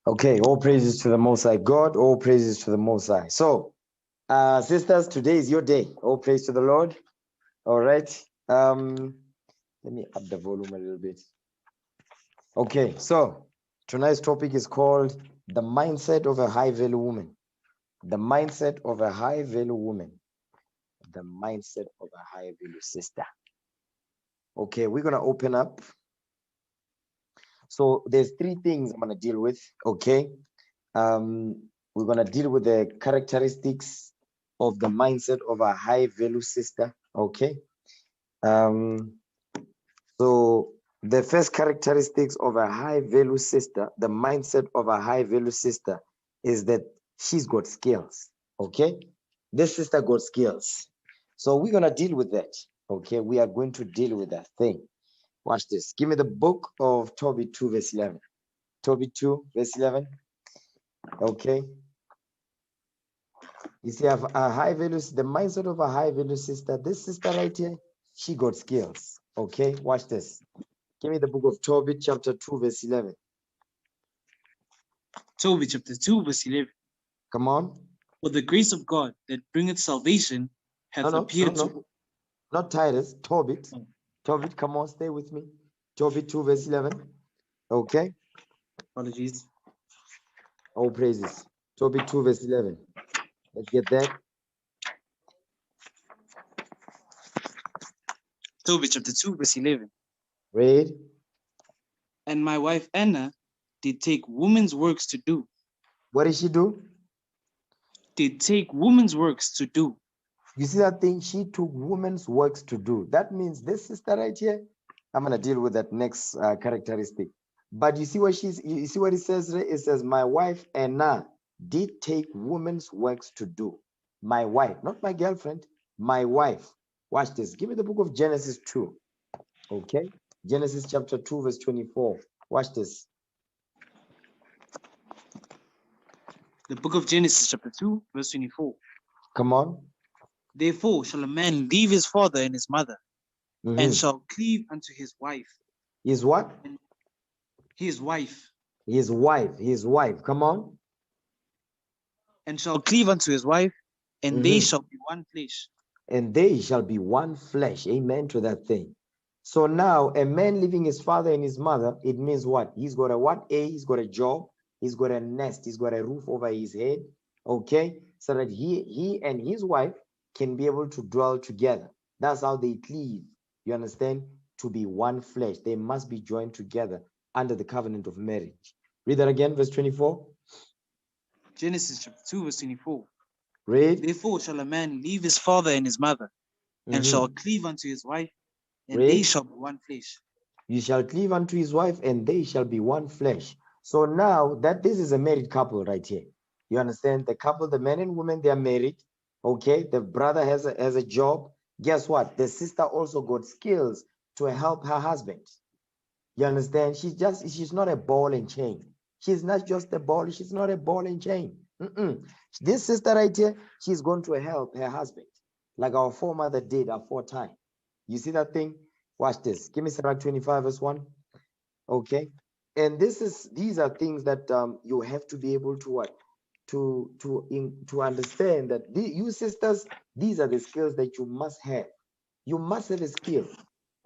Okay, all praises to the Most High God, all praises to the Most High. So, sisters, today is your day. All praise to the Lord. All right. Let me up the volume a little bit. Okay, so tonight's topic is called the mindset of a high value woman. The mindset of a high value woman. The mindset of a high value sister. Okay, we're gonna open up. So there's three things I'm gonna deal with. Okay. We're going to deal with the characteristics of the mindset of a high value sister. Okay. So the first characteristics of a high value sister, the mindset of a high value sister, is that she's got skills. Okay. This sister got skills. So we're going to deal with that. Okay. We are going to deal with that thing. Watch this. Give me the book of Tobit 2, verse 11. Tobit 2, verse 11. Okay. You see, a high value, the mindset of a high value sister. This sister right here, she got skills. Okay, watch this. Give me the book of Tobit, chapter 2, verse 11. Tobit chapter 2, verse 11. Come on. For the grace of God that bringeth salvation hath appeared to... Not Titus, Tobit. Oh. Tobit, come on, stay with me. Tobit 2, verse 11. Okay. Apologies. All praises. Tobit 2, verse 11. Let's get that. Tobit chapter 2, verse 11. Read. And my wife Anna did take women's works to do. What did she do? Did take women's works to do. You see that thing? She took women's works to do. That means this sister right here, I'm going to deal with that next characteristic. But you see what you see what it says? It says, my wife Anna did take women's works to do. My wife, not my girlfriend, my wife. Watch this. Give me the book of Genesis 2. Okay. Genesis chapter 2, verse 24. Watch this. The book of Genesis chapter 2, verse 24. Come on. Therefore shall a man leave his father and his mother, and shall cleave unto his wife. His what? His wife. His wife. His wife. Come on. And shall cleave unto his wife, and they shall be one flesh. And they shall be one flesh. Amen to that thing. So now a man leaving his father and his mother, it means what? He's got a what? He's got a job. He's got a nest. He's got a roof over his head. Okay. So that he and his wife can be able to dwell together. That's how they cleave. You understand? To be one flesh. They must be joined together under the covenant of marriage. Read that again, verse 24. Genesis chapter 2, verse 24. Read. Therefore shall a man leave his father and his mother, and shall cleave unto his wife, and they shall be one flesh. You shall cleave unto his wife, and they shall be one flesh. So now that this is a married couple right here. You understand? The couple, the man and woman, they are married. Okay. The brother has a job. Guess what? The sister also got skills to help her husband. You understand? She's not a ball and chain. She's not just a ball. She's not a ball and chain. This sister right here, she's going to help her husband, like our foremother did aforetime. You see that thing? Watch this. Give me Sirach 25, verse 1. Okay. And these are things that you have to be able to what? To understand that you sisters, these are the skills that you must have. You must have a skill.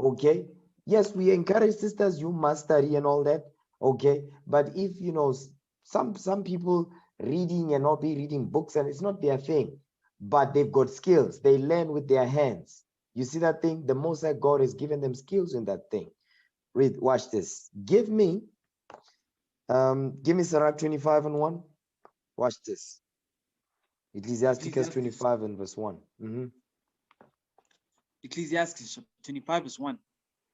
Okay. Yes, we encourage sisters, you must study and all that. Okay. But if you know some people reading and not be reading books, and it's not their thing, but they've got skills, they learn with their hands. You see that thing? The Most High God has given them skills in that thing. Read, watch this. Give me Sirach 25 and 1. Watch this. Ecclesiasticus 25 and verse 1. Ecclesiastes 25 verse 1.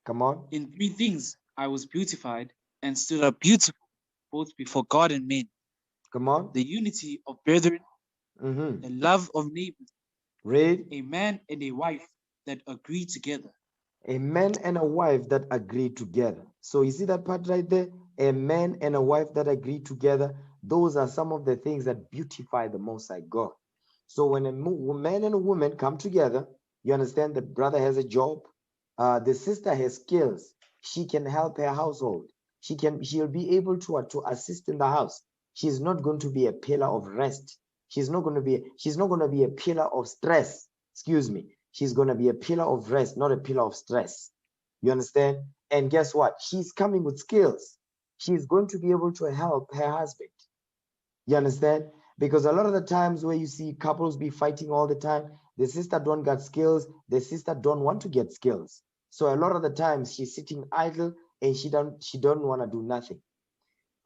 Come on. In three things I was beautified and stood up beautiful, both before God and men. Come on. The unity of brethren, the love of neighbors. Read. A man and a wife that agree together. A man and a wife that agree together. So you see that part right there? A man and a wife that agree together. Those are some of the things that beautify the Most High God. So when a man and a woman come together, you understand the brother has a job, the sister has skills. She can help her household. She'll be able to assist in the house. She's not going to be a pillar of rest. She's not going to be a pillar of stress. Excuse me. She's going to be a pillar of rest, not a pillar of stress. You understand? And guess what? She's coming with skills. She's going to be able to help her husband. You understand? Because a lot of the times where you see couples be fighting all the time, the sister don't get skills, the sister don't want to get skills. So a lot of the times she's sitting idle and she don't want to do nothing.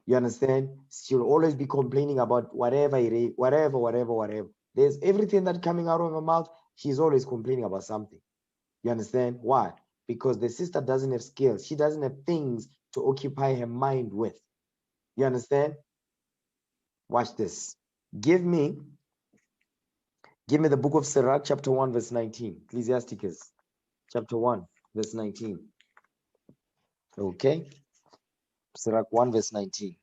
You understand? She'll always be complaining about whatever it is, whatever. There's everything that coming out of her mouth, she's always complaining about something. You understand? Why? Because the sister doesn't have skills. She doesn't have things to occupy her mind with. You understand? Watch this. Give me the book of Sirach, chapter 1, verse 19. Ecclesiasticus, chapter 1, verse 19. Okay? Sirach 1, verse 19.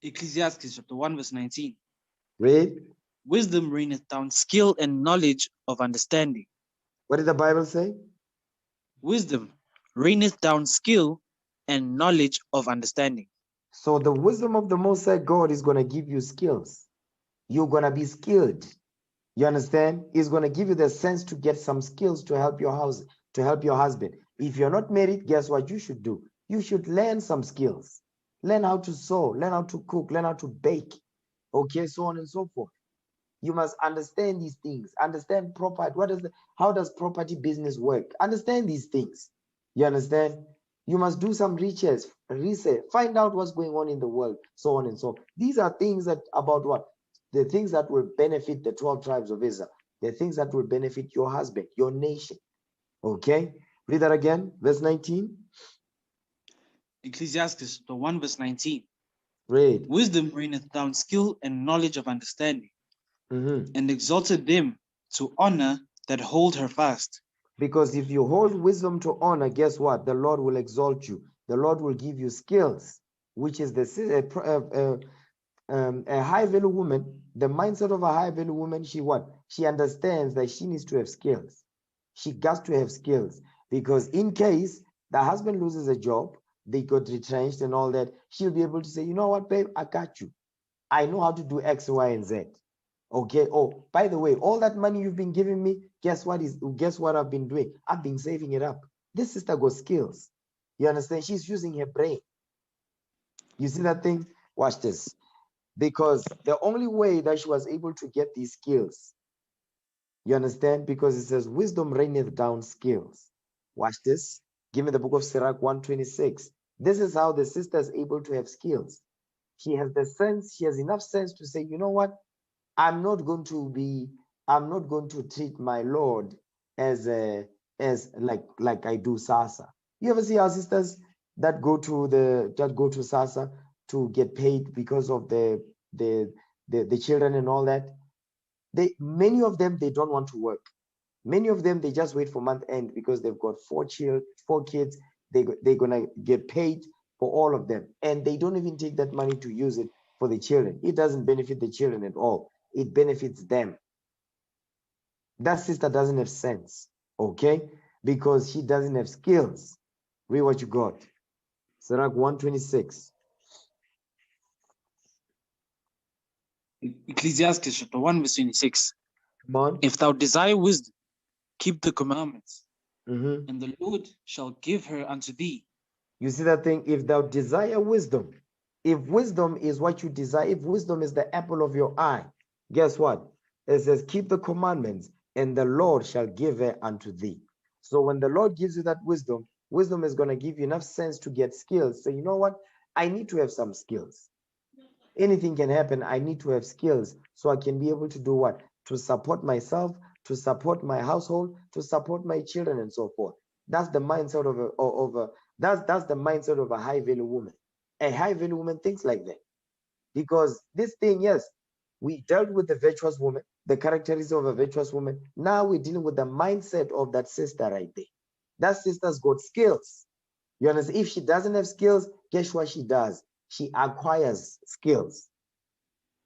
Ecclesiastes chapter 1, verse 19. Read. Wisdom raineth down skill and knowledge of understanding. What did the Bible say? Wisdom raineth down skill and knowledge of understanding. So the wisdom of the Most High God is going to give you skills. You're going to be skilled. You understand? He's going to give you the sense to get some skills to help your house, to help your husband. If you're not married, guess what you should do? You should learn some skills. Learn how to sew, learn how to cook, learn how to bake. Okay, so on and so forth. You must understand these things. Understand property. How does property business work? Understand these things. You understand? You must do some research, find out what's going on in the world, so on and so. These are things that about what? The things that will benefit the 12 tribes of Israel. The things that will benefit your husband, your nation. Okay? Read that again. Verse 19. Ecclesiastes the 1 verse 19. Read. Wisdom raineth down skill and knowledge of understanding, and exalted them to honor that hold her fast. Because if you hold wisdom to honor, guess what? The Lord will exalt you. The Lord will give you skills, which is a high value woman. The mindset of a high value woman, she understands that she needs to have skills. She got to have skills, because in case the husband loses a job, they got retrenched and all that, she'll be able to say, you know what, babe, I got you. I know how to do X, Y, and Z. Okay. Oh, by the way, all that money you've been giving me, guess what I've been doing? I've been saving it up. This sister got skills. You understand? She's using her brain. You see that thing? Watch this. Because the only way that she was able to get these skills, you understand? Because it says wisdom raineth down skills. Watch this. Give me the book of Sirach 126. This is how the sister is able to have skills. She has enough sense to say, you know what? I'm not going to treat my Lord as like I do Sasa. You ever see our sisters that go to Sasa to get paid because of the children and all that? Many of them, they don't want to work. Many of them, they just wait for month end because they've got four kids. They're gonna get paid for all of them, and they don't even take that money to use it for the children. It doesn't benefit the children at all. It benefits them. That sister doesn't have sense, okay? Because she doesn't have skills. Read what you got. Sirach 126. Ecclesiastes chapter 1 verse 26. Come on. If thou desire wisdom, keep the commandments, Mm-hmm. and the Lord shall give her unto thee. You see that thing? If thou desire wisdom, if wisdom is what you desire, if wisdom is the apple of your eye, guess what? It says, keep the commandments, and the Lord shall give it unto thee. So when the Lord gives you that wisdom, wisdom is going to give you enough sense to get skills. So you know what? I need to have some skills. Anything can happen. I need to have skills so I can be able to do what? To support myself, to support my household, to support my children, and so forth. That's the mindset that's the mindset of a high value woman. A high value woman thinks like that. Because this thing, yes, we dealt with the virtuous woman, the characteristics of a virtuous woman. Now we're dealing with the mindset of that sister right there. That sister's got skills. You understand? If she doesn't have skills, guess what she does? She acquires skills.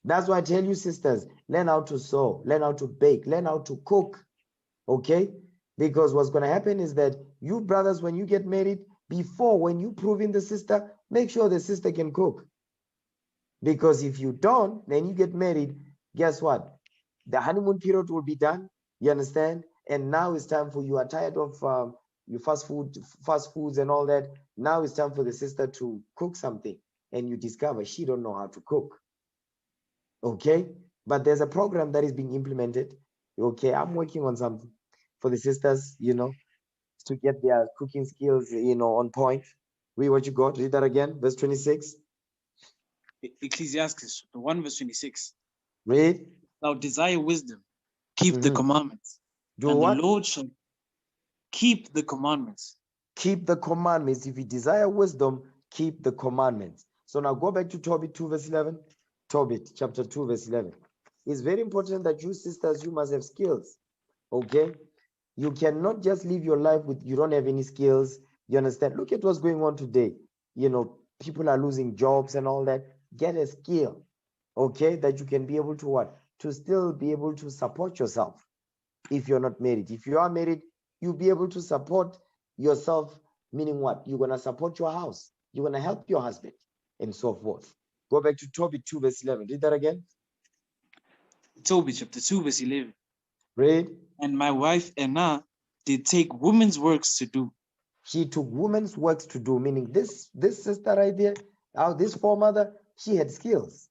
That's why I tell you, sisters, learn how to sew, learn how to bake, learn how to cook. Okay? Because what's going to happen is that you brothers, when you get married, when you prove in the sister, make sure the sister can cook. Because if you don't, then you get married, guess what? The honeymoon period will be done. You understand? And now it's time for you are tired of your fast foods and all that. Now it's time for the sister to cook something, and you discover she don't know how to cook. Okay, but there's a program that is being implemented. Okay, I'm working on something for the sisters, to get their cooking skills, on point. Read what you got. Read that again, verse 26. Ecclesiastes 1 verse 26. Read. Thou desire wisdom, keep the Mhm. commandments, Do and the what? Lord shall keep the commandments. Keep the commandments. If you desire wisdom, keep the commandments. So now go back to Tobit 2 verse 11. Tobit chapter 2 verse 11. It's very important that you sisters, you must have skills. Okay, you cannot just live your life with you don't have any skills. You understand? Look at what's going on today. People are losing jobs and all that. Get a skill, okay, that you can be able to what? To still be able to support yourself. If you're not married, if you are married, you'll be able to support yourself, meaning what? You're going to support your house, you're going to help your husband, and so forth. Go back to Tobit 2 verse 11. Read that again. Tobit chapter 2 verse 11. Read. And my wife Anna did take women's works to do. She took women's works to do, meaning this sister right there, this foremother, she had skills.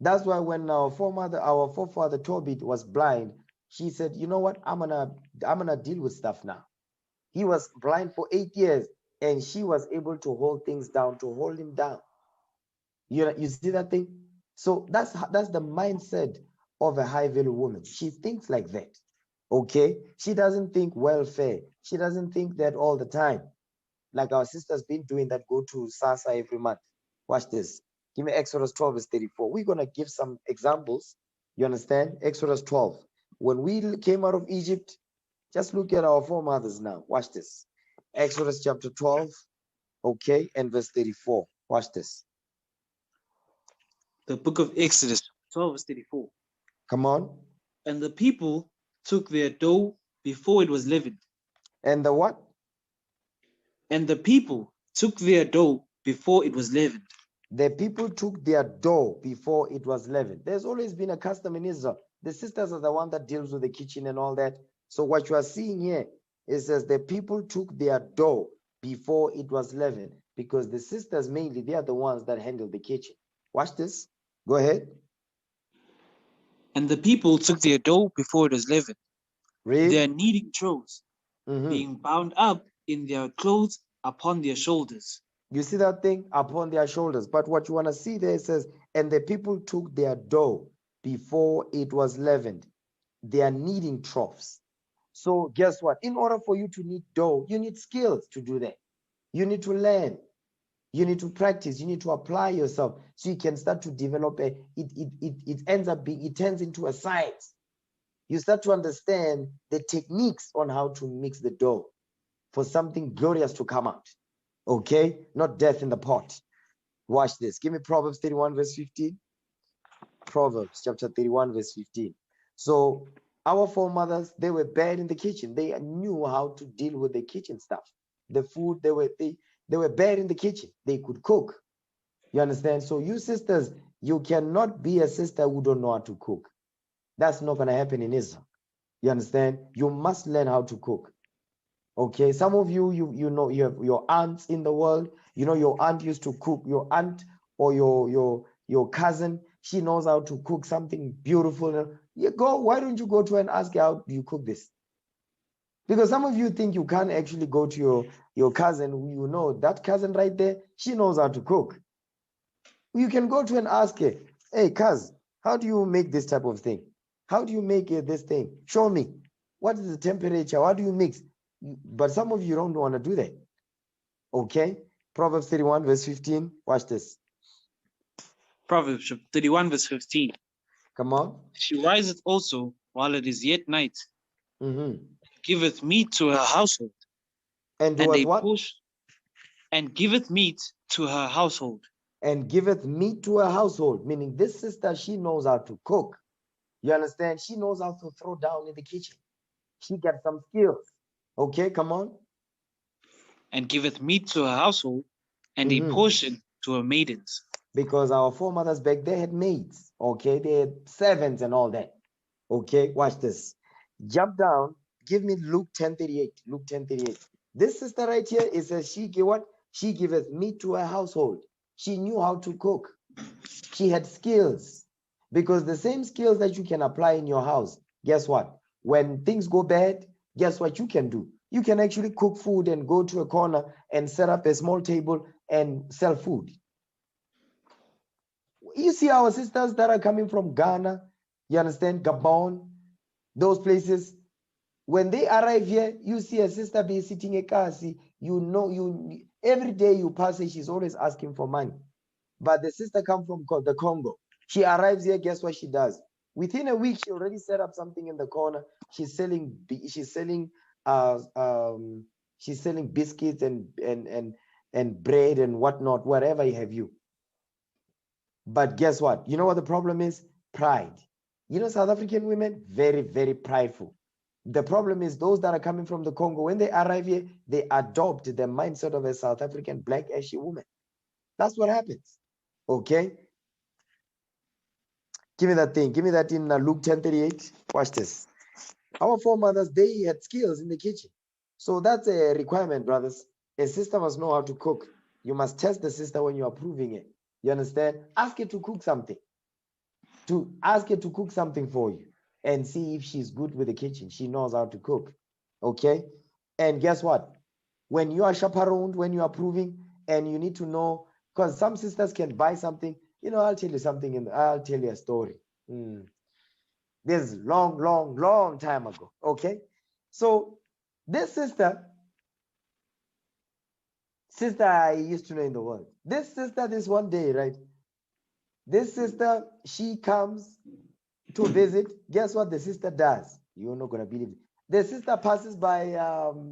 That's why when our forefather Tobit was blind, she said, you know what, I'm gonna deal with stuff now. He was blind for 8 years, and she was able to hold things down, to hold him down. You see that thing? So that's the mindset of a high value woman. She thinks like that. Okay, she doesn't think welfare. She doesn't think that all the time, like our sister's been doing that, go to SASA every month. Watch this. Give me Exodus 12 verse 34. We're going to give some examples. You understand? Exodus 12. When we came out of Egypt, just look at our foremothers now. Watch this. Exodus chapter 12, okay, and verse 34. Watch this. The book of Exodus 12 verse 34. Come on. And the people took their dough before it was leavened. And the what? And the people took their dough before it was leavened. The people took their dough before it was leavened. There's always been a custom in Israel. The sisters are the one that deals with the kitchen and all that. So what you are seeing here, it says the people took their dough before it was leavened, because the sisters mainly, they are the ones that handle the kitchen. Watch this. Go ahead. And the people took their dough before it was leavened. Read. Their kneading troughs, being bound up in their clothes upon their shoulders. You see that thing? Upon their shoulders. But what you want to see there, it says, and the people took their dough before it was leavened. Their kneading troughs. So guess what? In order for you to knead dough, you need skills to do that. You need to learn. You need to practice. You need to apply yourself, so you can start to develop it ends up being, it turns into a science. You start to understand the techniques on how to mix the dough for something glorious to come out. Okay? Not death in the pot. Watch this. Give me Proverbs 31 verse 15. Proverbs chapter 31 verse 15. So our foremothers, they were bad in the kitchen. They knew how to deal with the kitchen stuff. The food, they were bad in the kitchen. They could cook. You understand? So you sisters, you cannot be a sister who don't know how to cook. That's not going to happen in Israel. You understand? You must learn how to cook. Okay, some of you know, you have your aunts in the world. You know, your aunt used to cook. Your aunt or your cousin, she knows how to cook something beautiful. You go, why don't you go to her and ask her, how do you cook this? Because some of you think you can't actually go to your cousin who you know, that cousin right there, she knows how to cook. You can go to and ask her, hey, cuz, how do you make this type of thing? How do you make this thing? Show me. What is the temperature? How do you mix? But some of you don't want to do that. Okay? Proverbs 31 verse 15. Watch this. Proverbs 31 verse 15. Come on. She riseth also while it is yet night, giveth meat to her household, and doeth what? And giveth meat to her household. And giveth meat to her household. Meaning this sister, she knows how to cook. You understand? She knows how to throw down in the kitchen. She got some skills. Okay, come on. And giveth meat to her household, and a portion to her maidens. because our foremothers back there had maids, okay? They had servants and all that. Okay, watch this. Jump down, give me Luke 10:38. Luke 10:38. This sister right here, it says, she give what? She giveth meat to her household. She knew how to cook. She had skills. Because the same skills that you can apply in your house, guess what? When things go bad, guess what you can do? You can actually cook food and go to a corner and set up a small table and sell food. You see our sisters that are coming from Ghana, you understand, Gabon, those places. When they arrive here, you see a sister be sitting a kasi, you know, you every day you pass her, she's always asking for money. But the sister come from the Congo. She arrives here, guess what she does? Within a week, she already set up something in the corner. She's selling uh um she's selling biscuits and bread and whatnot, whatever you have you. But guess what? You know what the problem is? Pride. You know, South African women, very, very prideful. The problem is those that are coming from the Congo, when they arrive here, they adopt the mindset of a South African black ashy woman. That's what happens. Okay? Give me that thing. Give me that in Luke 10:38. Watch this. Our foremothers, they had skills in the kitchen. So that's a requirement, brothers. A sister must know how to cook. You must test the sister when you are proving it. You understand? Ask her to cook something. To ask her to cook something for you and see if she's good with the kitchen. She knows how to cook. Okay? And guess what? When you are chaperoned, when you are proving, and you need to know, because some sisters can buy something. You know, I'll tell you something, I'll tell you a story. This long time ago. Okay? So this sister I used to know in the world. This sister, this one day, right? This sister, she comes to visit. Guess what the sister does? You're not gonna believe it. The sister passes by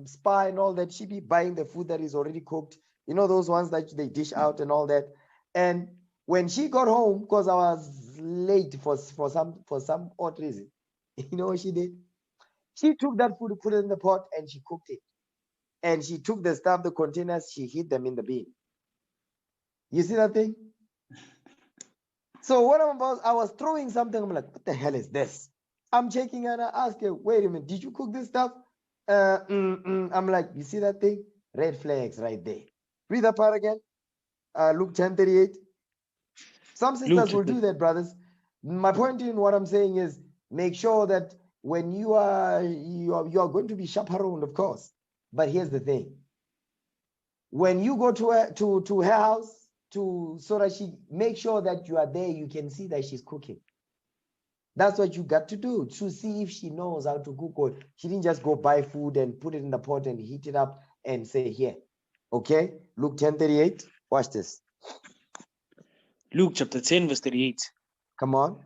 Spa and all that. She be buying the food that is already cooked. You know those ones that they dish out and all that. And when she got home, because I was late for some odd reason, you know what she did? She took that food, put it in the pot, and she cooked it. And she took the stuff, the containers, she hid them in the bin. You see that thing? So what I'm about, I was throwing something. I'm like, what the hell is this? I'm checking and I ask her, wait a minute, did you cook this stuff? I'm like, you see that thing? Red flags right there. Read that part again. Luke 10:38. Some sisters will do that, brothers. My point in what I'm saying is make sure that when you are going to be chaperoned, of course. But here's the thing. When you go to her house, so that she make sure that you are there, you can see that she's cooking. That's what you got to do, to see if she knows how to cook, or she didn't just go buy food and put it in the pot and heat it up and say, here. Okay? Luke 10:38. Watch this. Luke chapter 10, verse 38. Come on.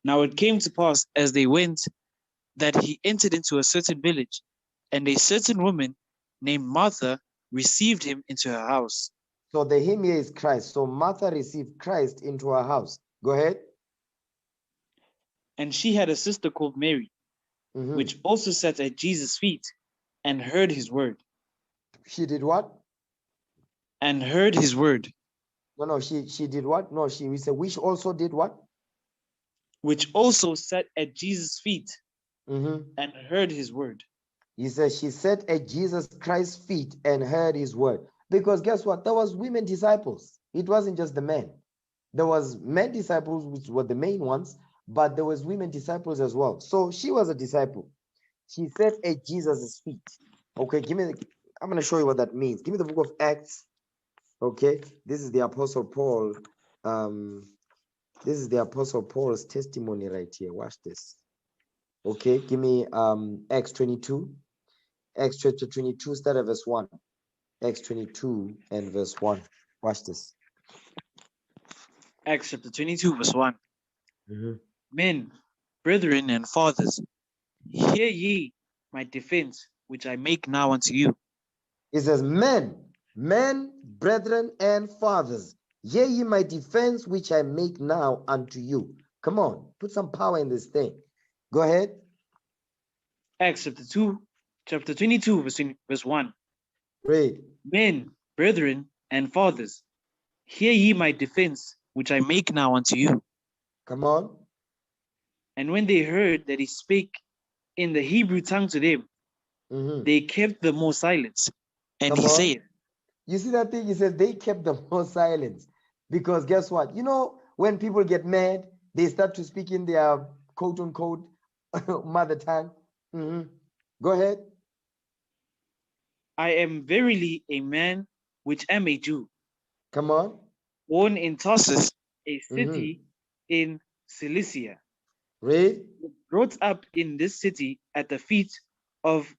Now it came to pass as they went that he entered into a certain village, and a certain woman named Martha received him into her house. So the him here is Christ. So Martha received Christ into her house. Go ahead. And she had a sister called Mary, which also sat at Jesus' feet and heard his word. She did what? And heard his word. No, she did what? No, we said which also did what? Which also sat at Jesus' feet and heard his word. He says she sat at Jesus Christ's feet and heard his word. Because guess what? There was women disciples. It wasn't just the men. There was men disciples, which were the main ones, but there was women disciples as well. So she was a disciple. She sat at Jesus' feet. Okay, I'm going to show you what that means. Give me the book of Acts. Okay, this is the Apostle Paul. This is the Apostle Paul's testimony right here. Watch this. Okay, give me Acts 22. Acts chapter 22, start at verse 1. Acts 22 and verse 1. Watch this. Acts chapter 22, verse 1. Men, brethren, and fathers, hear ye my defense, which I make now unto you. It says, men, brethren, and fathers, hear ye my defense, which I make now unto you. Come on, put some power in this thing. Go ahead. Acts chapter 22, verse 1. Read. Men, brethren, and fathers, hear ye my defense, which I make now unto you. Come on. And when they heard that he spake in the Hebrew tongue to them, they kept the more silence. And Come he on. said, You see that thing? He says they kept the more silence. Because guess what? You know, when people get mad, they start to speak in their quote unquote mother tongue. Go ahead. I am verily a man which am a Jew, Come on. born in Tarsus, a city in Cilicia, Read. brought up in this city at the feet of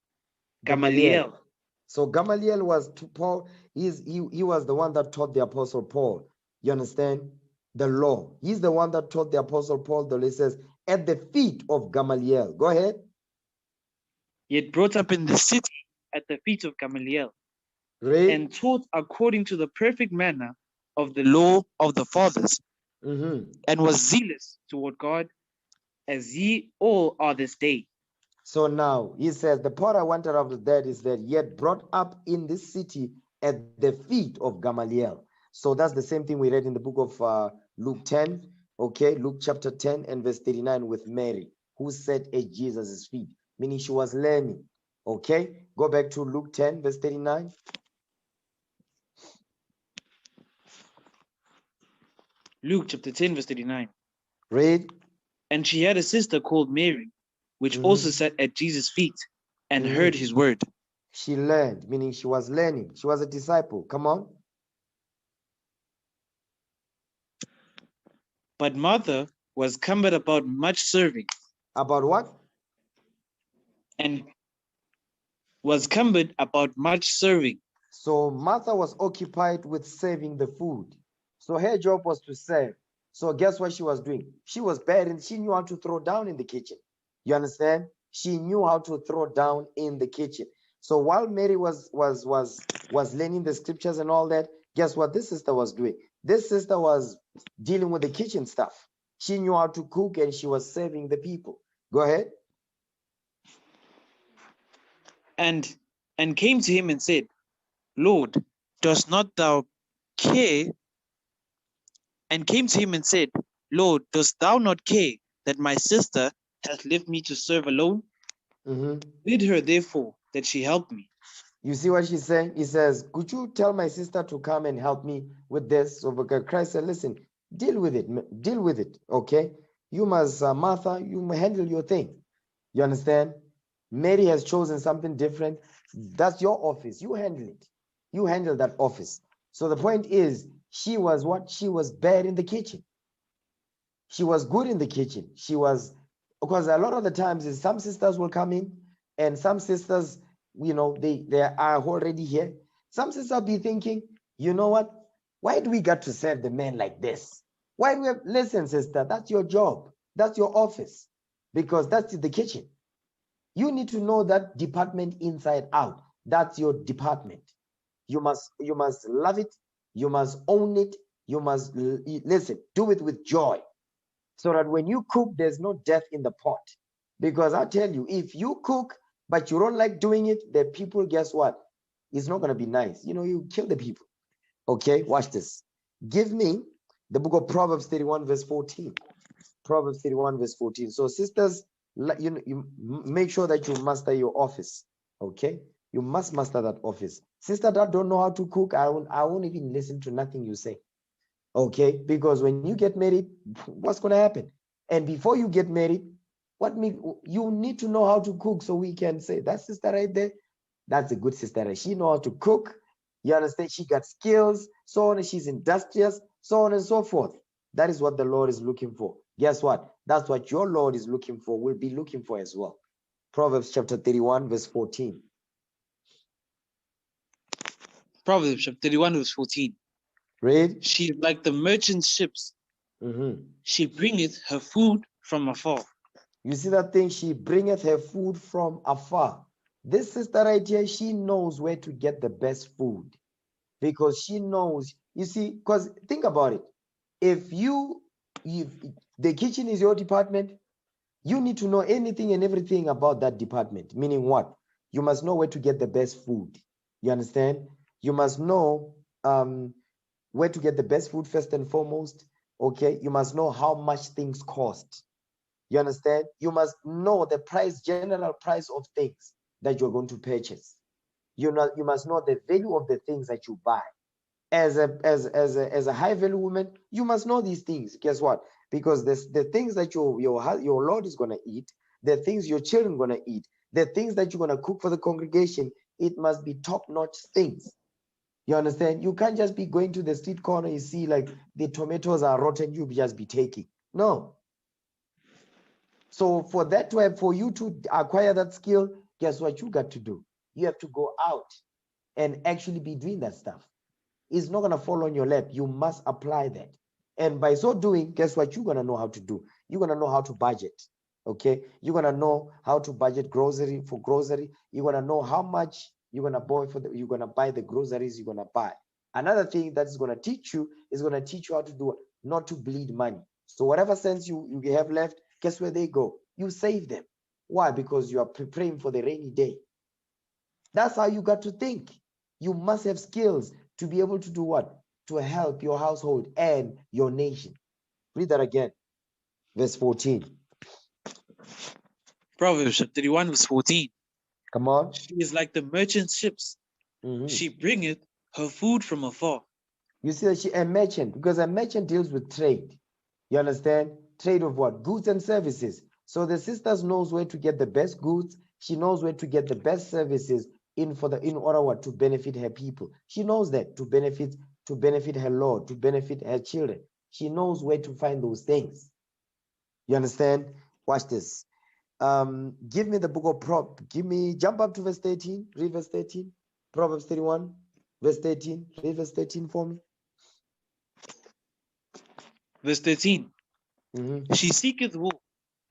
Gamaliel. Gamaliel. So Gamaliel was to Paul. He was the one that taught the apostle Paul. You understand? The law. He's the one that taught the apostle Paul. The law says at the feet of Gamaliel. Go ahead. Yet brought up in the city at the feet of Gamaliel, Read. and taught according to the perfect manner of the law of the fathers, and was zealous toward God, as ye all are this day. So now he says the part I wanted out of that is that yet brought up in this city at the feet of Gamaliel. So that's the same thing we read in the book of Luke 10. Okay, Luke chapter 10 and verse 39 with Mary, who sat at Jesus' feet, meaning she was learning. Okay, go back to Luke 10 verse 39. Luke chapter 10, verse 39. Read. And she had a sister called Mary, which also sat at Jesus' feet and heard his word. She learned, meaning she was learning. She was a disciple. Come on. But Martha was cumbered about much serving. About what? And was cumbered about much serving. So Martha was occupied with serving the food. So her job was to serve. So guess what she was doing? She was bad and she knew how to throw down in the kitchen. You understand? She knew how to throw down in the kitchen. So while Mary was learning the scriptures and all that, guess what this sister was doing? This sister was dealing with the kitchen stuff. She knew how to cook and she was serving the people. Go ahead. And came to him and said, Lord, dost not thou care? And came to him and said, Lord, dost thou not care that my sister hath left me to serve alone? Bid her therefore that she help me. You see what she's saying? He says, could you tell my sister to come and help me with this? So because Christ said, listen, deal with it, okay? You must, Martha, you handle your thing. You understand? Mary has chosen something different. That's your office. You handle it. You handle that office. So the point is, she was what? She was bad in the kitchen. She was good in the kitchen. She was, because a lot of the times is some sisters will come in and some sisters, you know, they are already here. Some sisters be thinking, you know what? Why do we got to serve the men like this? Why do we have, listen, sister, that's your job. That's your office because that's the kitchen. You need to know that department inside out. That's your department. You must love it. You must own it. You must listen, do it with joy. So that when you cook, there's no death in the pot. Because I tell you, if you cook, but you don't like doing it, the people, guess what? It's not going to be nice. You know, you kill the people. Okay, watch this. Give me the book of Proverbs 31, verse 14. Proverbs 31, verse 14. So, sisters, you make sure that you master your office. Okay, you must master that office. Sister that don't know how to cook, I won't even listen to nothing you say. Okay, because when you get married, what's going to happen? And before you get married, you need to know how to cook, so we can say that sister right there, that's a good sister. She know how to cook. You understand? She got skills, so on, and she's industrious, so on and so forth. That is what the Lord is looking for. Guess what? That's what your Lord is looking for, will be looking for as well. Proverbs chapter 31, verse 14. Proverbs chapter 31, verse 14. Read. She is like the merchant's ships. She bringeth her food from afar. You see that thing? She bringeth her food from afar. This sister right here, she knows where to get the best food because she knows, you see, because think about it. If the kitchen is your department, you need to know anything and everything about that department. Meaning what? You must know where to get the best food. You understand? You must know where to get the best food first and foremost. Okay, you must know how much things cost. You understand? You must know the price, general price of things that you're going to purchase. You must know the value of the things that you buy. As a high value woman, you must know these things. Guess what? Because the things that your Lord is gonna eat, the things your children are gonna eat, the things that you're gonna cook for the congregation, it must be top-notch things. You understand? You can't just be going to the street corner, you see like the tomatoes are rotten, you just be taking. No. So for you to acquire that skill, guess what you got to do? You have to go out and actually be doing that stuff. It's not going to fall on your lap. You must apply that. And by so doing, guess what you're going to know how to do? You're going to know how to budget. Okay. You're going to know how to budget grocery. You're going to know how much you're going to buy you're going to buy the groceries you're going to buy. Another thing that's going to teach you is going to teach you how to do it, not to bleed money. So whatever cents you have left, guess where they go? You save them. Why? Because you are preparing for the rainy day. That's how you got to think. You must have skills to be able to do what? To help your household and your nation. Read that again. Verse 14. Proverbs chapter 31 verse 14. Come on. She is like the merchant ships. She bringeth her food from afar. You see that a merchant, because a merchant deals with trade. You understand? Trade of what? Goods and services. So the sisters knows where to get the best goods. She knows where to get the best services in order what? To benefit her people. She knows that to benefit her Lord, to benefit her children. She knows where to find those things. You understand? Watch this. Give me the book of jump up to verse 13. Read verse 13. Proverbs 31, verse 13. Read verse 13 for me. Verse 13. She seeketh wool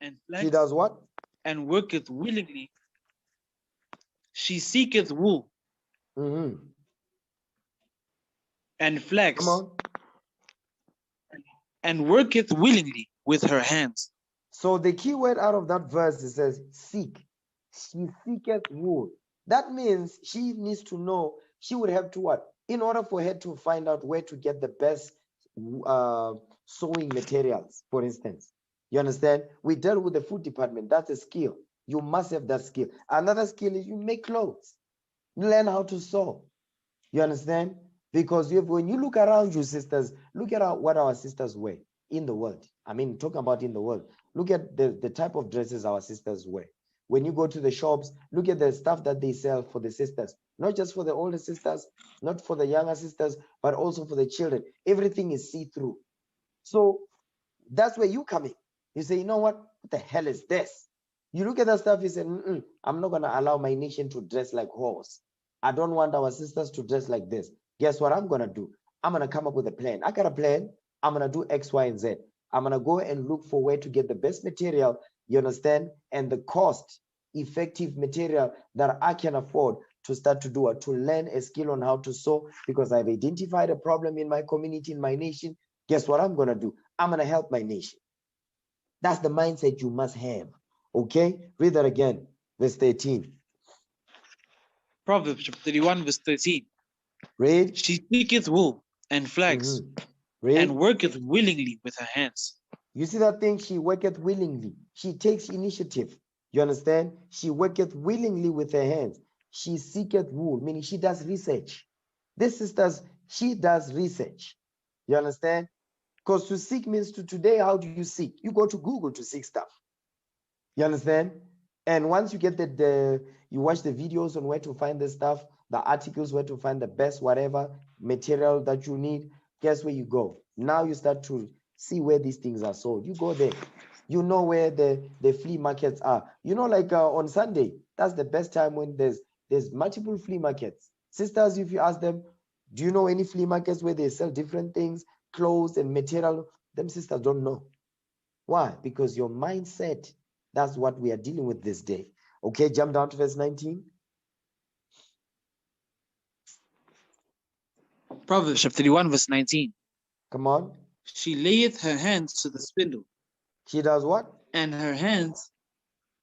and flax. She does what? And worketh willingly. She seeketh wool and flax. Come on. And worketh willingly with her hands. So the key word out of that verse, it says seek. She seeketh wool. That means she needs to know, she would have to what? In order for her to find out where to get the best sewing materials, for instance. You understand? We dealt with the food department. That's a skill. You must have that skill. Another skill is you make clothes. Learn how to sew. You understand? Because when you look around you, sisters, look at what our sisters wear in the world. I mean, talking about in the world. Look at the type of dresses our sisters wear. When you go to the shops, look at the stuff that they sell for the sisters. Not just for the older sisters, not for the younger sisters, but also for the children. Everything is see-through. So that's where you come in. You say, you know what the hell is this? You look at that stuff, you say, I'm not going to allow my nation to dress like whores. I don't want our sisters to dress like this. Guess what I'm going to do? I'm going to come up with a plan. I got a plan. I'm going to do X, Y, and Z. I'm going to go and look for where to get the best material, you understand, and the cost-effective material that I can afford to start to do it, to learn a skill on how to sew, because I've identified a problem in my community, in my nation. Guess what I'm going to do? I'm going to help my nation. That's the mindset you must have. Okay? Read that again. Verse 13. Proverbs 31 verse 13. Read. She seeketh wool and flax and worketh willingly with her hands. You see that thing? She worketh willingly. She takes initiative. You understand? She worketh willingly with her hands. She seeketh wool, meaning she does research. This sisters, she does research. You understand? Because to seek means to today, how do you seek? You go to Google to seek stuff. You understand? And once you get you watch the videos on where to find the stuff, the articles, where to find the best, whatever material that you need, guess where you go? Now you start to see where these things are sold. You go there. You know where the flea markets are. You know, like on Sunday, that's the best time when there's multiple flea markets. Sisters, if you ask them, do you know any flea markets where they sell different things, clothes and material? Them sisters don't know. Why? Because your mindset, that's what we are dealing with this day. Okay, jump down to verse 19. Proverbs chapter 31 verse 19. Come on. She layeth her hands to the spindle. She does what? And her hands,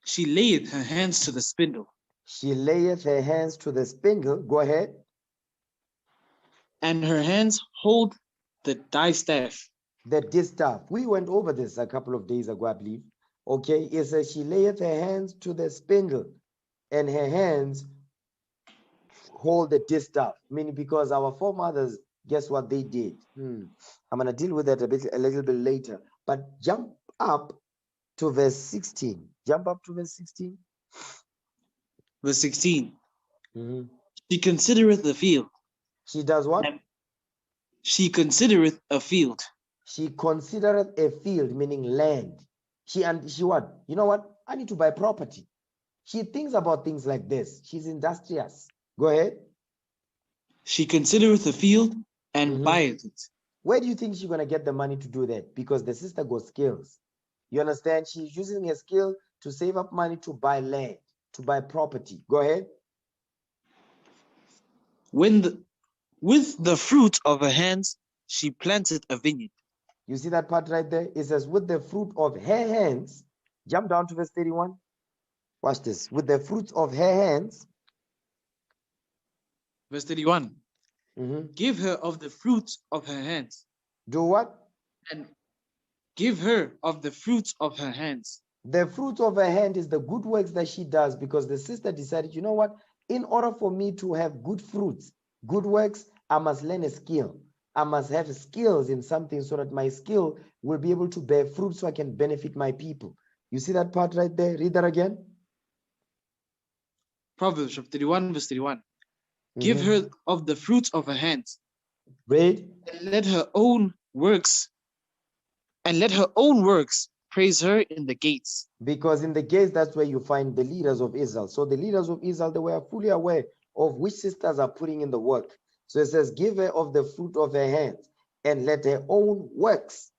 she layeth her hands to the spindle. She layeth her hands to the spindle. Go ahead. And her hands hold the distaff. The distaff. We went over this a couple of days ago, I believe. Okay, it says she layeth her hands to the spindle, and her hands hold the distaff. Meaning, because our foremothers, guess what they did? I'm gonna deal with that a little bit later. But jump up to verse 16. Jump up to verse 16. Verse 16. Mhm. She considereth the field. She does what? And she considereth a field. She considereth a field, meaning land. She what? You know what? I need to buy property. She thinks about things like this. She's industrious. Go ahead. She considereth a field and Mhm. buyeth it. Where do you think she's gonna get the money to do that? Because the sister got skills. You understand? She's using her skill to save up money to buy land, to buy property. Go ahead. With the fruit of her hands, she planted a vineyard. You see that part right there? It says, with the fruit of her hands, jump down to verse 31. Watch this. With the fruits of her hands. Verse 31. Mhm. Give her of the fruit of her hands. Do what? And give her of the fruit of her hands. The fruit of her hand is the good works that she does, because the sister decided, you know what? In order for me to have good fruits, good works, I must learn a skill. I must have skills in something so that my skill will be able to bear fruit so I can benefit my people. You see that part right there? Read that again. Proverbs chapter 31, verse 31. Give her of the fruit of her hands. Read. And let her own works praise her in the gates. Because in the gates, that's where you find the leaders of Israel. So the leaders of Israel, they were fully aware of which sisters are putting in the work. So it says, give her of the fruit of her hands, and let her own works,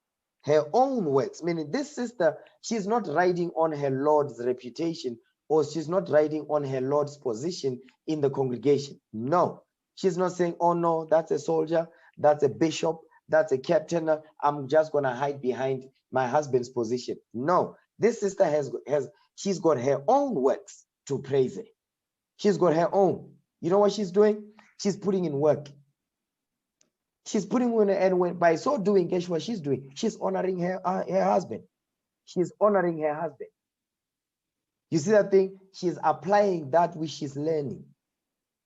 meaning this sister, she's not riding on her Lord's reputation, or she's not riding on her Lord's position in the congregation. No, she's not saying, oh no, that's a soldier, that's a bishop, that's a captain, I'm just going to hide behind my husband's position. No, this sister she's got her own works to praise her. She's got her own. You know what she's doing? She's putting in work. She's putting in, and by so doing, guess what she's doing? She's honoring her husband. She's honoring her husband. You see that thing? She's applying that which she's learning.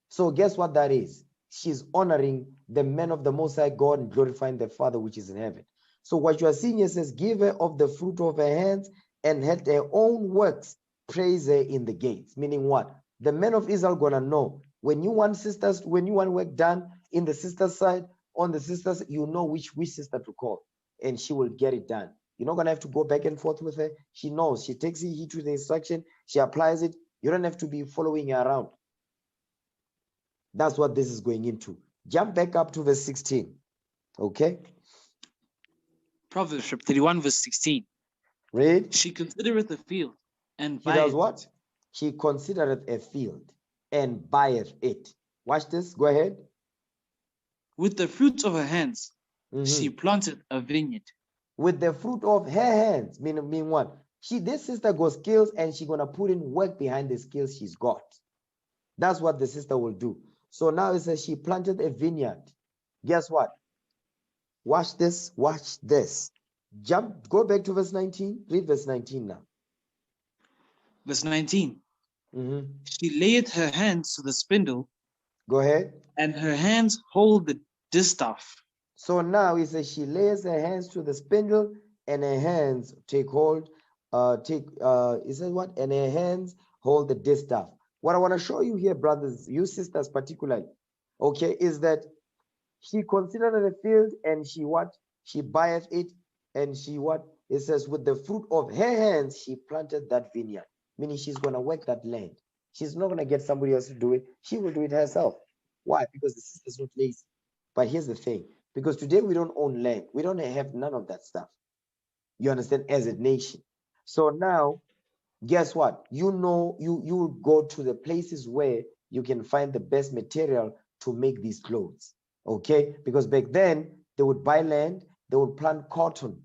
So guess what that is? She's honoring the man of the Most High God and glorifying the Father which is in heaven. So what you are seeing here says, give her of the fruit of her hands, and let her own works praise her in the gates. Meaning what? The men of Israel gonna know when you want work done in the sister's side, on the sister's, you know which sister to call, and she will get it done. You're not gonna have to go back and forth with her. She knows. She takes it to the instruction. She applies it. You don't have to be following her around. That's what this is going into. Jump back up to verse 16. Okay. Proverbs chapter 31, verse 16. Read. She considereth a field and She does buyeth what? it. She considereth a field and buyeth it. Watch this. Go ahead. With the fruit of her hands, she planted a vineyard. With the fruit of her hands, mean what? This sister got skills, and she's gonna put in work behind the skills she's got. That's what the sister will do. So now it says she planted a vineyard. Guess what? Watch this. Watch this. Go back to verse 19. Read verse 19 now. Verse 19. She layeth her hands to the spindle. Go ahead. And her hands hold the distaff. So now it says she lays her hands to the spindle, and her hands take hold. It says what? And her hands hold the distaff. What I want to show you here, brothers, you sisters particularly, okay, is that she considered the field, and she what? She buyeth it, and she what? It says, with the fruit of her hands, she planted that vineyard, meaning she's going to work that land. She's not going to get somebody else to do it. She will do it herself. Why? Because the sister's not lazy. But here's the thing, because today we don't own land. We don't have none of that stuff. You understand? As a nation. So now, guess what? You know, you go to the places where you can find the best material to make these clothes. Okay? Because back then, they would buy land, they would plant cotton.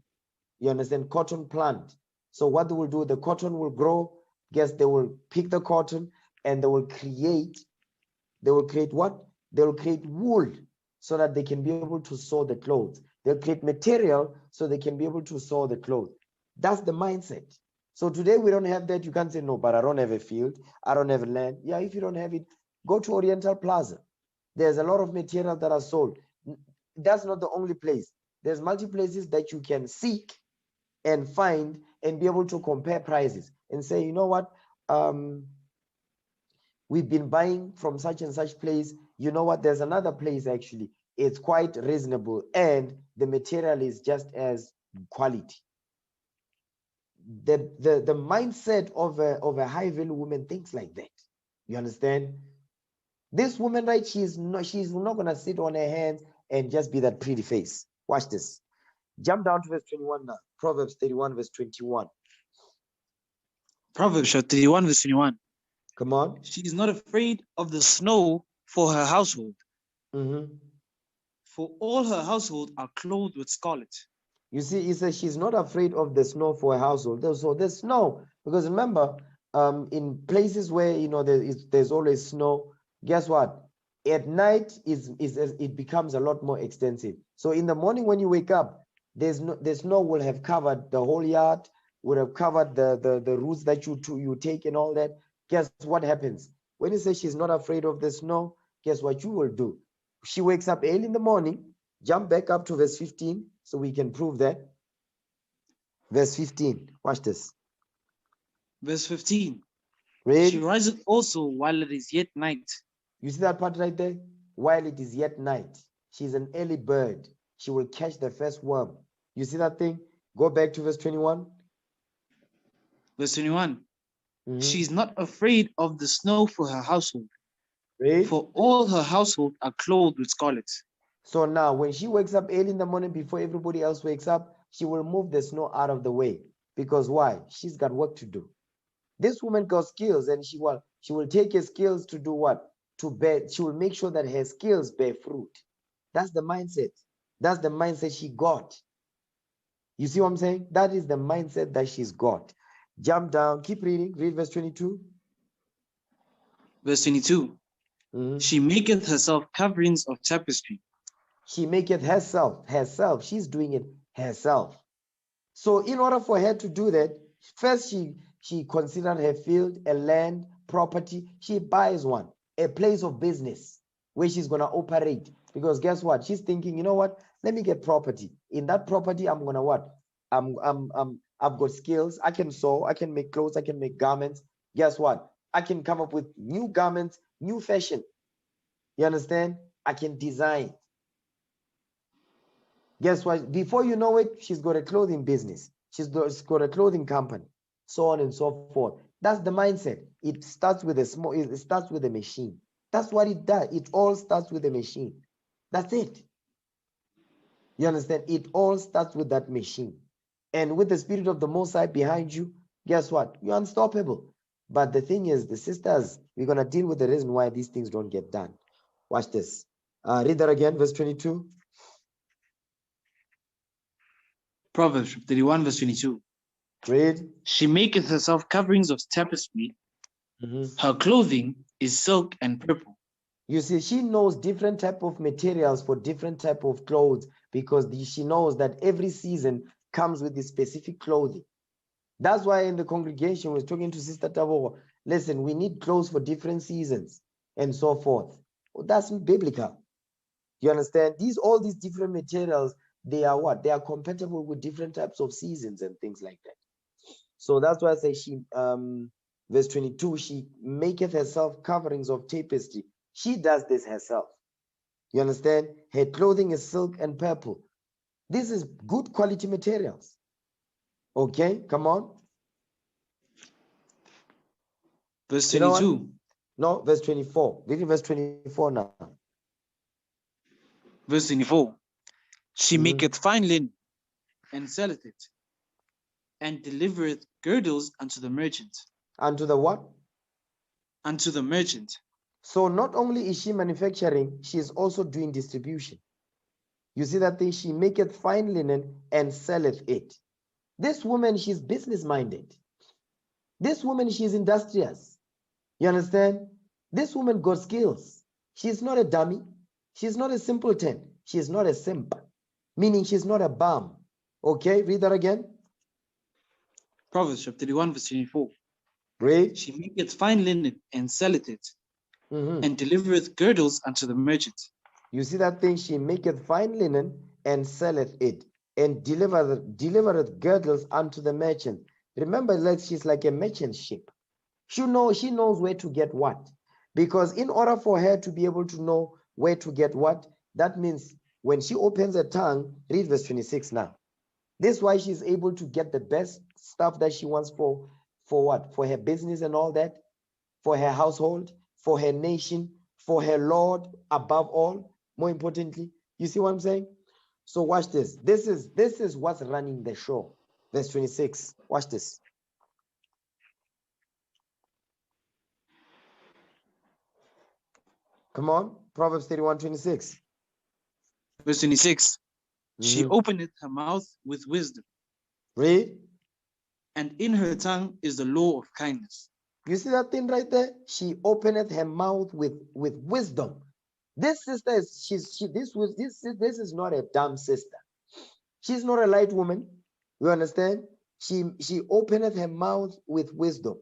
You understand? Cotton plant. So what they will do, the cotton will grow. Guess they will pick the cotton, and they will create what? They will create wool, so that they can be able to sew the clothes. They'll create material so they can be able to sew the clothes. That's the mindset. So today we don't have that. You can't say, no, but I don't have a field. I don't have land. Yeah, if you don't have it, go to Oriental Plaza. There's a lot of material that are sold. That's not the only place. There's multiple places that you can seek and find and be able to compare prices and say, you know what, we've been buying from such and such place. You know what, there's another place actually. It's quite reasonable and the material is just as quality. The mindset of a high value woman thinks like that. You understand? This woman, right, she's not gonna sit on her hands and just be that pretty face. Watch this. Jump down to verse 21 now. Proverbs 31, verse 21. Proverbs chapter 31, verse 21. Come on. She is not afraid of the snow for her household, for all her household are clothed with scarlet. You see, he says she's not afraid of the snow for her household. So there's snow, because remember, in places where there's always snow, guess what? At night it becomes a lot more extensive. So in the morning when you wake up, the snow will have covered the whole yard, would have covered the routes that you take and all that. Guess what happens? When you say she's not afraid of the snow, guess what you will do? She wakes up early in the morning. Jump back up to verse 15 so we can prove that. Verse 15. Watch this. Verse 15. Read. She riseth also while it is yet night. You see that part right there? While it is yet night. She's an early bird. She will catch the first worm. You see that thing? Go back to verse 21. Verse 21. She is not afraid of the snow for her household, Read. for all her household are clothed with scarlet. So now when she wakes up early in the morning before everybody else wakes up, she will move the snow out of the way. Because why? She's got work to do. This woman got skills, and she will take her skills to do what? To bear. She will make sure that her skills bear fruit. That's the mindset. That's the mindset she got. You see what I'm saying? That is the mindset that she's got. Jump down, keep reading. Read verse 22. Verse 22. She maketh herself coverings of tapestry. She maketh herself. She's doing it herself. So in order for her to do that, first she considered her field, a land, property. She buys one, a place of business where she's going to operate. Because guess what? She's thinking, you know what? Let me get property. In that property, I'm going to what? I've got skills. I can sew. I can make clothes. I can make garments. Guess what? I can come up with new garments, new fashion. You understand? I can design. Guess what? Before you know it, she's got a clothing business. She's got a clothing company, so on and so forth. That's the mindset. It starts with it starts with a machine. That's what it does. It all starts with a machine. That's it. You understand? It all starts with that machine. And with the Spirit of the Most High behind you, guess what? You're unstoppable. But the thing is, the sisters, we're going to deal with the reason why these things don't get done. Watch this. Read that again, verse 22. Proverbs 31, verse 22. Read. She maketh herself coverings of tapestry. Her clothing is silk and purple. You see, she knows different type of materials for different type of clothes, because she knows that every season comes with the specific clothing. That's why in the congregation, we're talking to Sister Tavo, listen, we need clothes for different seasons and so forth. Well, that's biblical. You understand? All these different materials, they are what? They are compatible with different types of seasons and things like that. So that's why I say verse 22, she maketh herself coverings of tapestry. She does this herself. You understand? Her clothing is silk and purple. This is good quality materials. Okay, come on. Verse 22. No, verse 24. Read verse 24 now. Verse 24. She maketh fine linen and selleth it, and delivereth girdles unto the merchant. Unto the what? Unto the merchant. So not only is she manufacturing, she is also doing distribution. You see that thing? She maketh fine linen and selleth it. This woman, she's business-minded. This woman, she's industrious. You understand? This woman got skills. She's not a dummy. She's not a simpleton. She's not a simp. meaning she's not a bum. Okay, read that again. Proverbs chapter 31, verse 24. Read. She maketh fine linen and selleth it, Mhm. and delivereth girdles unto the merchant. You see that thing? She maketh fine linen and selleth it, and delivereth girdles unto the merchant. Remember, like she's like a merchant ship. She knows where to get what. Because in order for her to be able to know where to get what, that means when she opens her tongue, read verse 26 now. This is why she's able to get the best stuff that she wants for what? For her business and all that, for her household, for her nation, for her Lord above all, more importantly. You see what I'm saying? So watch this. This is what's running the show. Verse 26. Watch this. Come on. Proverbs 31:26. Verse 26. She Mhm. openeth her mouth with wisdom, Read. and in her tongue is the law of kindness. You see that thing right there? She openeth her mouth with wisdom. This sister is this is not a dumb sister. She's not a light woman. You understand? She openeth her mouth with wisdom,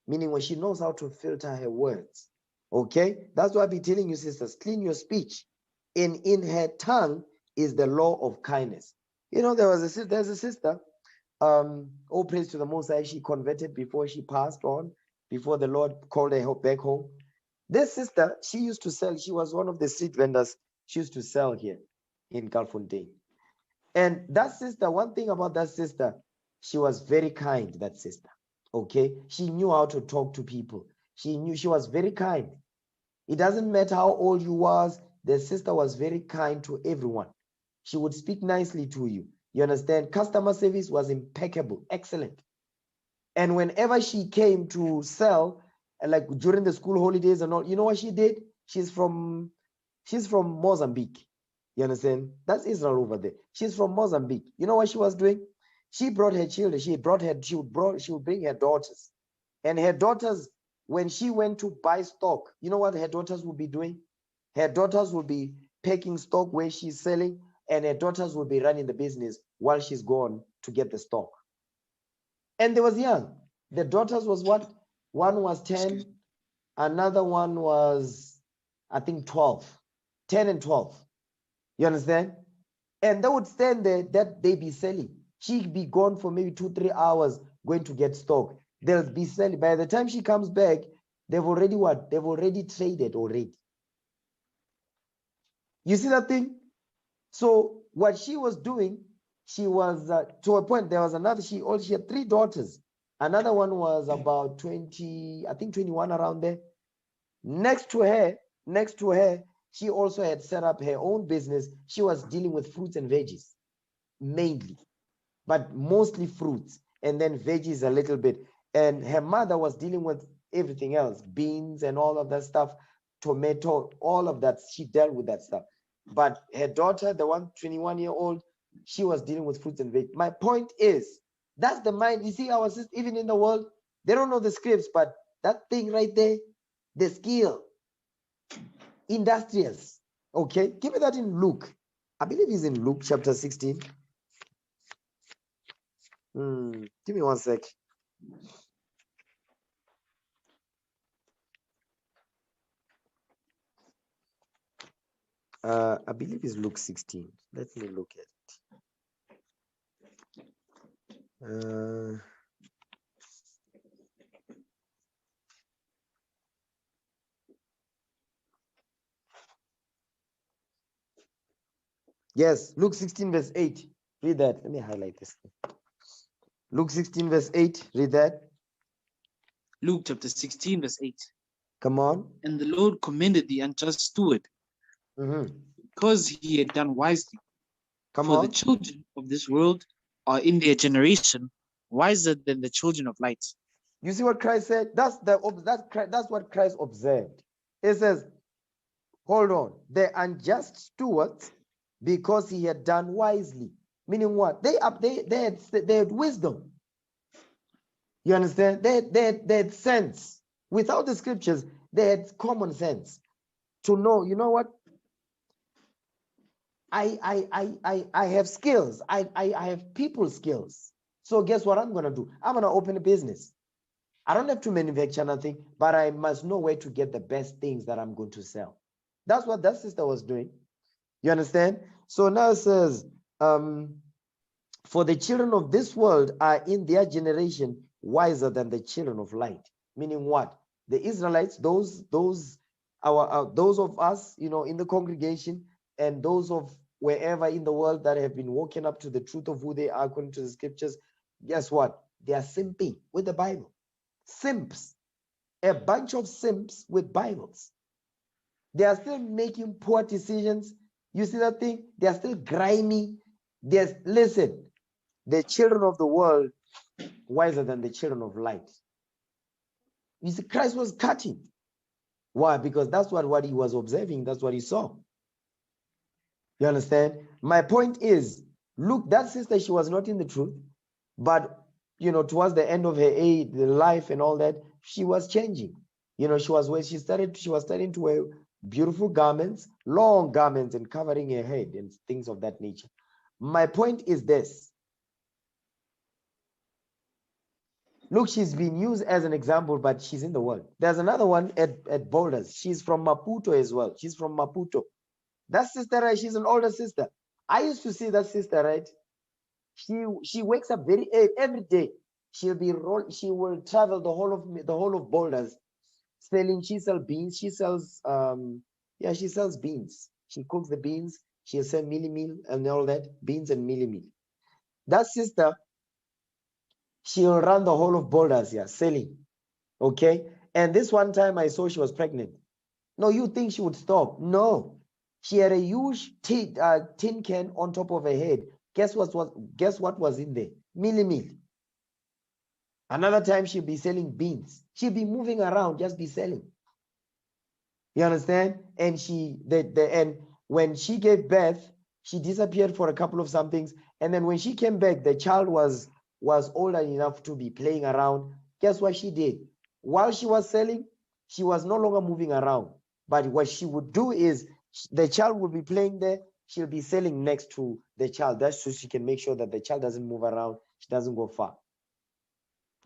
meaning when she knows how to filter her words. Okay, that's why I be telling you, sisters, clean your speech. In her tongue is the law of kindness. You know, there's a sister. All praise to the Most High. She converted before she passed on, before the Lord called her back home. This sister, she used to sell. She was one of the street vendors. She used to sell here in Galfontein. And that sister, one thing about that sister, she was very kind, that sister. Okay. She knew how to talk to people. She was very kind. It doesn't matter how old you was, the sister was very kind to everyone. She would speak nicely to you. You understand? Customer service was impeccable, excellent. And whenever she came to sell, like during the school holidays and all, you know what she did? She's from Mozambique. You understand? That's Israel over there. She's from Mozambique. You know what she was doing? She brought her children. She would bring her daughters. And her daughters, when she went to buy stock, you know what her daughters would be doing? Her daughters would be packing stock where she's selling, and her daughters would be running the business while she's gone to get the stock. And they was young. The daughters was what? One was 10, another one was, I think, 12. 10 and 12. You understand? And they would stand there that they be selling. She'd be gone for maybe 2-3 hours going to get stock. They'll be selling. By the time she comes back, they've already what? They've already traded already. You see that thing? So what she was doing, she was to a point. There was another. She had 3 daughters. Another one was about 20, I think 21 around there. Next to her, she also had set up her own business. She was dealing with fruits and veggies mainly, but mostly fruits and then veggies a little bit. And her mother was dealing with everything else, beans and all of that stuff, tomato, all of that. She dealt with that stuff. But her daughter, the one 21-year-old, she was dealing with fruits and veg. My point is, that's the mind. You see, our sisters, even in the world, they don't know the scripts, but that thing right there, the skill, industrious. Okay, give me that in Luke. I believe it's in Luke chapter 16. Give me one sec. I believe it's Luke 16. Let me look at it. Yes, Luke 16 verse 8. Read that. Let me highlight this. Luke 16 verse 8. Read that. Luke chapter 16, verse 8. Come on. And the Lord commended the unjust steward because he had done wisely. Come For the on. children of this world are in their generation wiser than the children of light. You see what Christ said? That's what Christ observed. It says, hold on, the unjust stewards, because he had done wisely. Meaning what? They had wisdom. You understand? They had sense. Without the scriptures, they had common sense to know. You know what? I have skills. I have people skills. So guess what I'm gonna do? I'm gonna open a business. I don't have to manufacture nothing, but I must know where to get the best things that I'm going to sell. That's what that sister was doing. You understand? So now it says, for the children of this world are in their generation wiser than the children of light. Meaning what? The Israelites, those of us, in the congregation, and those of wherever in the world that have been woken up to the truth of who they are according to the scriptures, guess what? They are simping with the Bible. Simps, a bunch of simps with Bibles. They are still making poor decisions. You see that thing? They are still grimy. Listen, the children of the world wiser than the children of light. You see, Christ was cutting. Why? Because that's what he was observing. That's what he saw. You understand? My point is, look, that sister, she was not in the truth, but towards the end of her age, the life and all that, she was changing. She was starting to wear beautiful garments, long garments, and covering her head and things of that nature. My point is this. Look, she's been used as an example, but she's in the world. There's another one at Boulders. She's from Maputo as well. She's from Maputo. That sister, right? She's an older sister. I used to see that sister, right? She wakes up very early every day. She will travel the whole of Boulders selling. She sells beans. She sells she sells beans. She cooks the beans. She'll sell mealie meal and all that, beans and mealie meal. That sister, she'll run the whole of Boulders, selling. Okay. And this one time I saw she was pregnant. No, you think she would stop? No. She had a huge tin can on top of her head. Guess what was in there? Mealie meal. Another time she'll be selling beans. She'll be moving around, just be selling. You understand? And and when she gave birth, she disappeared for a couple of somethings. And then when she came back, the child was older enough to be playing around. Guess what she did? While she was selling, she was no longer moving around. But what she would do is the child would be playing there. She'll be selling next to the child. That's so she can make sure that the child doesn't move around. She doesn't go far.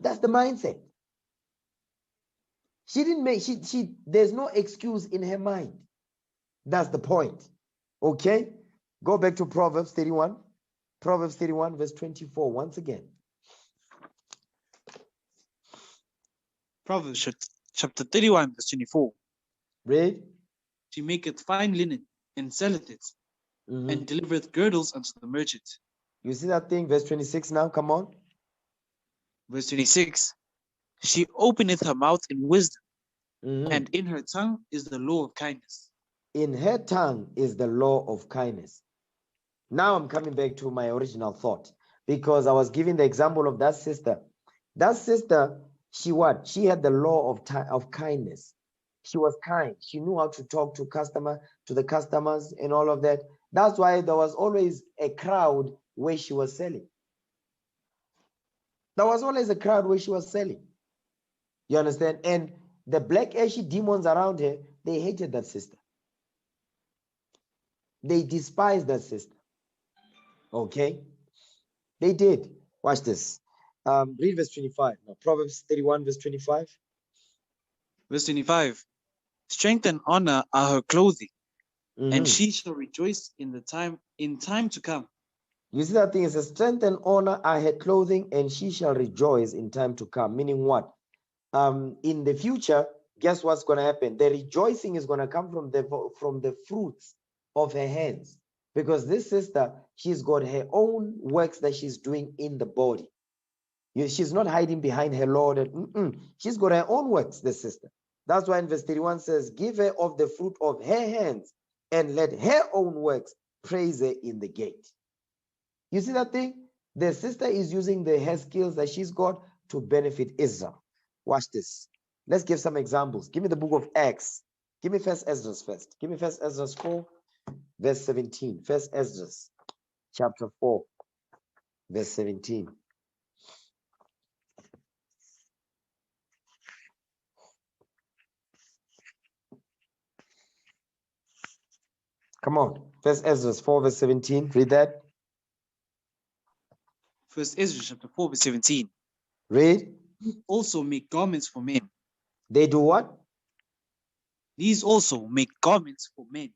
That's the mindset. She didn't make, there's no excuse in her mind. That's the point. Okay? Go back to Proverbs 31. Proverbs 31, verse 24, once again. Proverbs chapter 31, verse 24. Read. She maketh fine linen and selleth it, and delivereth girdles unto the merchant. You see that thing? Verse 26 now, come on. Verse 26. She openeth her mouth in wisdom, and in her tongue is the law of kindness. In her tongue is the law of kindness. Now I'm coming back to my original thought, because I was giving the example of that sister. That sister, she had the law of kindness. She was kind. She knew how to talk to the customers and all of that. That's why there was always a crowd where she was selling. There was always a crowd where she was selling. You understand? And the black ashy demons around her, they hated that sister. They despised that sister. Okay? They did. Watch this. Read verse 25. Now, Proverbs 31, verse 25. Verse 25. Strength and honor are her clothing, and she shall rejoice in time to come. You see that thing? It says, strength and honor are her clothing, and she shall rejoice in time to come. Meaning what? In the future, guess what's going to happen? The rejoicing is going to come from the fruits of her hands. Because this sister, she's got her own works that she's doing in the body. She's not hiding behind her Lord. She's got her own works, this sister. That's why in verse 31 says, give her of the fruit of her hands, and let her own works praise her in the gate. You see that thing? The sister is using her skills that she's got to benefit Israel. Watch this. Let's give some examples. Give me the book of Acts. Give me First Ezra first. Give me First Ezra 4, verse 17. First Ezra chapter 4, verse 17. Come on. First Ezra 4 verse 17. Read that. First Ezra chapter 4 verse 17. Read. Also make garments for men. They do what? These also make garments for men.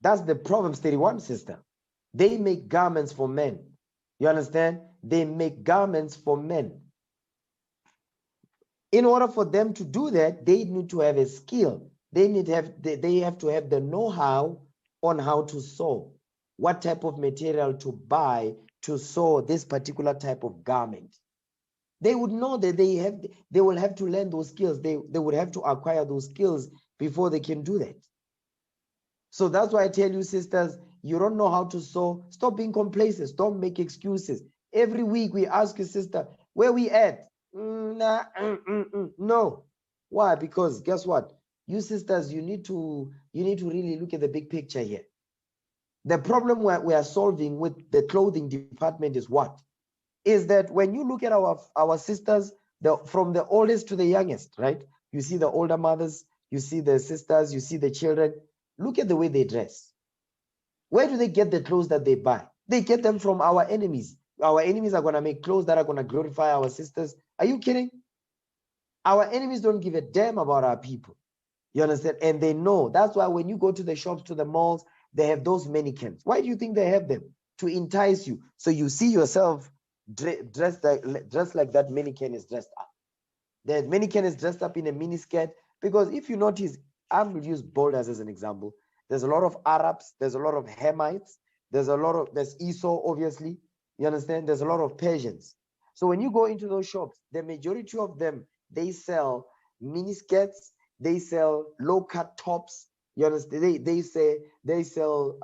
That's the Proverbs 31, sister. They make garments for men. You understand? They make garments for men. In order for them to do that, they need to have a skill. They have to have the know-how on how to sew, what type of material to buy to sew this particular type of garment. They would know that they will have to learn those skills. They would have to acquire those skills before they can do that. So that's why I tell you, sisters, you don't know how to sew. Stop being complacent. Don't make excuses. Every week we ask you, sister, where we at? No. Why? Because guess what? You sisters, you need to really look at the big picture here. The problem we are solving with the clothing department is what? Is that when you look at our sisters, from the oldest to the youngest, right? You see the older mothers, you see the sisters, you see the children. Look at the way they dress. Where do they get the clothes that they buy? They get them from our enemies. Our enemies are going to make clothes that are going to glorify our sisters. Are you kidding? Our enemies don't give a damn about our people. You understand? And they know. That's why when you go to the shops, to the malls, they have those mannequins. Why do you think they have them? To entice you. So you see yourself dressed like that mannequin is dressed up. The mannequin is dressed up in a mini skirt. Because if you notice, I'm use boulders as an example. There's a lot of Arabs, there's a lot of Hamites, there's Esau, obviously. You understand? There's a lot of Persians. So when you go into those shops, the majority of them, they sell mini skirts, they sell low-cut tops. You understand? They sell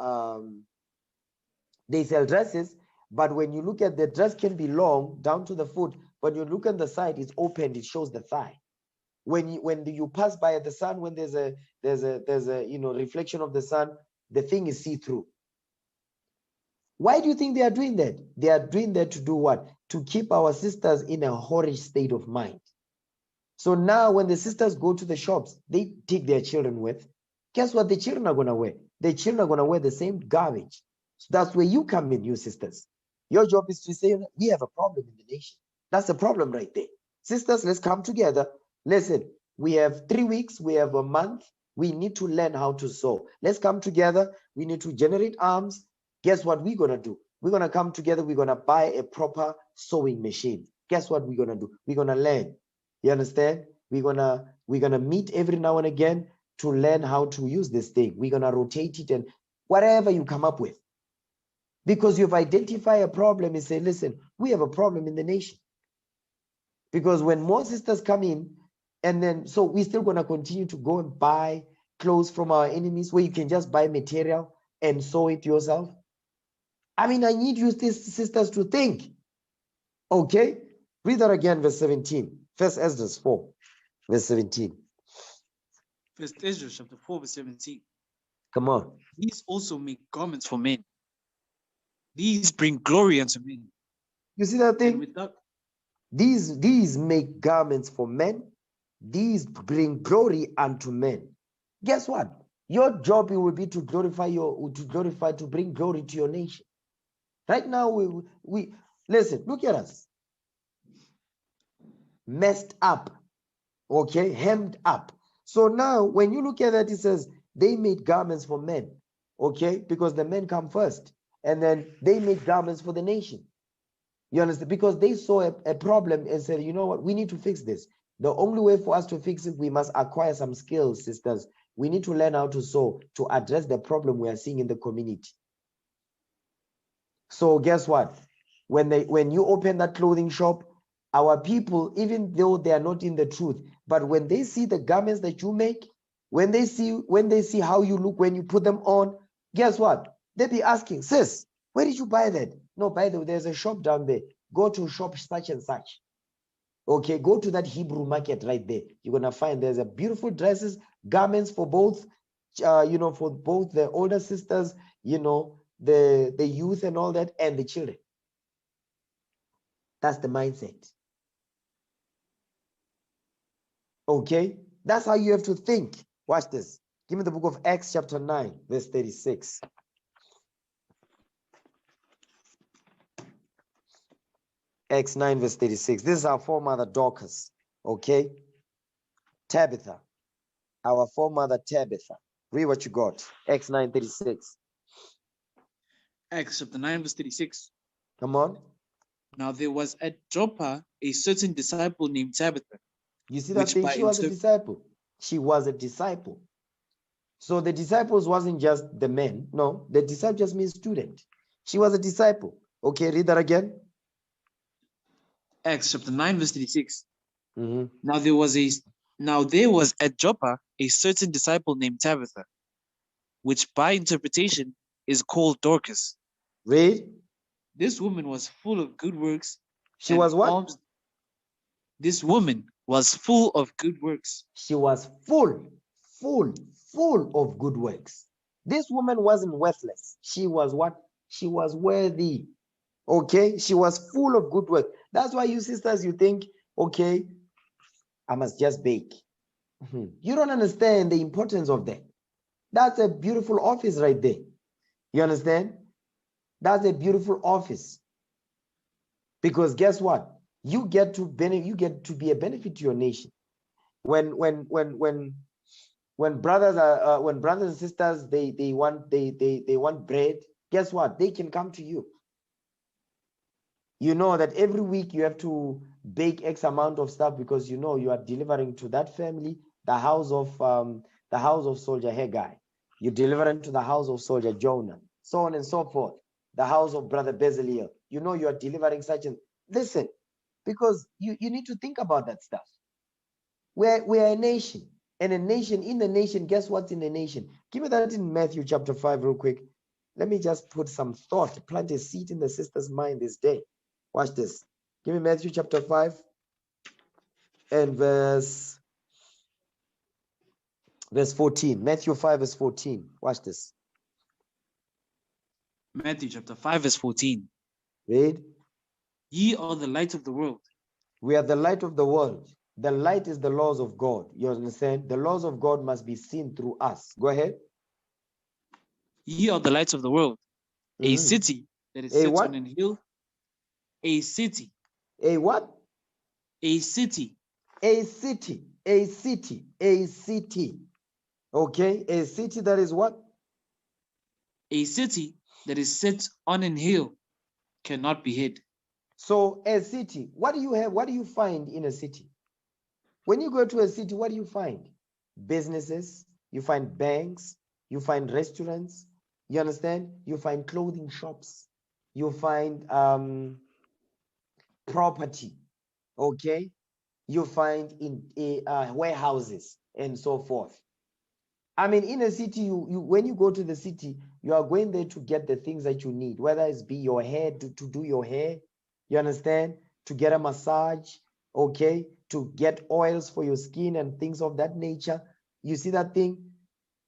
dresses, but when you look at the dress can be long down to the foot, but you look at the side, it's opened, it shows the thigh. When you pass by the sun, when there's a reflection of the sun, the thing is see-through. Why do you think they are doing that? They are doing that to do what? To keep our sisters in a whorish state of mind. So now when the sisters go to the shops, they take their children with. Guess what the children are going to wear? The children are going to wear the same garbage. So that's where you come in, you sisters. Your job is to say, we have a problem in the nation. That's the problem right there. Sisters, let's come together. Listen, we have 3 weeks, we have a month. We need to learn how to sew. Let's come together. We need to generate arms. Guess what we're going to do? We're going to come together. We're going to buy a proper sewing machine. Guess what we're going to do? We're going to learn. You understand? We're gonna meet every now and again to learn how to use this thing. We're gonna rotate it and whatever you come up with. Because you've identified a problem and say, listen, we have a problem in the nation. Because when more sisters come in, and then so we're still gonna continue to go and buy clothes from our enemies where you can just buy material and sew it yourself. I mean, I need you sisters to think. Okay? Read that again, verse 17. First Ezra 4, verse 17. First Ezra chapter 4 verse 17. Come on. These also make garments for men. These bring glory unto men. You see that thing? And without These make garments for men. These bring glory unto men. Guess what? Your job will be to to bring glory to your nation. Right now, we listen, look at us. Messed up, okay, hemmed up. So now when you look at that, it says they made garments for men, okay, because the men come first, and then they made garments for the nation. You understand? Because they saw a problem and said, you know what, we need to fix this. The only way for us to fix it, we must acquire some skills, sisters. We need to learn how to sew to address the problem we are seeing in the community. So guess what? When you open that clothing shop, our people, even though they are not in the truth, but when they see the garments that you make, when they see how you look when you put them on, guess what? They'll be asking, sis, where did you buy that? No, by the way, there's a shop down there. Go to shop such and such. Okay, go to that Hebrew market right there. You're gonna find there's a beautiful dresses, garments for both, for both the older sisters, the youth and all that, and the children. That's the mindset. Okay, that's how you have to think. Watch this. Give me the book of Acts chapter 9, verse 36. Acts 9 verse 36. This is our foremother Dorcas. Okay. Tabitha. Our foremother Tabitha. Read what you got. Acts 9:36. Acts chapter 9 verse 36. Come on. Now there was at Joppa a certain disciple named Tabitha. You see that Which thing? by She was a disciple. She was a disciple. So the disciples wasn't just the men. No, the disciple just means student. She was a disciple. Okay, read that again. Acts chapter 9 verse 36. Mhm. Now there was at Joppa a certain disciple named Tabitha, which by interpretation is called Dorcas. Read. This woman was full of good works. She and was what? alms. This woman was full of good works. She was full of good works. This woman wasn't worthless. She was what? She was worthy. Okay, she was full of good work. That's why you sisters, you think, okay, I must just bake. You don't understand the importance of that. That's a beautiful office right there. You understand? That's a beautiful office. Because guess what? You get to be a benefit to your nation. When brothers are when brothers and sisters they want bread, guess what? They can come to you. You know that every week you have to bake X amount of stuff because you know you are delivering to that family the house of soldier Haggai. You're delivering to the house of soldier Jonah, so on and so forth. The house of brother Bezaleel. You know you are delivering such and listen, because you need to think about that stuff. We're a nation, and in the nation, guess what's in the nation? Give me that in Matthew chapter 5 real quick. Let me just put some thought, plant a seed in the sister's mind this day. Watch this. Give me Matthew chapter 5 and verse 14. Matthew 5 verse 14. Watch this. Matthew chapter 5 verse 14. Read. Ye are the light of the world. We are the light of the world. The light is the laws of God. You understand? The laws of God must be seen through us. Go ahead. Ye are the lights of the world. A city that is set on an hill. A city. A what? A city. A city. A city. A city. Okay. A city that is what? A city that is set on an hill cannot be hid. So a city, what do you have? What do you find in a city? When you go to a city, what do you find? Businesses, you find banks, you find restaurants, you understand? You find clothing shops, you find property, okay? You find in warehouses and so forth. I mean, in a city, you when you go to the city, you are going there to get the things that you need, whether it's be your hair, to do your hair, you understand? To get a massage, okay? To get oils for your skin and things of that nature. You see that thing?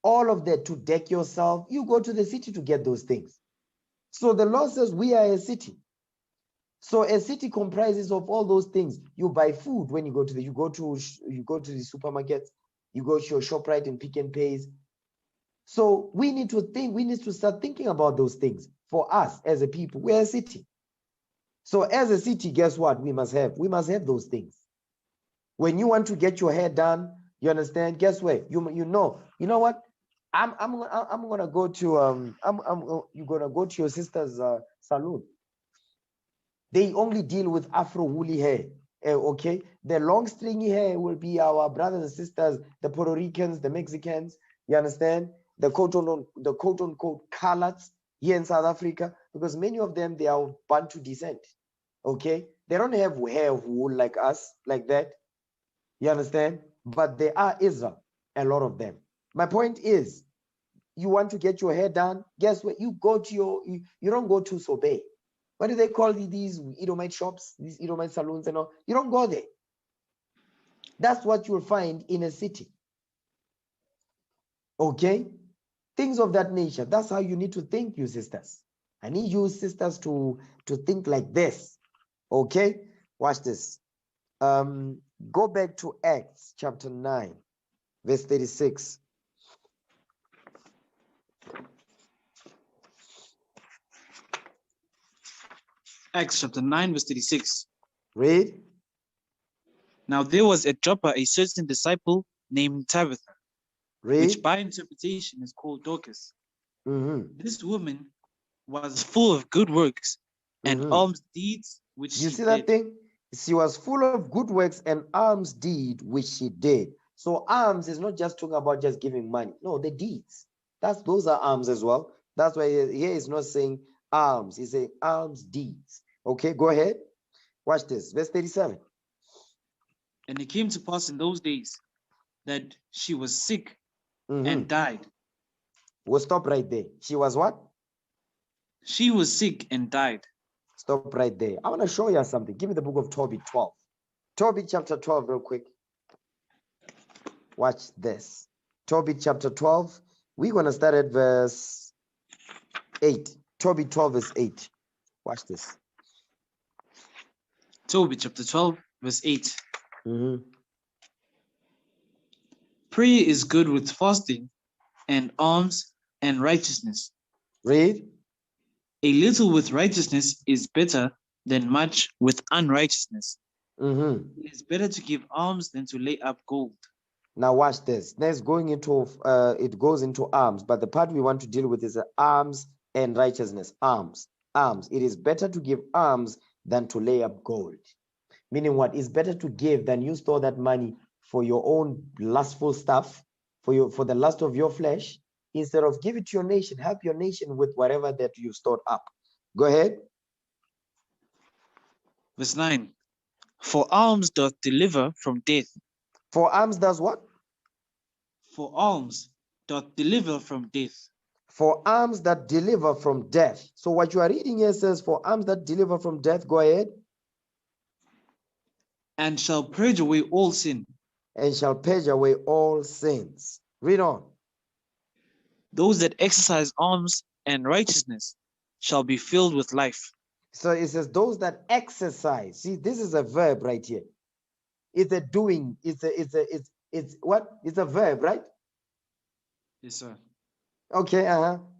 All of that to deck yourself. You go to the city to get those things. So the law says we are a city. So a city comprises of all those things. You buy food when you go to the the supermarket, you go to your ShopRite and Pick and Pays. So we need to start thinking about those things. For us as a people, we're a city. So as a city, guess what we must have? We must have those things. When you want to get your hair done, you understand? Guess what? You know what? I'm gonna go to you're gonna go to your sister's salon. They only deal with Afro woolly hair. Okay, the long stringy hair will be our brothers and sisters, the Puerto Ricans, the Mexicans. You understand? The quote unquote coloreds here in South Africa, because many of them they are Bantu descent. Okay, they don't have hair of wool like us, like that. You understand? But they are Israel, a lot of them. My point is, you want to get your hair done, guess what? You go to you don't go to Sobe. What do they call these Edomite shops, these Edomite saloons and all? You don't go there. That's what you'll find in a city. Okay? Things of that nature. That's how you need to think, you sisters. I need you sisters to think like this. Okay? Watch this. Go back to Acts chapter 9, verse 36. Acts chapter 9 verse 36. Read. Now there was at Joppa a certain disciple named Tabitha, which Read. by interpretation is called Dorcas. Mm-hmm. This woman was full of good works and Mm-hmm. alms deeds which You she see that did. thing? She was full of good works and alms deed which she did. So alms is not just talking about just giving money. No, the deeds. Those are alms as well. That's why here he's not saying alms. He's saying alms deeds. Okay, go ahead. Watch this. Verse 37. And it came to pass in those days that she was sick and Mm-hmm. died. We'll stop right there. She was what? She was sick and died. Stop right there. I want to show you something. Give me the book of Tobit 12. Tobit chapter 12 real quick. Watch this. Tobit chapter 12. We're going to start at verse 8. Tobit 12 verse 8. Watch this. Tobit chapter 12, verse 8. Mm-hmm. Prayer is good with fasting and alms and righteousness. Read. A little with righteousness is better than much with unrighteousness. Mm-hmm. It is better to give alms than to lay up gold. Now watch this. Next, going into it goes into alms, but the part we want to deal with is alms and righteousness. Alms. Alms. It is better to give alms than to lay up gold. Meaning what? It's better to give than you store that money for your own lustful stuff, for the lust of your flesh. Instead of give it to your nation, help your nation with whatever that you stored up. Go ahead. Verse 9. For alms doth deliver from death. For alms does what? For alms doth deliver from death. For alms that deliver from death. So what you are reading here says, for alms that deliver from death, go ahead. And shall purge away all sin. And shall purge away all sins. Read on. Those that exercise alms and righteousness shall be filled with life. So it says those that exercise. See, this is a verb right here. It's a doing. It's what? It's a verb, right? Yes, sir. Okay,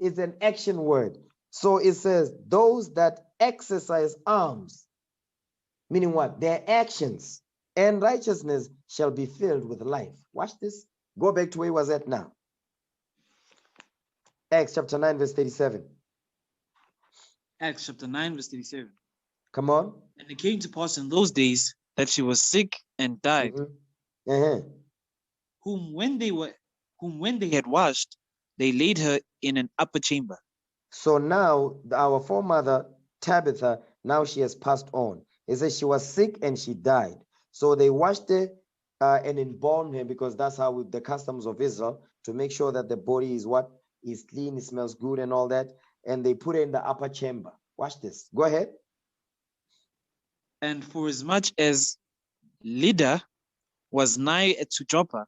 it's an action word. So it says those that exercise alms, meaning what? Their actions and righteousness shall be filled with life. Watch this. Go back to where he was at now. Acts chapter 9, verse 37. Acts chapter 9, verse 37. Come on. And it came to pass in those days that she was sick and died, whom when they had washed, they laid her in an upper chamber. So now our foremother Tabitha, now she has passed on. It says she was sick and she died. So they washed her and embalmed her, because that's how the customs of Israel, to make sure that the body is what is clean, it smells good and all that. And they put her in the upper chamber. Watch this. Go ahead. And for as much as Lydda was nigh to Joppa,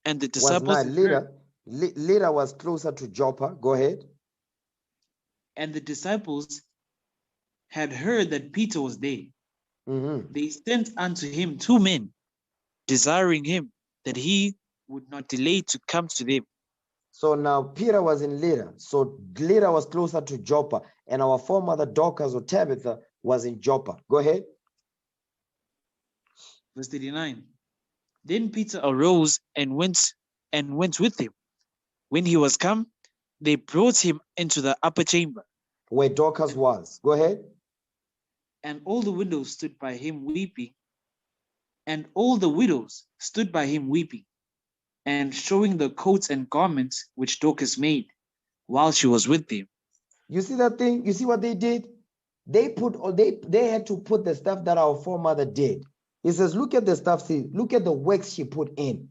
and the Was disciples not had heard, Lydda was closer to Joppa. Go ahead. and the disciples had heard that Peter was there, they sent unto him 2 men, desiring him that he would not delay to come to them. So now Peter was in Lydda. So Lydda was closer to Joppa, and our foremother Dorcas or Tabitha was in Joppa. Go ahead. Verse 39. Then Peter arose and went with him. When he was come, they brought him into the upper chamber, Where Dorcas was. Go ahead. and all the widows stood by him weeping. And all the widows stood by him weeping, and showing the coats and garments which Dorcas made while she was with them. You see that thing? You see what they did? They had to put the stuff that our foremother did. He says, look at the stuff, see, look at the works she put in.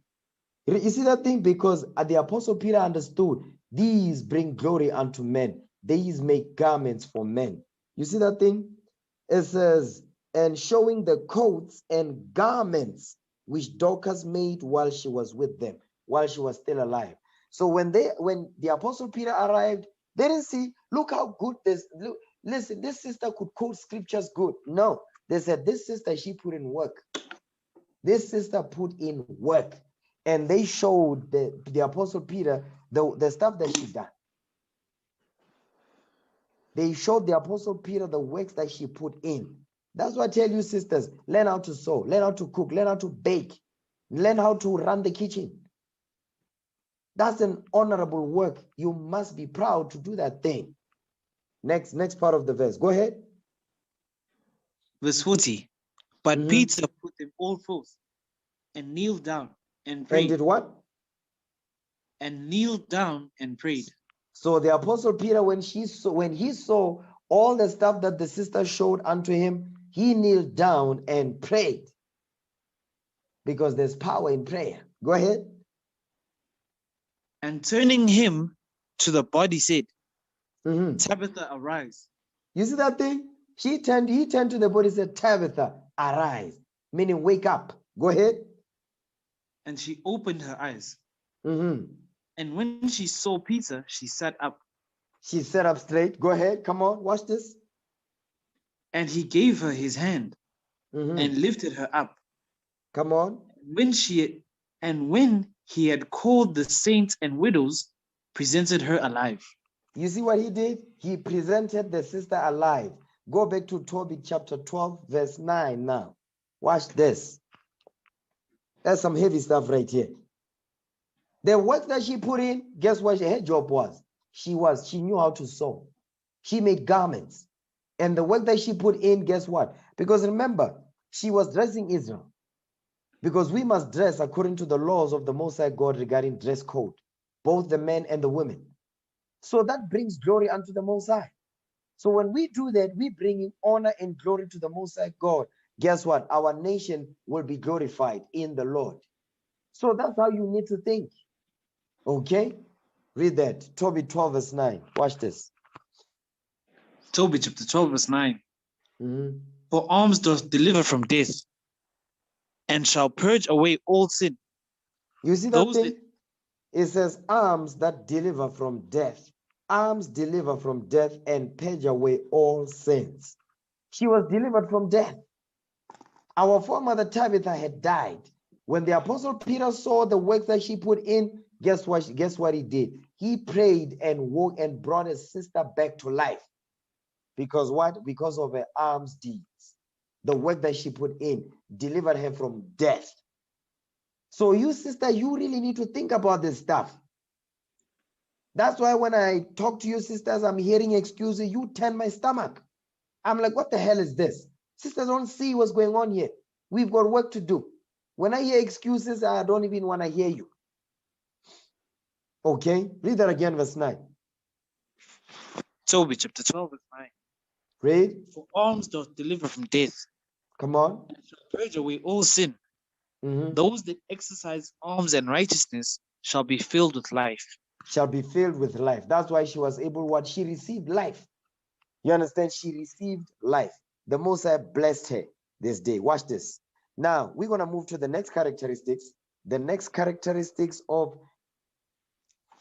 You see that thing? Because the apostle Peter understood these bring glory unto men. These make garments for men. You see that thing? It says, and showing the coats and garments which Dorcas made while she was with them, while she was still alive. So when the apostle Peter arrived, they didn't see, look how good listen, this sister could quote scriptures good. No, they said, this sister, she put in work. This sister put in work. And they showed the apostle Peter the stuff that she done. They showed the apostle Peter the works that she put in. That's why I tell you, sisters, learn how to sew, learn how to cook, learn how to bake, learn how to run the kitchen. That's an honorable work. You must be proud to do that thing. Next part of the verse. Go ahead. Verse 40. But Mhm. Peter put them all forth and kneeled down and And prayed. did what? And kneeled down and prayed. So the apostle Peter, when he saw all the stuff that the sister showed unto him, he kneeled down and prayed, because there's power in prayer. Go ahead. And turning him to the body said, Mhm. Tabitha, arise. You see that thing? He turned to the body and said, Tabitha, arise, meaning wake up. Go ahead. And she opened her eyes. Mhm. And when she saw Peter, she sat up. She sat up straight. Go ahead. Come on, watch this. And he gave her his hand Mhm. and lifted her up. Come on. When he had called the saints and widows, presented her alive. You see what he did? He presented the sister alive. Go back to Tobit chapter 12, verse 9 now. Watch this. That's some heavy stuff right here. The work that she put in, guess what her job was? She knew how to sew. She made garments. And the work that she put in, guess what? Because remember, she was dressing Israel. Because we must dress according to the laws of the Most High God regarding dress code, both the men and the women. So that brings glory unto the Most High. So when we do that, we bring in honor and glory to the Most High God. Guess what? Our nation will be glorified in the Lord. So that's how you need to think. Okay? Read that. Tobit 12, verse 9. Watch this. Tobit chapter 12, verse 9. Mhm. For alms doth deliver from death, and shall purge away all sin. You see that Those thing? that It says arms that deliver from death. Arms deliver from death and purge away all sins. She was delivered from death. Our foremother Tabitha had died. When the apostle Peter saw the work that she put in, guess what he did? He prayed and woke and brought his sister back to life. Because what? Because of her alms deeds. The work that she put in delivered her from death. So you, sister, you really need to think about this stuff. That's why when I talk to you, sisters, I'm hearing excuses. You turn my stomach. I'm like, what the hell is this? Sisters don't see what's going on here. We've got work to do. When I hear excuses, I don't even want to hear you. Okay, read that again, verse 9. Tobit chapter 12, verse 9. Read. For alms doth deliver from death, Come on. and shall purge away all sin. Mhm. Those that exercise alms and righteousness shall be filled with life. Shall be filled with life. That's why she was able, what? She received life. You understand? She received life. The Most High blessed her this day. Watch this. Now, we're going to move to the next characteristics. The next characteristics of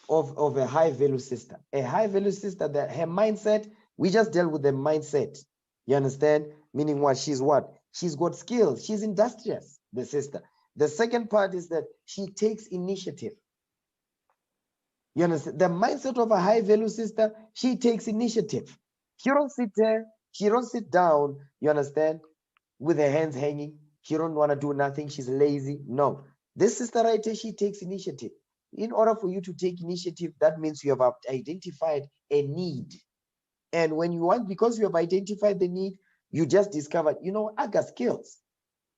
a high value sister. A high value sister, that her mindset, we just dealt with the mindset. You understand? Meaning what? She's what? She's got skills. She's industrious, the sister. The second part is that she takes initiative. You understand? The mindset of a high value sister, she takes initiative. She don't sit there, she don't sit down, you understand, with her hands hanging. She don't want to do nothing. She's lazy. No. This sister right here, she takes initiative. In order for you to take initiative, that means you have identified a need. And when you want, because you have identified the need, you just discovered, you know, I got skills.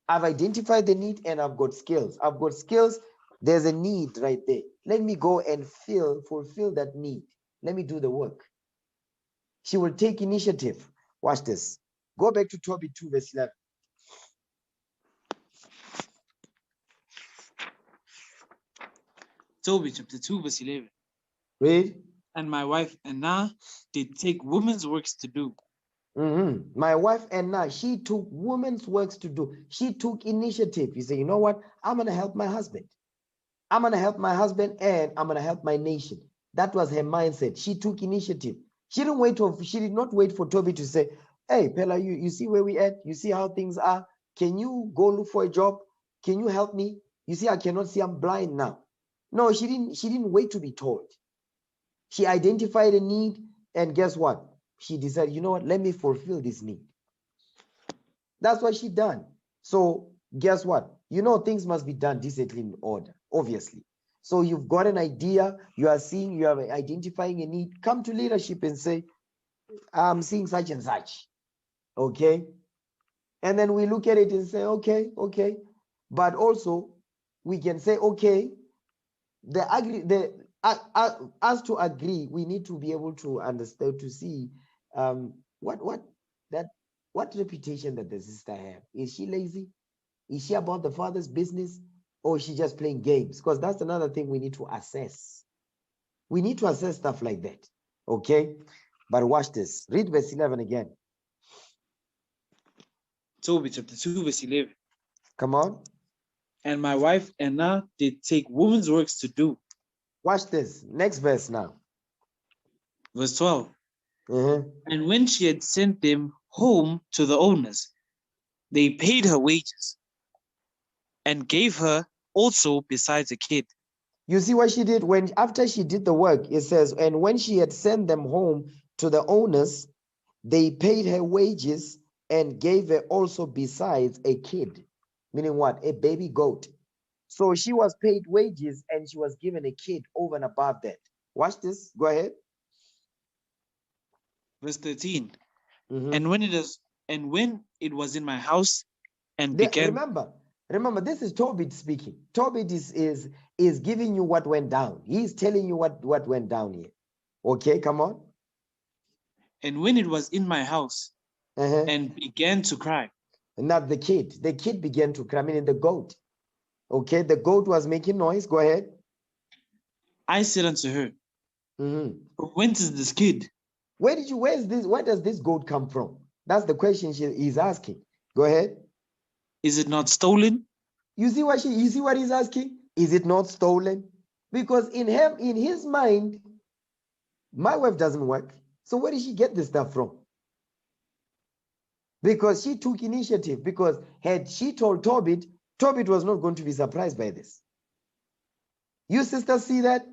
I've identified the need and I've got skills. I've got skills. There's a need right there. Let me go and fulfill that need. Let me do the work. She will take initiative. Watch this. Go back to Tobit 2, verse 11. Tobit chapter 2, verse 11. Read. And my wife Anna did take women's works to do. My wife Anna, she took women's works to do. She took initiative. You say, you know what? I'm going to help my husband. I'm going to help my husband and I'm going to help my nation. That was her mindset. She took initiative. She did not wait for Toby to say, hey, Pella, you see where we at? You see how things are? Can you go look for a job? Can you help me? You see, I cannot see, I'm blind now. No, she didn't wait to be told. She identified a need, and guess what? She decided, you know what? Let me fulfill this need. That's what she done. So guess what? You know, things must be done decently in order, obviously. So you've got an idea, you are seeing, you are identifying a need. Come to leadership and say, I'm seeing such and such. Okay. And then we look at it and say, okay, okay. But also we can say, okay, us to agree, we need to be able to understand, to see what reputation that the sister have. Is she lazy? Is she about the father's business, or is she just playing games? Because that's another thing we need to assess. We need to assess stuff like that. Okay. But watch this. Read verse 11 again. Tobit chapter 2 verse 11. Come on. And my wife Anna did take woman's works to do. Watch this. Next verse now. Verse 12. Mhm. And when she had sent them home to the owners, they paid her wages and gave her also besides a kid. You see what she did? When after she did the work, it says, and when she had sent them home to the owners, they paid her wages and gave her also besides a kid. Meaning what? A baby goat. So she was paid wages and she was given a kid over and above that. Watch this. Go ahead. Verse 13. Mhm. And when it was in my house and began. Remember, this is Tobit speaking. Tobit is giving you what went down. He's telling you what went down here. Okay, come on. And when it was in my house and began to cry. Not the kid. The kid began to cry, meaning the goat. Okay, the goat was making noise. Go ahead. I said unto her, Mhm. whence is this kid? Where does this goat come from? That's the question he's asking. Go ahead. Is it not stolen? You see what he's asking? Is it not stolen? Because in his mind, my wife doesn't work. So where did she get this stuff from? Because she took initiative. Because had she told Tobit, Tobit was not going to be surprised by this. You sisters see that?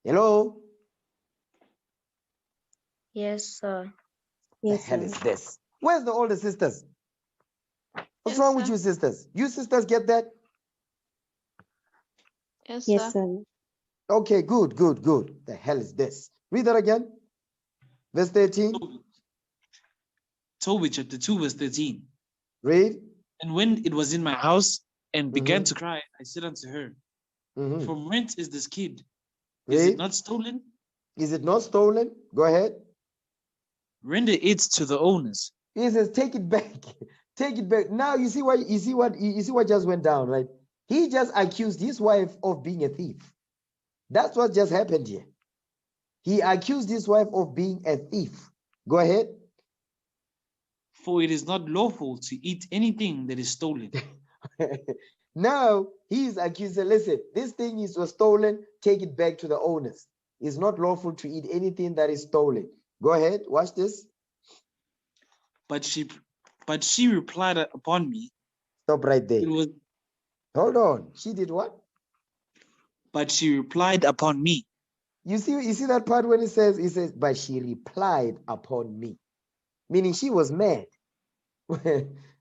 Hello? Yes, sir. The Yes, hell sir. is this? Where's the older sisters? What's Yes, wrong with sir. you sisters? You sisters get that? Yes, Yes, sir. sir. Okay, good. The hell is this? Read that again. Verse 13. Tobit chapter 2 verse 13. Read. And when it was in my house and began Mhm. to cry, I said unto her, Mhm. from whence is this kid? Is Read. it not stolen? Is it not stolen? Go ahead. Render it to the owners. He says, take it back. Take it back. Now you see what just went down, right? He just accused his wife of being a thief. That's what just happened here. He accused his wife of being a thief. Go ahead. For it is not lawful to eat anything that is stolen. Now he's accused. Listen, this thing was stolen. Take it back to the owners. It's not lawful to eat anything that is stolen. Go ahead. Watch this. But she replied upon me. Stop right there. It was. Hold on. She did what? But she replied upon me. You see that part when it says, but she replied upon me, meaning she was mad.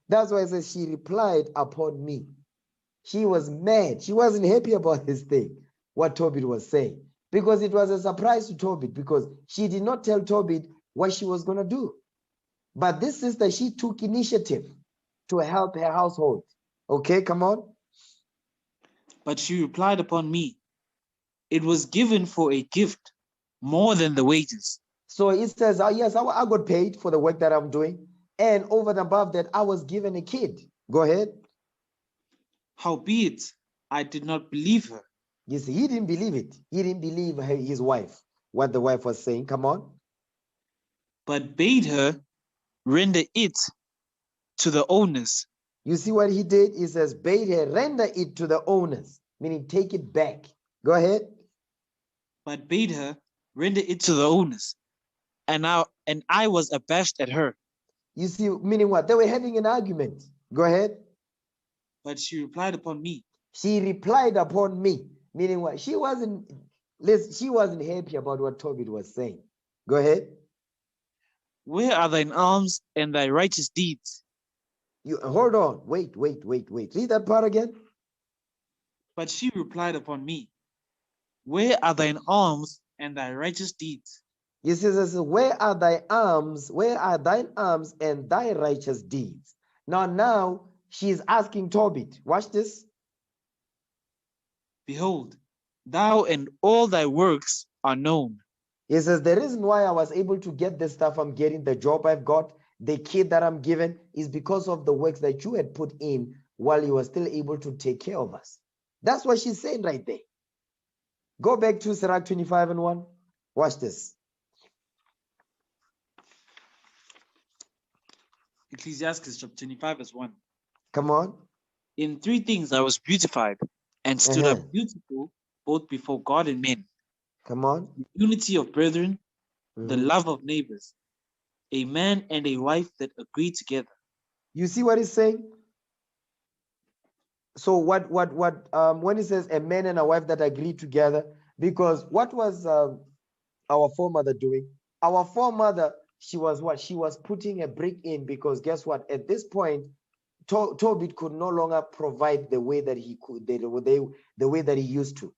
That's why it says she replied upon me. She was mad. She wasn't happy about this thing, what Tobit was saying, because it was a surprise to Tobit, because she did not tell Tobit what she was going to do. But this sister, she took initiative to help her household. Okay, come on. But she replied upon me. It was given for a gift more than the wages. So it says, oh, yes, I got paid for the work that I'm doing. And over and above that, I was given a kid. Go ahead. Howbeit, I did not believe her. You see, he didn't believe it. He didn't believe his wife, what the wife was saying. Come on. But bade her render it to the owners. You see what he did? He says, bade her render it to the owners, meaning take it back. Go ahead. But bade her render it to the owners. And I was abashed at her. You see, meaning what? They were having an argument. Go ahead. But she replied upon me. She replied upon me, meaning what? She wasn't happy about what Tobit was saying. Go ahead. Where are thine alms and thy righteous deeds? You hold on. Wait. Read that part again. But she replied upon me, Where are thine alms and thy righteous deeds? He says, where are thy alms? Where are thine alms and thy righteous deeds? Now she's asking Tobit. Watch this. Behold, thou and all thy works are known. He says, the reason why I was able to get the stuff I'm getting, the job I've got, the kid that I'm given, is because of the works that you had put in while you were still able to take care of us. That's what she's saying right there. Go back to Sirach 25:1. Watch this. Ecclesiastes chapter 25 verse 1. Come on. In three things I was beautified and stood up beautiful both before God and men. Come on. The unity of brethren, the love of neighbors, a man and a wife that agree together. You see what he's saying? So what when he says a man and a wife that agree together, because what was our foremother doing? Our foremother, she was what? She was putting a brick in, because guess what? At this point, Tobit could no longer provide the way that he could, the way that he used to.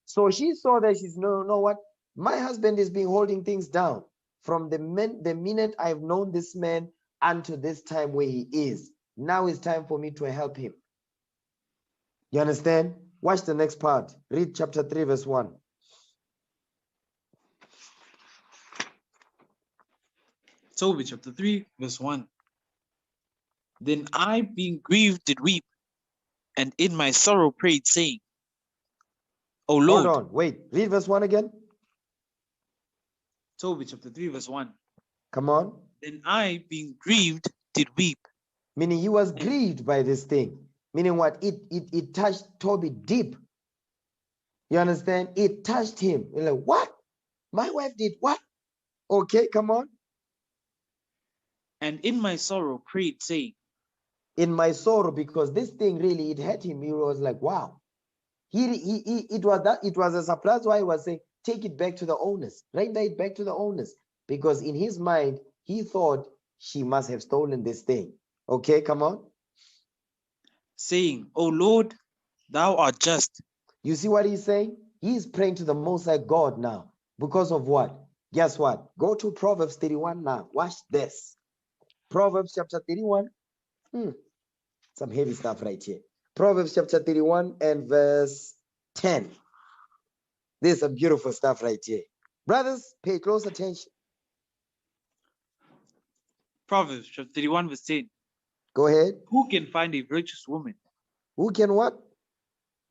So she saw that she's no what? My husband is being holding things down from the minute I've known this man until this time where he is. Now it's time for me to help him. You understand? Watch the next part. Read chapter 3, verse 1. Tobit chapter 3, verse 1. Then I, being grieved, did weep, and in my sorrow prayed, saying, O Lord. Hold on, wait. Read verse 1 again. Tobit chapter 3, verse 1. Come on. Then I, being grieved, did weep. Meaning he was grieved by this thing. Meaning what? It touched Tobit deep. You understand? It touched him. You're like, what? My wife did what? Okay, come on. And in my sorrow prayed, saying, In my sorrow, because this thing really, it hurt him. He was like, wow. It was a surprise why he was saying, take it back to the owners. Render it back to the owners. Because in his mind, he thought she must have stolen this thing. Okay, come on. Saying, O Lord, thou art just. You see what he's saying? He's praying to the Most High God now. Because of what? Guess what? Go to Proverbs 31 now. Watch this. Proverbs chapter 31. Some heavy stuff right here. Proverbs chapter 31 and verse 10. There's some beautiful stuff right here. Brothers, pay close attention. Proverbs chapter 31 verse 10. Go ahead. Who can find a virtuous woman? Who can what?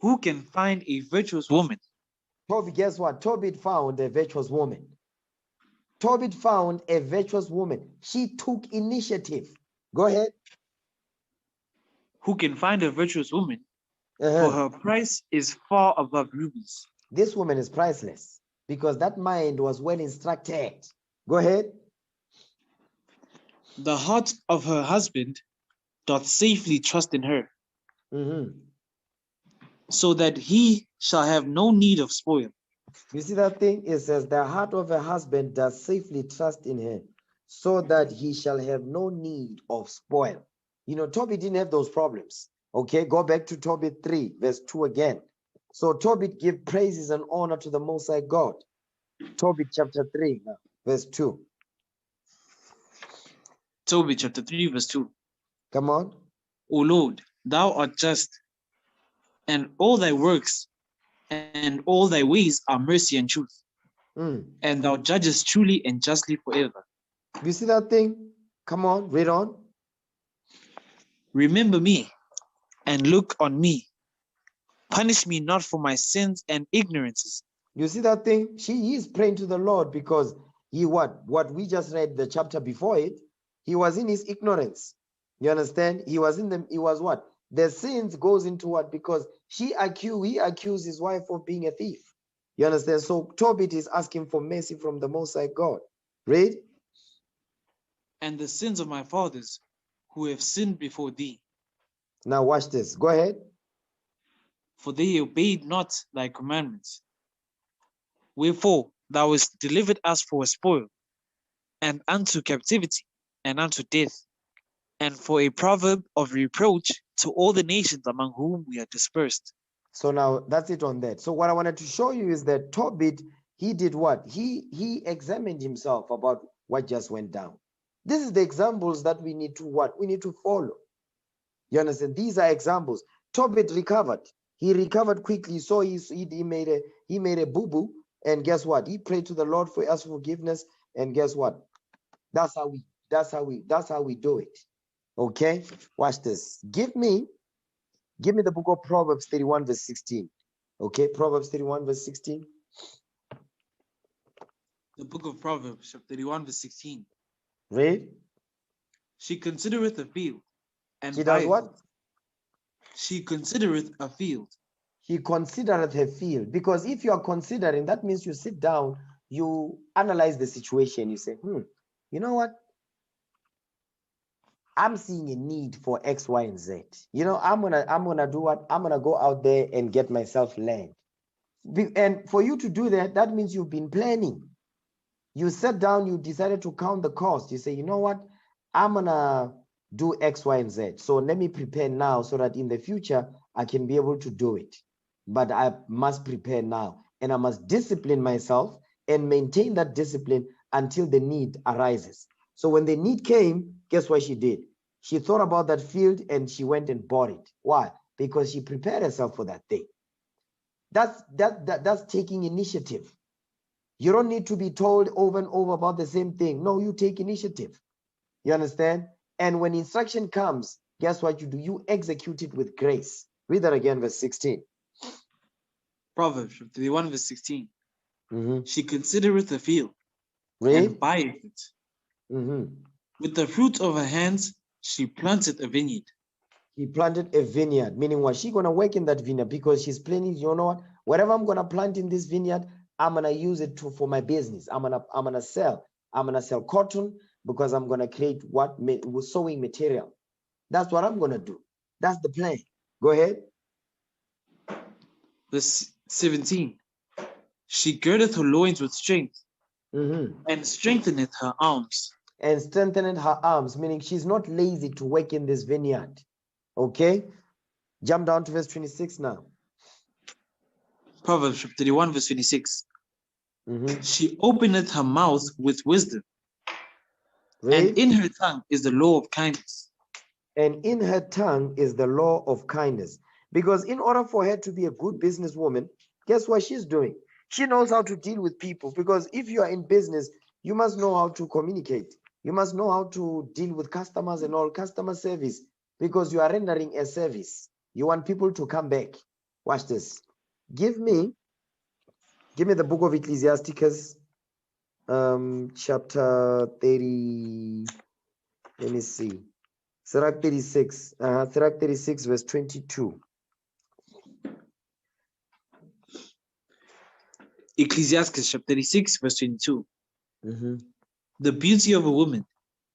Who can find a virtuous woman? Tobit, guess what? Tobit found a virtuous woman. Tobit found a virtuous woman. She took initiative. Go ahead. Who can find a virtuous woman? For her price is far above rubies. This woman is priceless because that mind was well instructed. Go ahead. The heart of her husband doth safely trust in her, so that he shall have no need of spoil. You see that thing? It says, the heart of a husband does safely trust in her, so that he shall have no need of spoil. You know, Tobit didn't have those problems. Okay, go back to Tobit 3, verse 2 again. So Tobit give praises and honor to the Most High God. Tobit chapter 3, now, verse 2. Tobit chapter 3, verse 2. Come on. O Lord, thou art just, and all thy works and all thy ways are mercy and truth. And thou judgest truly and justly forever. You see that thing? Come on, read on. Remember me and look on me. Punish me not for my sins and ignorances. You see that thing? He is praying to the Lord because he what we just read the chapter before it, he was in his ignorance. You understand? He was what? The sins goes into what? Because he accused his wife of being a thief. You understand? So Tobit is asking for mercy from the Most High God. Read. And the sins of my fathers who have sinned before thee. Now watch this. Go ahead. For they obeyed not thy commandments. Wherefore thou hast delivered us for a spoil, and unto captivity, and unto death, and for a proverb of reproach to all the nations among whom we are dispersed. So now that's it on that. So what I wanted to show you is that Tobit, he did what? He examined himself about what just went down. This is the examples that we need to what? We need to follow. You understand? These are examples. Tobit recovered. He recovered quickly. So he made a boo-boo. And guess what? He prayed to the Lord for us forgiveness. And guess what? That's how we do it. Okay? Watch this. Give me the book of Proverbs 31, verse 16. Okay, Proverbs 31, verse 16. The book of Proverbs, chapter 31, verse 16. Read. She considereth a field, and She does buyeth what? it. She considereth a field. She considereth her field. Because if you are considering, that means you sit down, you analyze the situation, you say, you know what? I'm seeing a need for X, Y, and Z. You know, I'm gonna do what? I'm gonna go out there and get myself land. And for you to do that, that means you've been planning. You sat down, you decided to count the cost. You say, you know what? I'm gonna do X, Y, and Z. So let me prepare now so that in the future I can be able to do it. But I must prepare now, and I must discipline myself and maintain that discipline until the need arises. So when the need came, guess what she did? She thought about that field and she went and bought it. Why? Because she prepared herself for that thing. That's taking initiative. You don't need to be told over and over about the same thing. No, you take initiative. You understand? And when instruction comes, guess what you do? You execute it with grace. Read that again, verse 16. Proverbs, chapter 31, verse 16. Mhm. She considereth a field, Read. and buyeth it. Mhm. With the fruit of her hands, she planteth a vineyard. He planted a vineyard, meaning what? She's going to work in that vineyard because she's planning, you know what? Whatever I'm going to plant in this vineyard, I'm going to use it for my business. I'm going to sell. I'm going to sell cotton because I'm going to create what? Sewing material. That's what I'm going to do. That's the plan. Go ahead. Verse 17. She girdeth her loins with strength, Mhm. and strengtheneth her arms. And strengthened her arms, meaning she's not lazy to work in this vineyard. Okay? Jump down to verse 26 now. Proverbs, chapter 31, verse 26. Mhm. She openeth her mouth with wisdom, and Read. in her tongue is the law of kindness. And in her tongue is the law of kindness. Because in order for her to be a good businesswoman, guess what she's doing? She knows how to deal with people. Because if you are in business, you must know how to communicate. You must know how to deal with customers and all customer service because you are rendering a service. You want people to come back. Watch this. Give me the book of Ecclesiasticus, chapter 30. Let me see. Sirach 36, Sirach 36, verse 22. Ecclesiastes, chapter 36, verse 22. Mm-hmm. The beauty of a woman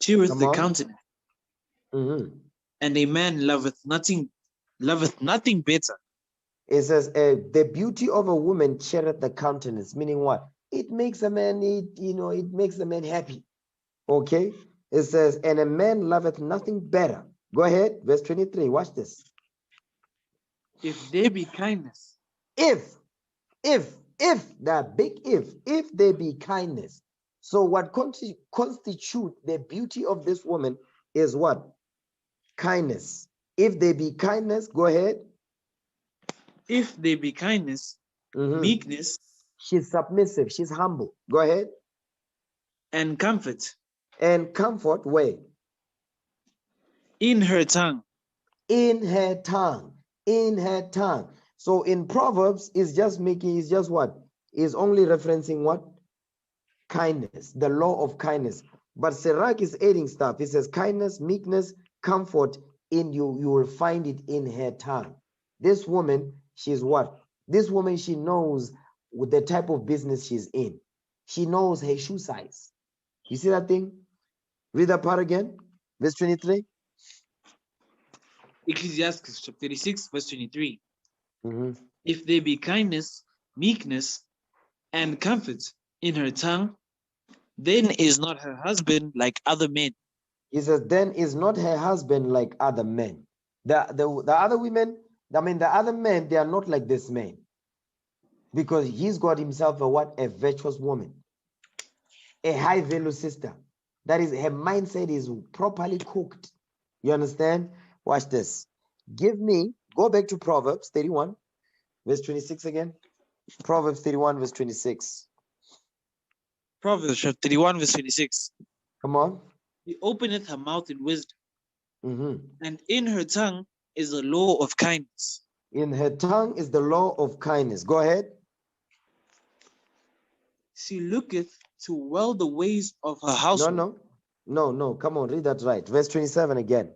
cheereth Come the on. countenance, Mm-hmm. and a man loveth nothing better. It says, the beauty of a woman cheereth the countenance, meaning what? It makes a man, it makes the man happy. Okay? It says, and a man loveth nothing better. Go ahead, verse 23. Watch this. If there be kindness, If that big if there be kindness. So what constitute the beauty of this woman is what? Kindness. If there be kindness, go ahead. if there be kindness, meekness, She's submissive, she's humble. Go ahead. and comfort And comfort where? in her tongue. In her tongue. In her tongue. So in Proverbs, it's just what? Is only referencing what? Kindness, the law of kindness. But Sirach is adding stuff. It says kindness, meekness, comfort in you. You will find it in her tongue. This woman, she's what? This woman, she knows the type of business she's in. She knows her shoe size. You see that thing? Read that part again. Verse 23. Ecclesiastes, chapter 36, verse 23. Mm-hmm. If there be kindness, meekness, and comfort in her tongue, then is not her husband like other men. He says, then is not her husband like other men. The other women, I mean, the other men, they are not like this man. Because he's got himself a what? A virtuous woman. A high value sister. That is, her mindset is properly cooked. You understand? Watch this. Go back to Proverbs 31, verse 26 again. Proverbs 31, verse 26. Proverbs chapter 31, verse 26. Come on. He openeth her mouth in wisdom, Mhm. and in her tongue is the law of kindness. In her tongue is the law of kindness. Go ahead. She looketh to well the ways of her household. No. Come on, read that right. Verse 27 again.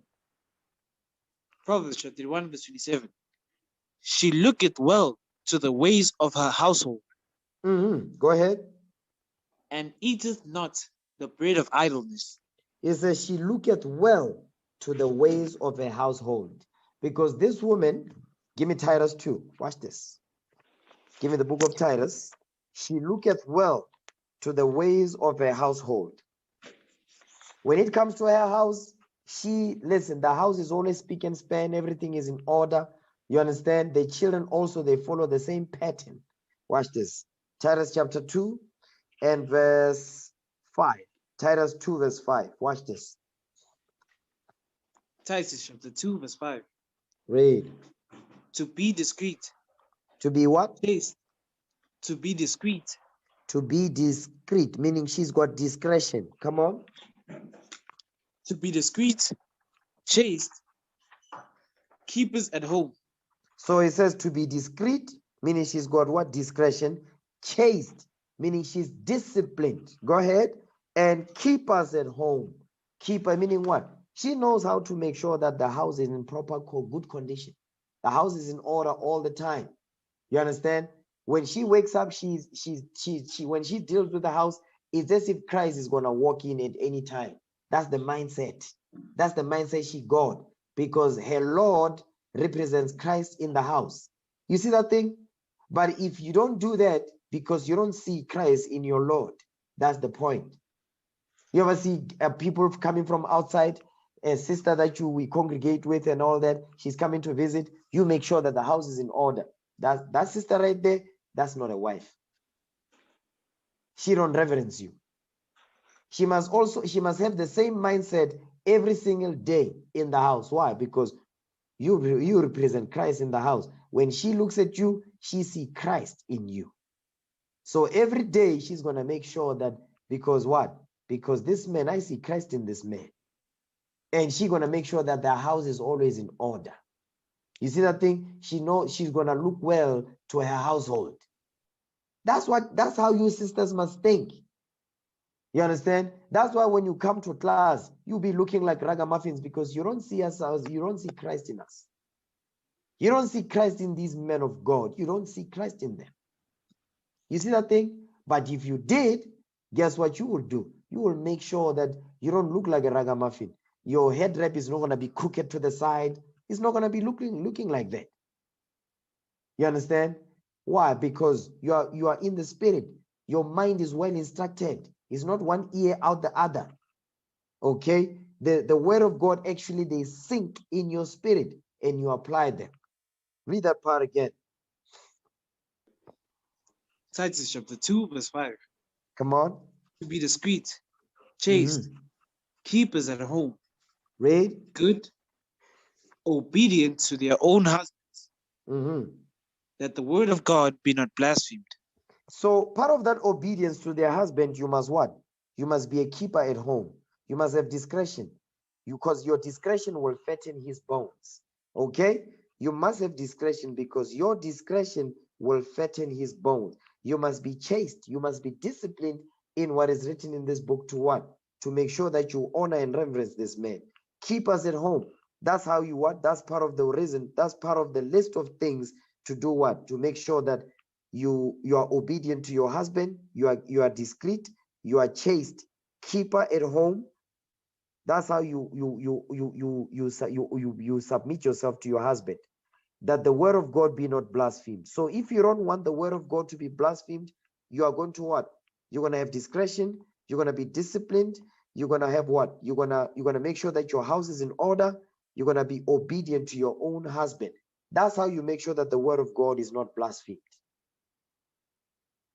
Proverbs chapter 31, verse 27. She looketh well to the ways of her household, Go ahead. and eateth not the bread of idleness. It says she looketh well to the ways of her household. Because this woman, give me Titus 2. Watch this. Give me the book of Titus. She looketh well to the ways of her household. When it comes to her house, listen, the house is always speak and span, everything is in order. You understand? The children also, they follow the same pattern. Watch this. Titus chapter 2 and verse 5. Titus 2 verse 5. Watch this. Titus chapter 2, verse 5. Read. To be discreet. To be what? Chaste. To be discreet. To be discreet, meaning she's got discretion. Come on. To be discreet, chaste, keepers at home. So it says to be discreet, meaning she's got what? Discretion. Chaste, meaning she's disciplined. Go ahead. And keep us at home. Keep her, meaning what? She knows how to make sure that the house is in proper, good condition. The house is in order all the time. You understand? When she wakes up, when she deals with the house, it's as if Christ is gonna walk in at any time. That's the mindset. That's the mindset she got, because her Lord represents Christ in the house. You see that thing? But if you don't do that because you don't see Christ in your Lord, that's the point. You ever see people coming from outside, a sister that we congregate with and all that, she's coming to visit, you make sure that the house is in order. That sister right there, that's not a wife. She don't reverence you. She must have the same mindset every single day in the house. Why? Because you represent Christ in the house. When she looks at you, she sees Christ in you. So every day she's going to make sure that, because what? Because this man, I see Christ in this man. And she's going to make sure that the house is always in order. You see that thing? She knows she's going to look well to her household. That's how you sisters must think. You understand? That's why when you come to class, you'll be looking like ragamuffins, because you don't see us as, you don't see Christ in us. You don't see Christ in these men of God. You don't see Christ in them. You see that thing? But if you did, guess what you will do? You will make sure that you don't look like a ragamuffin. Your head wrap is not going to be crooked to the side. It's not going to be looking like that. You understand? Why? Because you are in the spirit. Your mind is well instructed. It's not one ear out the other. Okay? The word of God, actually, they sink in your spirit and you apply them. Read that part again. Titus chapter 2, verse 5. Come on. To be discreet, chaste, keepers at home. Read. Good, obedient to their own husbands, that the word of God be not blasphemed. So part of that obedience to their husband, you must what? You must be a keeper at home. You must have discretion, because your discretion will fatten his bones. Okay? You must have discretion, because your discretion will fatten his bones. You must be chaste. You must be disciplined in what is written in this book to what? To make sure that you honor and reverence this man. Keep us at home. That's how you what? That's part of the reason. That's part of the list of things to do what? To make sure that you are obedient to your husband, you are discreet, you are chaste, keeper at home. That's how you submit yourself to your husband, that the word of God be not blasphemed. So if you don't want the word of God to be blasphemed, you are going to what? You're going to have discretion, You're going to be disciplined. You're going to have what? You're going to make sure that your house is in order. You're going to be obedient to your own husband. That's how you make sure that the word of God is not blasphemed.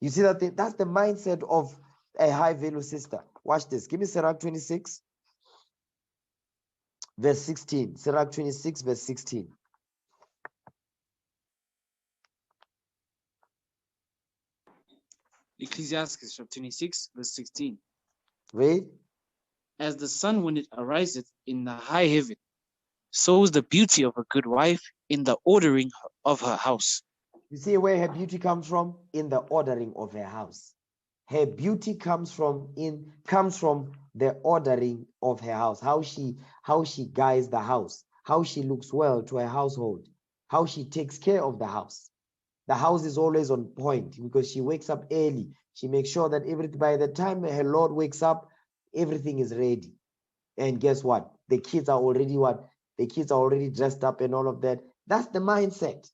You see that thing? That's the mindset of a high value sister. Watch this. Give me Sirach 26, verse 16. Sirach 26, verse 16. Ecclesiastes chapter 26, verse 16. Read. As the sun when it ariseth in the high heaven, so is the beauty of a good wife in the ordering of her house. You see where her beauty comes from? In the ordering of her house. Her beauty comes from the ordering of her house. How she guides the house, how she looks well to her household, how she takes care of the house. The house is always on point because she wakes up early. She makes sure that by the time her Lord wakes up, everything is ready. And guess what? The kids are already what? The kids are already dressed up and all of that. That's the mindset.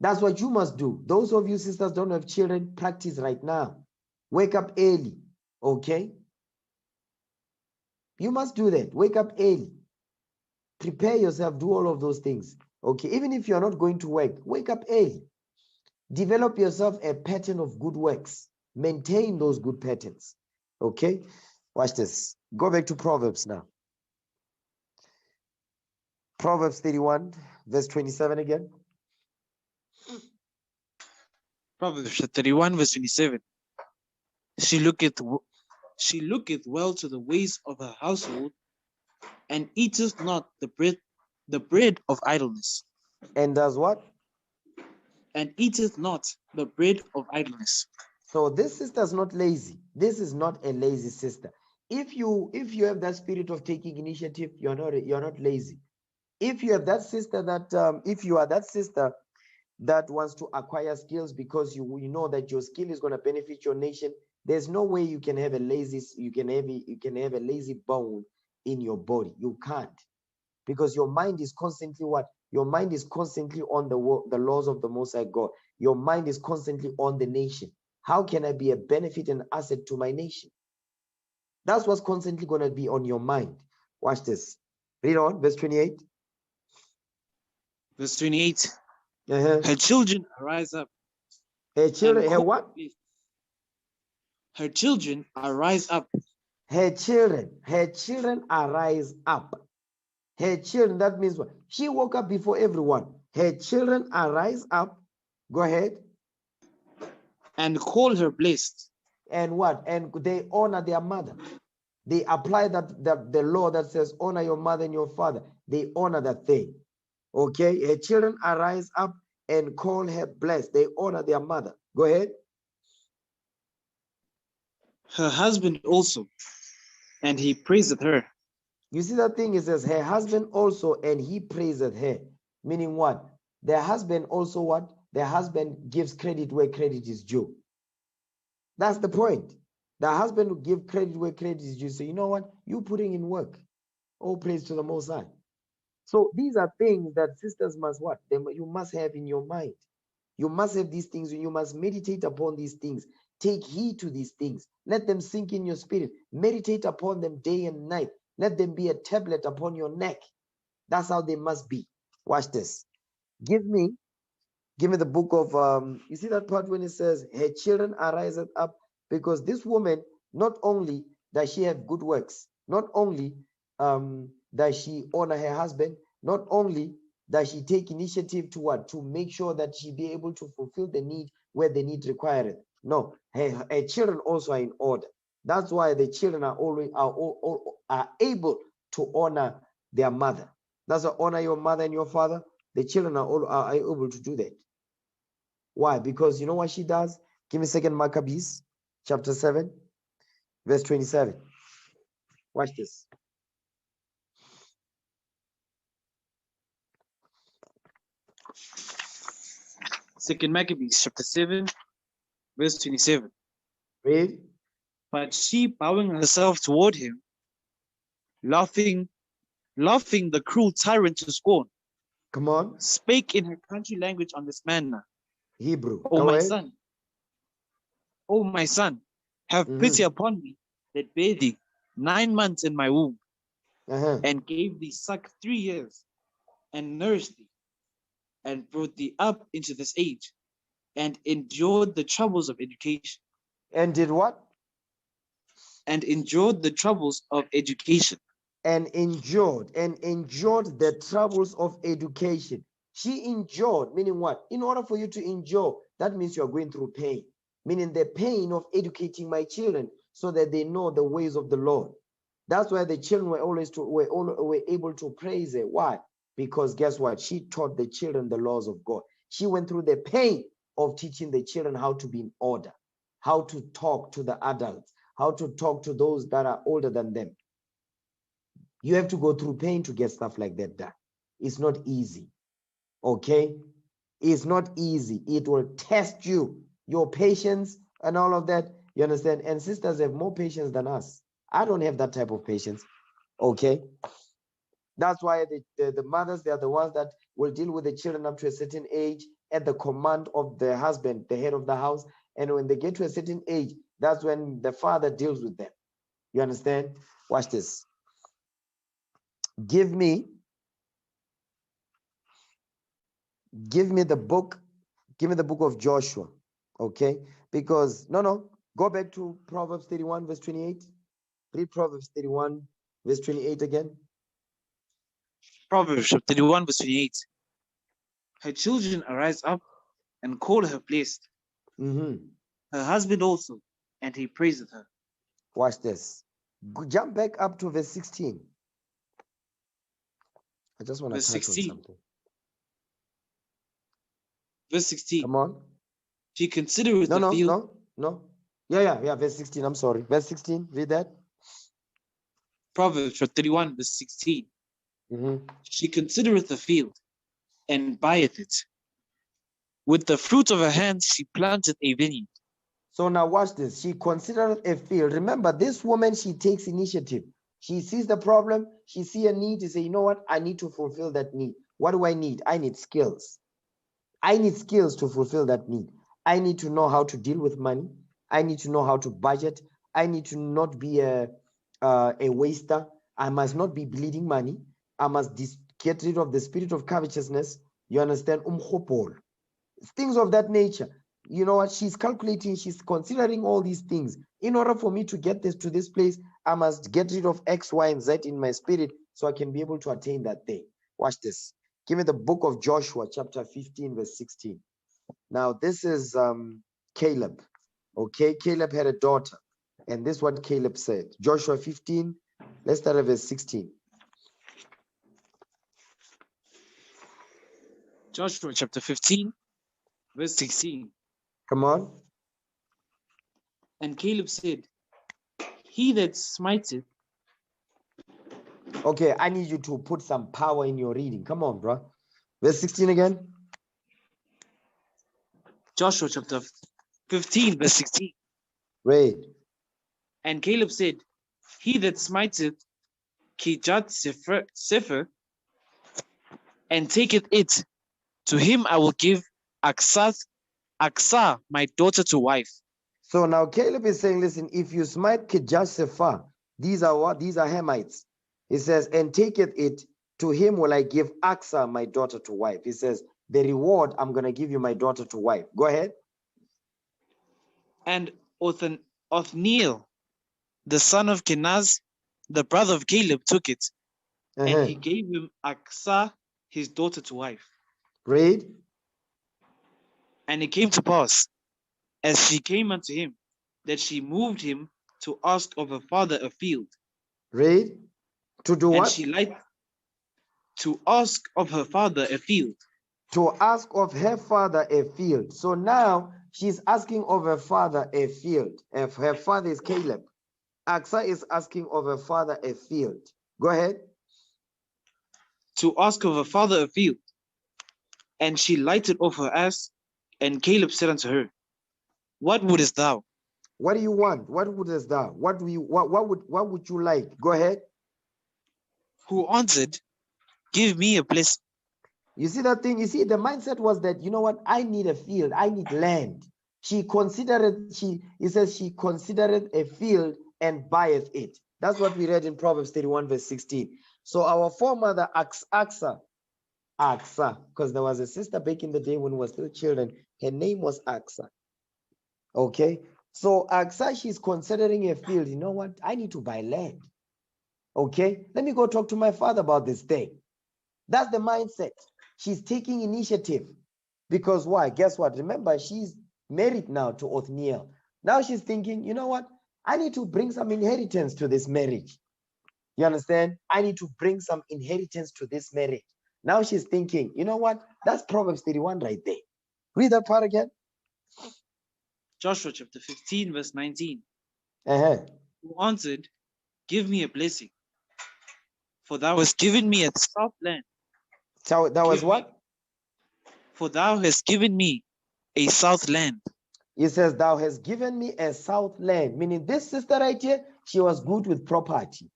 That's what you must do. Those of you sisters don't have children, practice right now. Wake up early, okay? You must do that. Wake up early. Prepare yourself, do all of those things, okay? Even if you're not going to work, wake up early. Develop yourself a pattern of good works. Maintain those good patterns, okay? Watch this. Go back to Proverbs now. Proverbs 31, verse 27 again. Proverbs 31, verse 27. She looketh well to the ways of her household, and eateth not the bread of idleness. And does what? And eateth not the bread of idleness. So this sister is not lazy. This is not a lazy sister. If you have that spirit of taking initiative, you're not lazy. If you have that sister that if you are that sister that wants to acquire skills because you know that your skill is going to benefit your nation, there's no way you can have a lazy bone in your body. You can't, because your mind is constantly what? Your mind is constantly on the laws of the Most High God. Your mind is constantly on the nation. How can I be a benefit and asset to my nation? That's what's constantly going to be on your mind. Watch this. Read on, verse 28. Verse 28. Uh-huh. Her children arise up. Her children, her what? Her children arise up. Her children arise up. Her children, that means what? She woke up before everyone. Her children arise up. Go ahead. And call her blessed. And what? And they honor their mother. They apply that the law that says honor your mother and your father. They honor that thing. Okay? Her children arise up and call her blessed. They honor their mother. Go ahead. Her husband also, and he praiseth her. You see that thing? It says her husband also, and he praiseth her. Meaning what? Their husband also what? Their husband gives credit where credit is due. That's the point. The husband will give credit where credit is due. So you know what? You putting in work. All praise to the Most High. So these are things that sisters must what? You must have in your mind. You must have these things. You must meditate upon these things. Take heed to these things. Let them sink in your spirit. Meditate upon them day and night. Let them be a tablet upon your neck. That's how they must be. Watch this. Give me the book of you see that part when it says her children are rising up, because this woman, not only does she have good works, not only does she honor her husband, not only does she take initiative to what? To make sure that she be able to fulfill the need where the need required it. No, her children also are in order. That's why the children are always are able to honor their mother. That's why honor your mother and your father. The children are able to do that. Why? Because you know what she does? Give me 2nd Maccabees chapter 7, verse 27. Watch this. Second Maccabees chapter 7, verse 27. Read. But she, bowing herself toward him, laughing the cruel tyrant to scorn, Come on. spake in her country language on this manner. Hebrew. O Go my ahead. son, O my son, have pity upon me that bare thee 9 months in my womb, and gave thee suck 3 years, and nourished thee, and brought thee up into this age, and endured the troubles of education. And did what? And endured the troubles of education. And endured the troubles of education. She endured, meaning what? In order for you to endure, that means you are going through pain, meaning the pain of educating my children so that they know the ways of the Lord. That's why the children were able to praise her. Why? Because guess what? She taught the children the laws of God. She went through the pain of teaching the children how to be in order, how to talk to the adults, how to talk to those that are older than them. You have to go through pain to get stuff like that done. It's not easy. Okay? It's not easy. It will test you, your patience and all of that. You understand? And sisters have more patience than us. I don't have that type of patience. Okay? That's why the mothers, they are the ones that will deal with the children up to a certain age at the command of the husband, the head of the house. And when they get to a certain age, that's when the father deals with them. You understand? Watch this. Give me the book. Give me the book of Joshua. Okay? Because, go back to Proverbs 31, verse 28. Read Proverbs 31, verse 28 again. Proverbs 31, verse 28. Her children arise up and call her blessed. Her husband also, and he praiseth her. Watch this. Jump back up to verse 16. I just want to touch on something. Verse 16. Come on. She considereth the field. No. Yeah. Verse 16. I'm sorry. Verse 16. Read that. Proverbs 31, verse 16. She considereth the field and buyeth it. With the fruit of her hands she planted a vineyard. So now watch this. She considereth a field. Remember, this woman, she takes initiative. She sees the problem. She sees a need. She says, you know what? I need to fulfill that need. What do I need? I need skills. I need skills to fulfill that need. I need to know how to deal with money. I need to know how to budget. I need to not be a waster. I must not be bleeding money. I must get rid of the spirit of covetousness. You understand? Things of that nature. You know what? She's calculating. She's considering all these things. In order for me to get this to this place, I must get rid of X, Y, and Z in my spirit so I can be able to attain that thing. Watch this. Give me the book of Joshua, chapter 15, verse 16. Now, this is Caleb. Okay, Caleb had a daughter. And this is what Caleb said. Joshua 15, let's start at verse 16. Joshua chapter 15, verse 16. Come on. And Caleb said, he that smiteth. Okay, I need you to put some power in your reading. Come on, bro. Verse 16 again. Joshua chapter 15, verse 16. Read. And Caleb said, he that smiteth Kirjath-Sepher and taketh it, to him I will give Aksah, my daughter, to wife. So now Caleb is saying, listen, if you smite Kirjath-Sepher, these are what? These are Hamites. He says, and taketh it, to him will I give Aksah, my daughter, to wife. He says, the reward, I'm going to give you my daughter to wife. Go ahead. And Othniel, the son of Kenaz, the brother of Caleb, took it, and he gave him Aksah, his daughter, to wife. Read. And it came to pass, as she came unto him, that she moved him to ask of her father a field. Read. To do what? And to ask of her father a field. To ask of her father a field. So now she's asking of her father a field. If her father is Caleb, Aksah is asking of her father a field. Go ahead. To ask of her father a field. And she lighted off her ass, and Caleb said unto her, what wouldest thou? What do you want? What wouldest thou? What would you like? Go ahead. Who answered, give me a blessing. You see that thing? You see, the mindset was that, you know what? I need a field. I need land. It says she considereth a field and buyeth it. That's what we read in Proverbs 31 verse 16. So our foremother Aksa, because there was a sister back in the day when we were still children. Her name was Aksa. Okay. So Aksa, she's considering a field. You know what? I need to buy land. Okay. Let me go talk to my father about this thing. That's the mindset. She's taking initiative. Because why? Guess what? Remember, she's married now to Othniel. Now she's thinking, you know what? I need to bring some inheritance to this marriage. You understand? I need to bring some inheritance to this marriage. Now she's thinking, you know what? That's Proverbs 31 right there. Read that part again. Joshua chapter 15, verse 19. Uh-huh. Who answered, give me a blessing, for thou hast given me a south land. So that was what? For thou hast given me a south land. He says, thou hast given me a south land. Meaning this sister right here, she was good with property.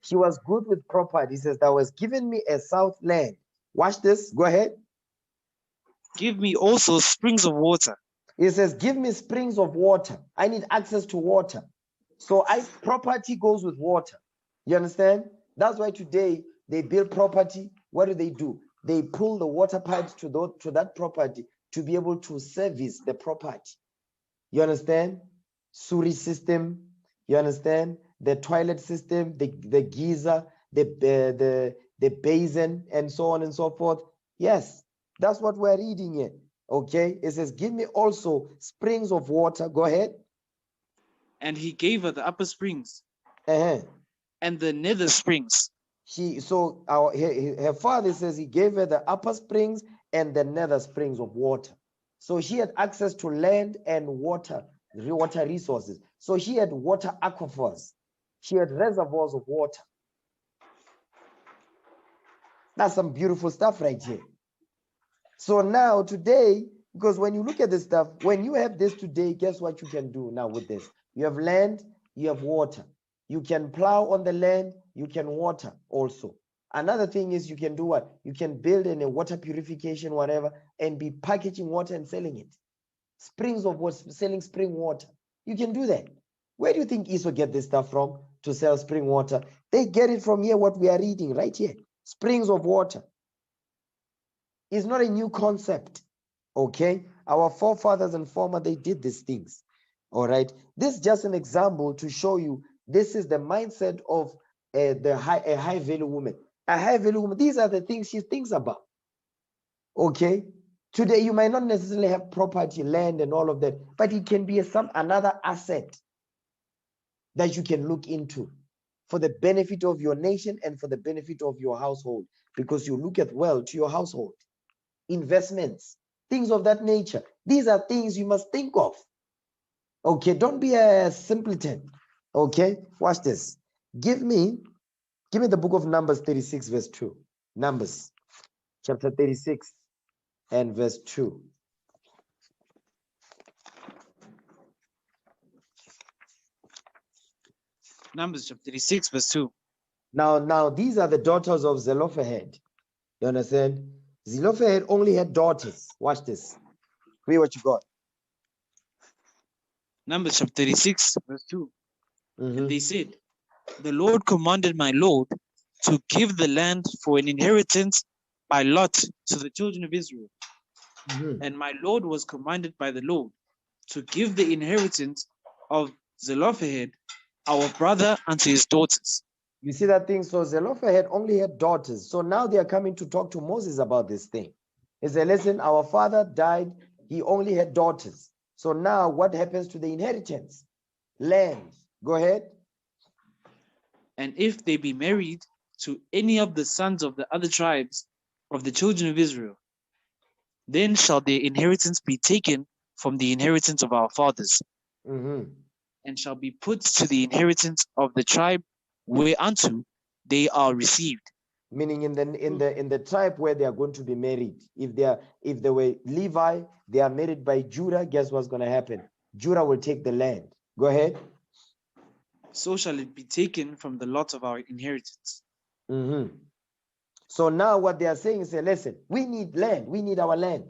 She was good with property. He says, thou hast given me a south land. Watch this. Go ahead. Give me also springs of water. He says, give me springs of water. I need access to water. So property goes with water. You understand? That's why today they build property. What do? They pull the water pipes to that property to be able to service the property. You understand? Sewage system. You understand? The toilet system, the geyser, the basin, and so on and so forth. Yes, that's what we're reading here. Okay, it says, give me also springs of water. Go ahead. And he gave her the upper springs Uh-huh. and the nether springs. Her father says he gave her the upper springs and the nether springs of water. So she had access to land and water resources. So she had water aquifers. She had reservoirs of water. That's some beautiful stuff right here. So now today, because when you look at this stuff, when you have this today, guess what you can do now with this? You have land, you have water. You can plow on the land, you can water also. Another thing is you can do what? You can build in a water purification, whatever, and be packaging water and selling it. Springs of water, selling spring water. You can do that. Where do you think Esau get this stuff from to sell spring water? They get it from here, what we are reading right here. Springs of water. It's not a new concept. Okay, our forefathers and they did these things. All right, this is just an example to show you this is the mindset of a high value woman. A high value woman, these are the things she thinks about. Okay, today you might not necessarily have property, land, and all of that, but it can be another asset that you can look into for the benefit of your nation and for the benefit of your household, because you look at well to your household. Investments, things of that nature. These are things you must think of. Okay, don't be a simpleton. Okay, watch this. Give me the book of Numbers 36 verse 2. Numbers chapter 36 and verse 2. Numbers chapter 36 verse 2. Now these are the daughters of Zelophehad. You understand? Zelophehad only had daughters. Watch this. Read what you got. Numbers chapter 36 verse 2. Mm-hmm. And they said, the Lord commanded my Lord to give the land for an inheritance by lot to the children of Israel. Mm-hmm. And my Lord was commanded by the Lord to give the inheritance of Zelophehad, our brother, unto his daughters. You see that thing? So Zelophehad only had daughters. So now they are coming to talk to Moses about this thing. He said, listen, our father died. He only had daughters. So now what happens to the inheritance? Land. Go ahead. And if they be married to any of the sons of the other tribes of the children of Israel, then shall their inheritance be taken from the inheritance of our fathers, and shall be put to the inheritance of the tribe whereunto they are received. Meaning in the tribe where they are going to be married. If they were Levi, they are married by Judah, guess what's going to happen? Judah will take the land. Go ahead. So shall it be taken from the lot of our inheritance. So now what they are saying is, listen, we need land. We need our land.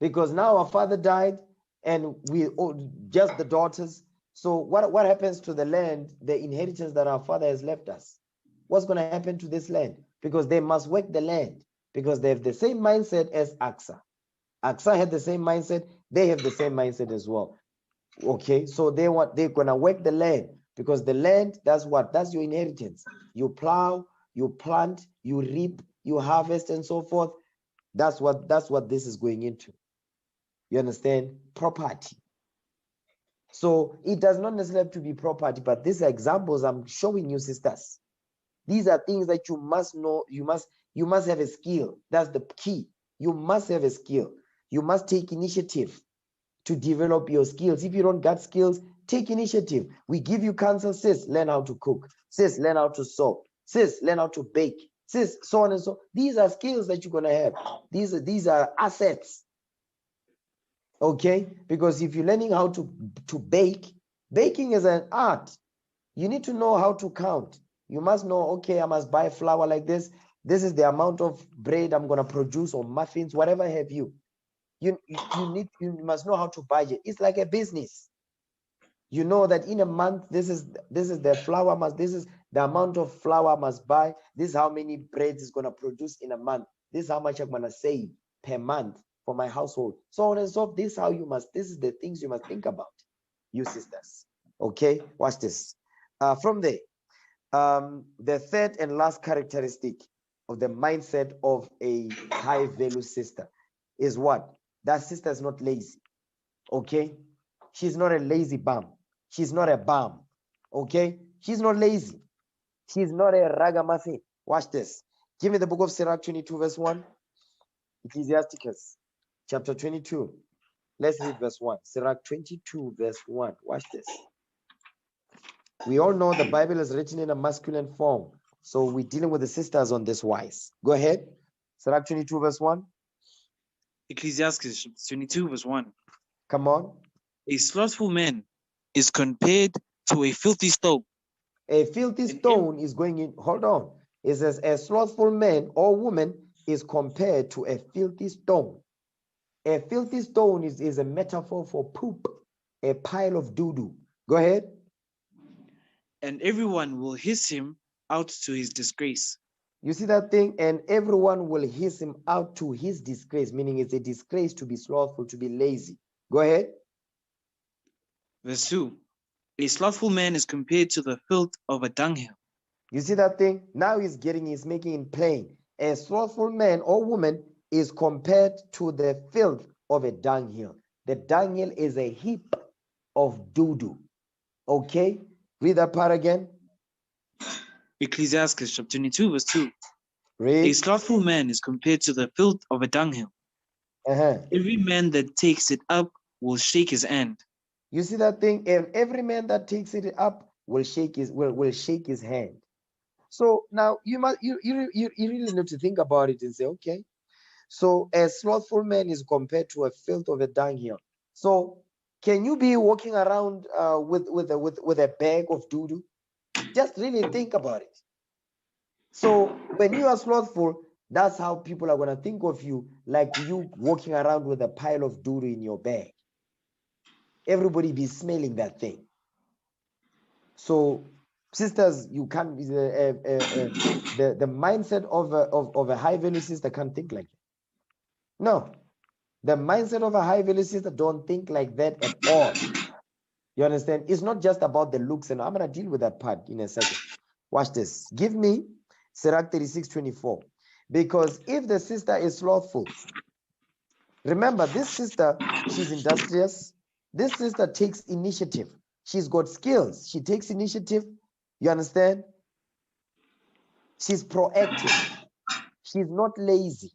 Because now our father died and we just the daughters. So what happens to the land, the inheritance that our father has left us? What's going to happen to this land? Because they must work the land, because they have the same mindset as Aksa. Aksa had the same mindset. They have the same mindset as well. Okay, so they're gonna work the land, because the land, that's your inheritance. You plow, you plant, you reap, you harvest, and so forth. That's what this is going into. You understand? Property. So it does not necessarily have to be property, but these are examples I'm showing you, sisters. These are things that you must know. You must have a skill. That's the key. You must have a skill. You must take initiative to develop your skills. If you don't got skills, take initiative. We give you counsel, sis, learn how to cook. Sis, learn how to sew. Sis, learn how to bake. Sis, so on and so. These are skills that you're gonna have. These are assets. Okay, because if you're learning how to bake, baking is an art. You need to know how to count. You must know, okay, I must buy flour like this. This is the amount of bread I'm gonna produce, or muffins, whatever have you. You must know how to budget. It's like a business. You know that in a month, this is the flour this is the amount of flour I must buy. This is how many breads is gonna produce in a month. This is how much I'm gonna save per month for my household. So on and so forth. This is the things you must think about, you sisters. Okay, watch this. From there, the third and last characteristic of the mindset of a high value sister is what? That sister is not lazy. Okay, she's not a lazy bum. She's not a bum. Okay, she's not lazy. She's not a ragamuffin. Watch this. Give me the book of Sirach 22 verse 1. Ecclesiasticus chapter 22. Let's read verse 1. Sirach 22 verse 1. Watch this. We all know the Bible is written in a masculine form, so we're dealing with the sisters on this wise. Go ahead. Sirach 22 verse 1. Ecclesiastes 22 verse 1. Come on. A slothful man is compared to a filthy stone. A filthy stone is going in. Hold on. It says a slothful man or woman is compared to a filthy stone. A filthy stone is a metaphor for poop, a pile of doo-doo. Go ahead. And everyone will hiss him out to his disgrace. You see that thing? And everyone will hiss him out to his disgrace, meaning it's a disgrace to be slothful, to be lazy. Go ahead. Verse 2. A slothful man is compared to the filth of a dunghill. You see that thing? Now he's making it plain. A slothful man or woman is compared to the filth of a dunghill. The dunghill is a heap of doo-doo. Okay? Read that part again. Ecclesiastes chapter 22 verse 2. Read. A slothful man is compared to the filth of a dunghill. Every man that takes it up will shake his hand. You see that thing? And every man that takes it up will shake his hand. So now you really need to think about it and say, okay, so a slothful man is compared to a filth of a dunghill. So can you be walking around with a bag of doo-doo? Just really think about it. So when you are slothful, that's how people are going to think of you, like you walking around with a pile of doo-doo in your bag. Everybody be smelling that thing. So sisters, you can't the mindset of a high value sister can't think like that. No, the mindset of a high value sister don't think like that at all. You understand? It's not just about the looks, and I'm gonna deal with that part in a second. Watch this. Give me Sirach 36:24. Because if the sister is slothful, remember this sister, she's industrious. This sister takes initiative. She's got skills. She takes initiative. You understand? She's proactive. She's not lazy.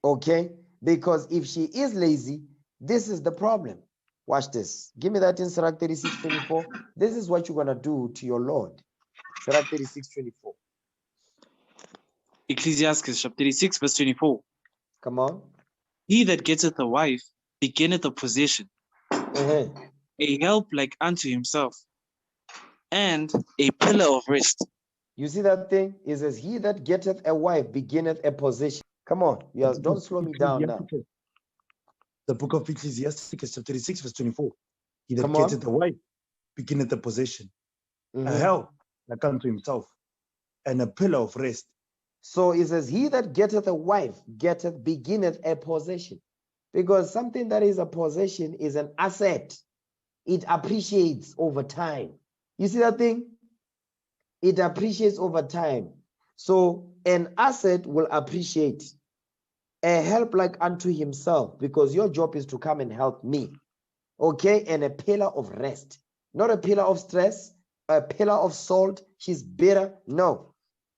Okay? Because if she is lazy, this is the problem. Watch this. Give me that in Sirach 36:24. This is what you're going to do to your Lord. Sirach 36:24. Ecclesiastes chapter 36 verse 24. Come on. He that getteth a wife beginneth a possession, a help like unto himself, and a pillar of rest. You see that thing? It says, he that getteth a wife beginneth a possession. Come on. Don't slow me down now. The book of Ecclesiastes, chapter 36, verse 24. He that Come on. getteth a wife beginneth a possession, a Mhm. help like unto himself, and a pillar of rest. So it says, he that getteth a wife beginneth a possession. Because something that is a possession is an asset. It appreciates over time. You see that thing? It appreciates over time. So an asset will appreciate. A help like unto himself, because your job is to come and help me. Okay? And a pillar of rest. Not a pillar of stress, a pillar of salt. She's bitter. No.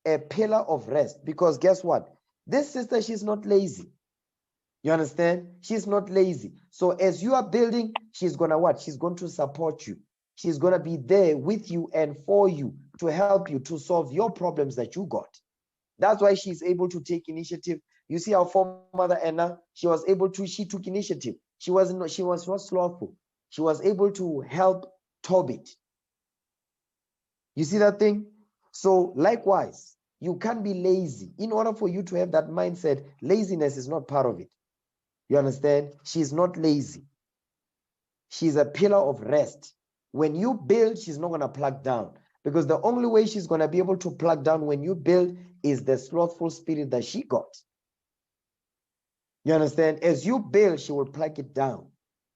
A pillar of rest. Because guess what? This sister, she's not lazy. You understand? She's not lazy. So as you are building, she's going to what? She's going to support you. She's going to be there with you and for you to help you to solve your problems that you got. That's why she's able to take initiative. You see our foremother Anna, she took initiative. She was not slothful. She was able to help Tobit. You see that thing? So likewise, you can't be lazy. In order for you to have that mindset, laziness is not part of it. You understand? She's not lazy. She's a pillar of rest. When you build, she's not going to plug down, because the only way she's going to be able to plug down when you build is the slothful spirit that she got. You understand? As you build, she will plug it down.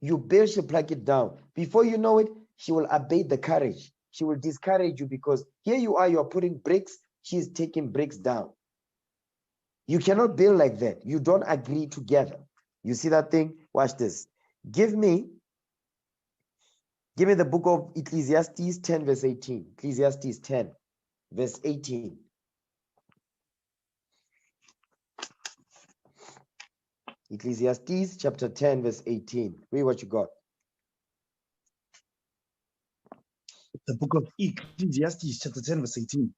You build, she'll plug it down. Before you know it, she will abate the courage. She will discourage you, because here you are, you're putting bricks, she's taking bricks down. You cannot build like that. You don't agree together. You see that thing? Watch this. Give me the book of Ecclesiastes 10, verse 18. Ecclesiastes 10, verse 18. Ecclesiastes chapter 10, verse 18. Read what you got. The book of Ecclesiastes, chapter 10, verse 18.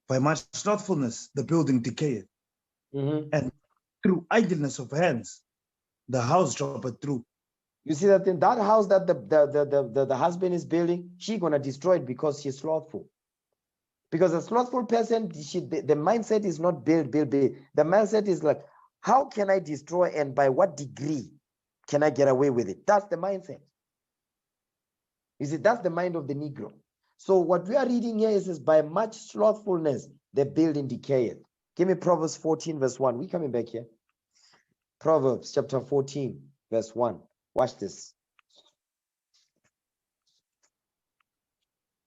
By much slothfulness, the building decayeth, and through idleness of hands, the house droppeth through. You see that thing? That house that the husband is building, she's going to destroy it because she's slothful. Because a slothful person, the mindset is not build. The mindset is like, how can I destroy, and by what degree can I get away with it? That's the mindset. You see, that's the mind of the Negro. So what we are reading here is by much slothfulness, the building decayeth. Give me Proverbs 14, verse 1. We're coming back here. Proverbs chapter 14, verse 1. Watch this.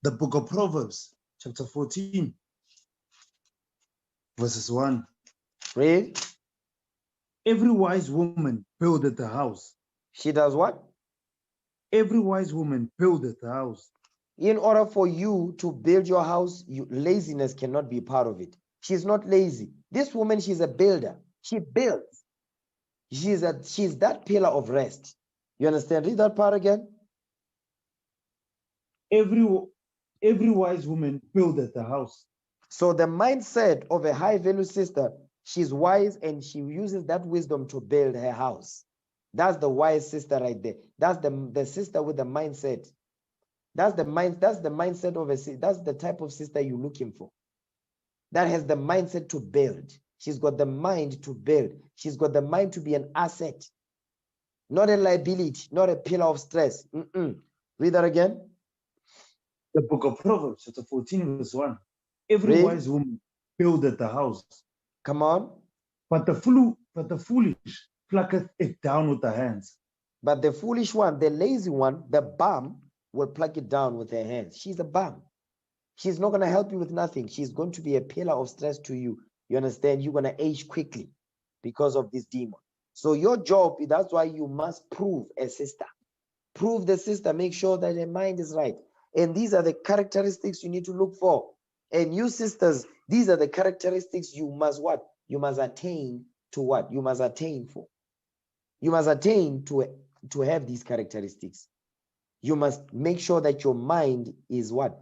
The book of Proverbs, chapter 14, verses 1. Read. Every wise woman buildeth a house. She does what? Every wise woman buildeth a house. In order for you to build your house, laziness cannot be part of it. She's not lazy. This woman, she's a builder. She builds. She's that pillar of rest. You understand? Read that part again. Every wise woman buildeth a house. So the mindset of a high value sister, she's wise and she uses that wisdom to build her house. That's the wise sister right there. That's the sister with the mindset. That's the mindset of that's the type of sister you're looking for. That has the mindset to build. She's got the mind to build. She's got the mind to be an asset, not a liability, not a pillar of stress. Read that again. The book of Proverbs, chapter 14, verse 1. Every Read. wise woman buildeth a house. Come on. But the foolish plucketh it down with her hands. But the foolish one, the lazy one, the bum, will pluck it down with her hands. She's a bum. She's not going to help you with nothing. She's going to be a pillar of stress to you. You understand? You're going to age quickly because of this demon. So your job, that's why you must prove a sister. Prove the sister. Make sure that her mind is right. And these are the characteristics you need to look for. And you sisters, these are the characteristics you must what? You must attain to what? You must attain for. You must attain to have these characteristics. You must make sure that your mind is what?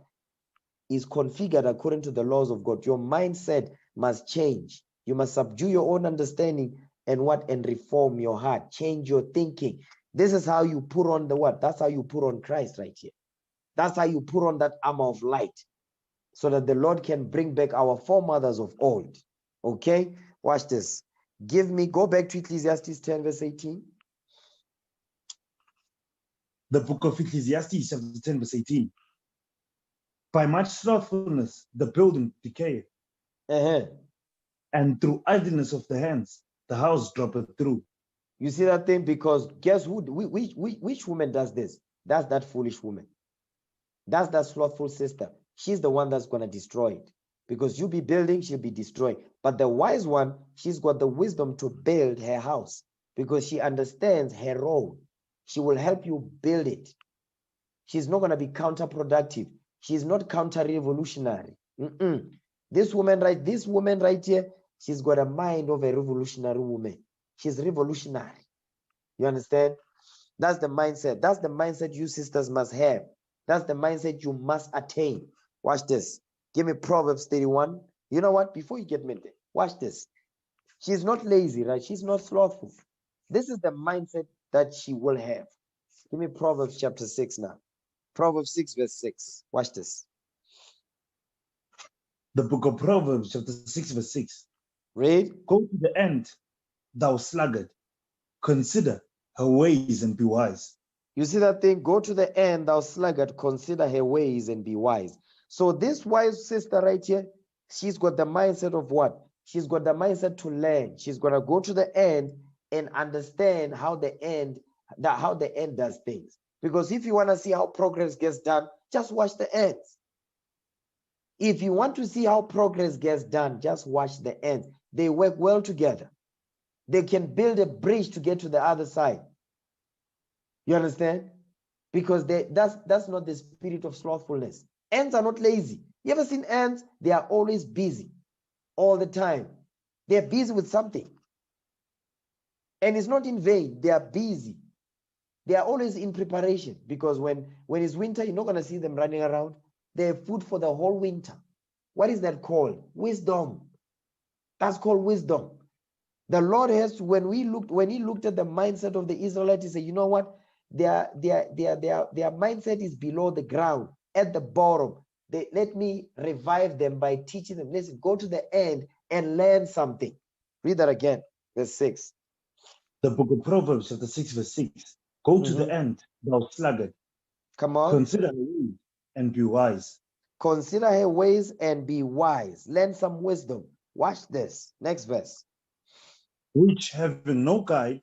Is configured according to the laws of God. Your mindset must change. You must subdue your own understanding and what? And reform your heart. Change your thinking. This is how you put on the what? That's how you put on Christ right here. That's how you put on that armor of light so that the Lord can bring back our foremothers of old. Okay? Watch this. Go back to Ecclesiastes 10 verse 18. The book of Ecclesiastes, chapter 10, verse 18. By much slothfulness, the building decayeth, and through idleness of the hands, the house droppeth through. You see that thing? Because guess who? Which woman does this? That's that foolish woman. That's that slothful sister. She's the one that's going to destroy it. Because you be building, she'll be destroyed. But the wise one, she's got the wisdom to build her house because she understands her role. She will help you build it. She's not going to be counterproductive. She's not counter-revolutionary. This woman right here, she's got a mind of a revolutionary woman. She's revolutionary. You understand? That's the mindset. That's the mindset you sisters must have. That's the mindset you must attain. Watch this. Give me Proverbs 31. You know what? Before you get me there, watch this. She's not lazy, right? She's not slothful. This is the mindset that she will have. Give me Proverbs chapter 6 now. Proverbs 6 verse 6. Watch this. The book of Proverbs, chapter 6, verse 6. Read. Go to the end, thou sluggard. Consider her ways and be wise. You see that thing? Go to the end, thou sluggard. Consider her ways and be wise. So this wise sister right here, she's got the mindset of what? She's got the mindset to learn. She's going to go to the end and understand how the end does things. Because if you want to see how progress gets done, just watch the ends. If you want to see how progress gets done, just watch the ends. They work well together. They can build a bridge to get to the other side. You understand? Because that's not the spirit of slothfulness. Ants are not lazy. You ever seen ants? They are always busy all the time. They're busy with something. And it's not in vain. They are busy. They are always in preparation because when it's winter, you're not going to see them running around. They have food for the whole winter. What is that called? Wisdom. That's called wisdom. The Lord has to, when he looked at the mindset of the Israelites, he said, you know what? Their mindset is below the ground, at the bottom. Let me revive them by teaching them. Listen, go to the end and learn something. Read that again, verse 6. The book of Proverbs, chapter 6, verse 6. Go to the end, thou sluggard. Come on. Consider her ways and be wise. Consider her ways and be wise. Learn some wisdom. Watch this. Next verse. Which having no guide,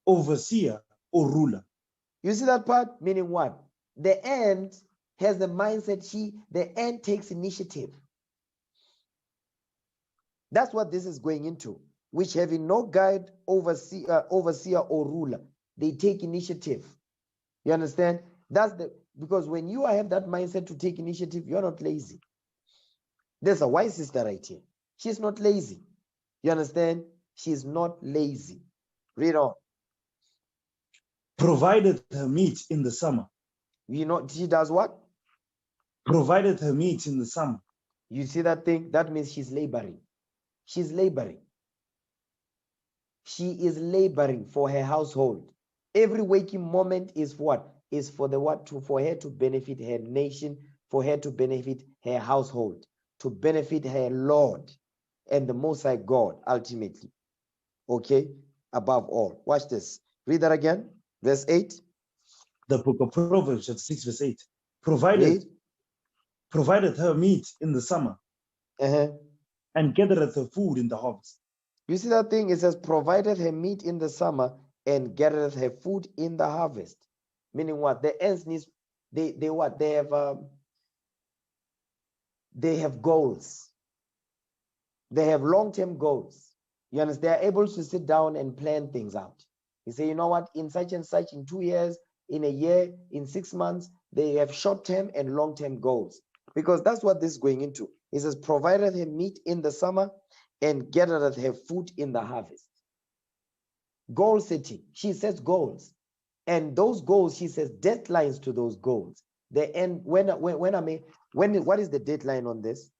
overseer, or ruler. You see that part? Meaning what? The ant has the mindset, the ant takes initiative. That's what this is going into. Which having no guide, overseer, or ruler. They take initiative. You understand? Because when you have that mindset to take initiative, you're not lazy. There's a wise sister right here. She's not lazy. You understand? She's not lazy. Read on. Provided her meat in the summer. You know, she does what? Provided her meat in the summer. You see that thing? That means she's laboring. She's laboring. She is laboring for her household. Every waking moment is what? Is for the what? For her to benefit her nation, for her to benefit her household, to benefit her Lord and the Most High God ultimately. Okay? Above all. Watch this. Read that again. Verse 8. The book of Proverbs, chapter 6, verse 8. Provided her meat in the summer, and gathereth her food in the harvest. You see that thing? It says, provided her meat in the summer and gathereth her food in the harvest. Meaning what? The ants need, they what? They have goals. They have long-term goals. You understand? They are able to sit down and plan things out. You say, you know what? In such and such, in 2 years, in a year, in 6 months, they have short-term and long-term goals. Because that's what this is going into. It says, provided her meat in the summer and gathereth her food in the harvest. Goal setting. She sets goals. And those goals, she says deadlines to those goals. The end, what is the deadline on this?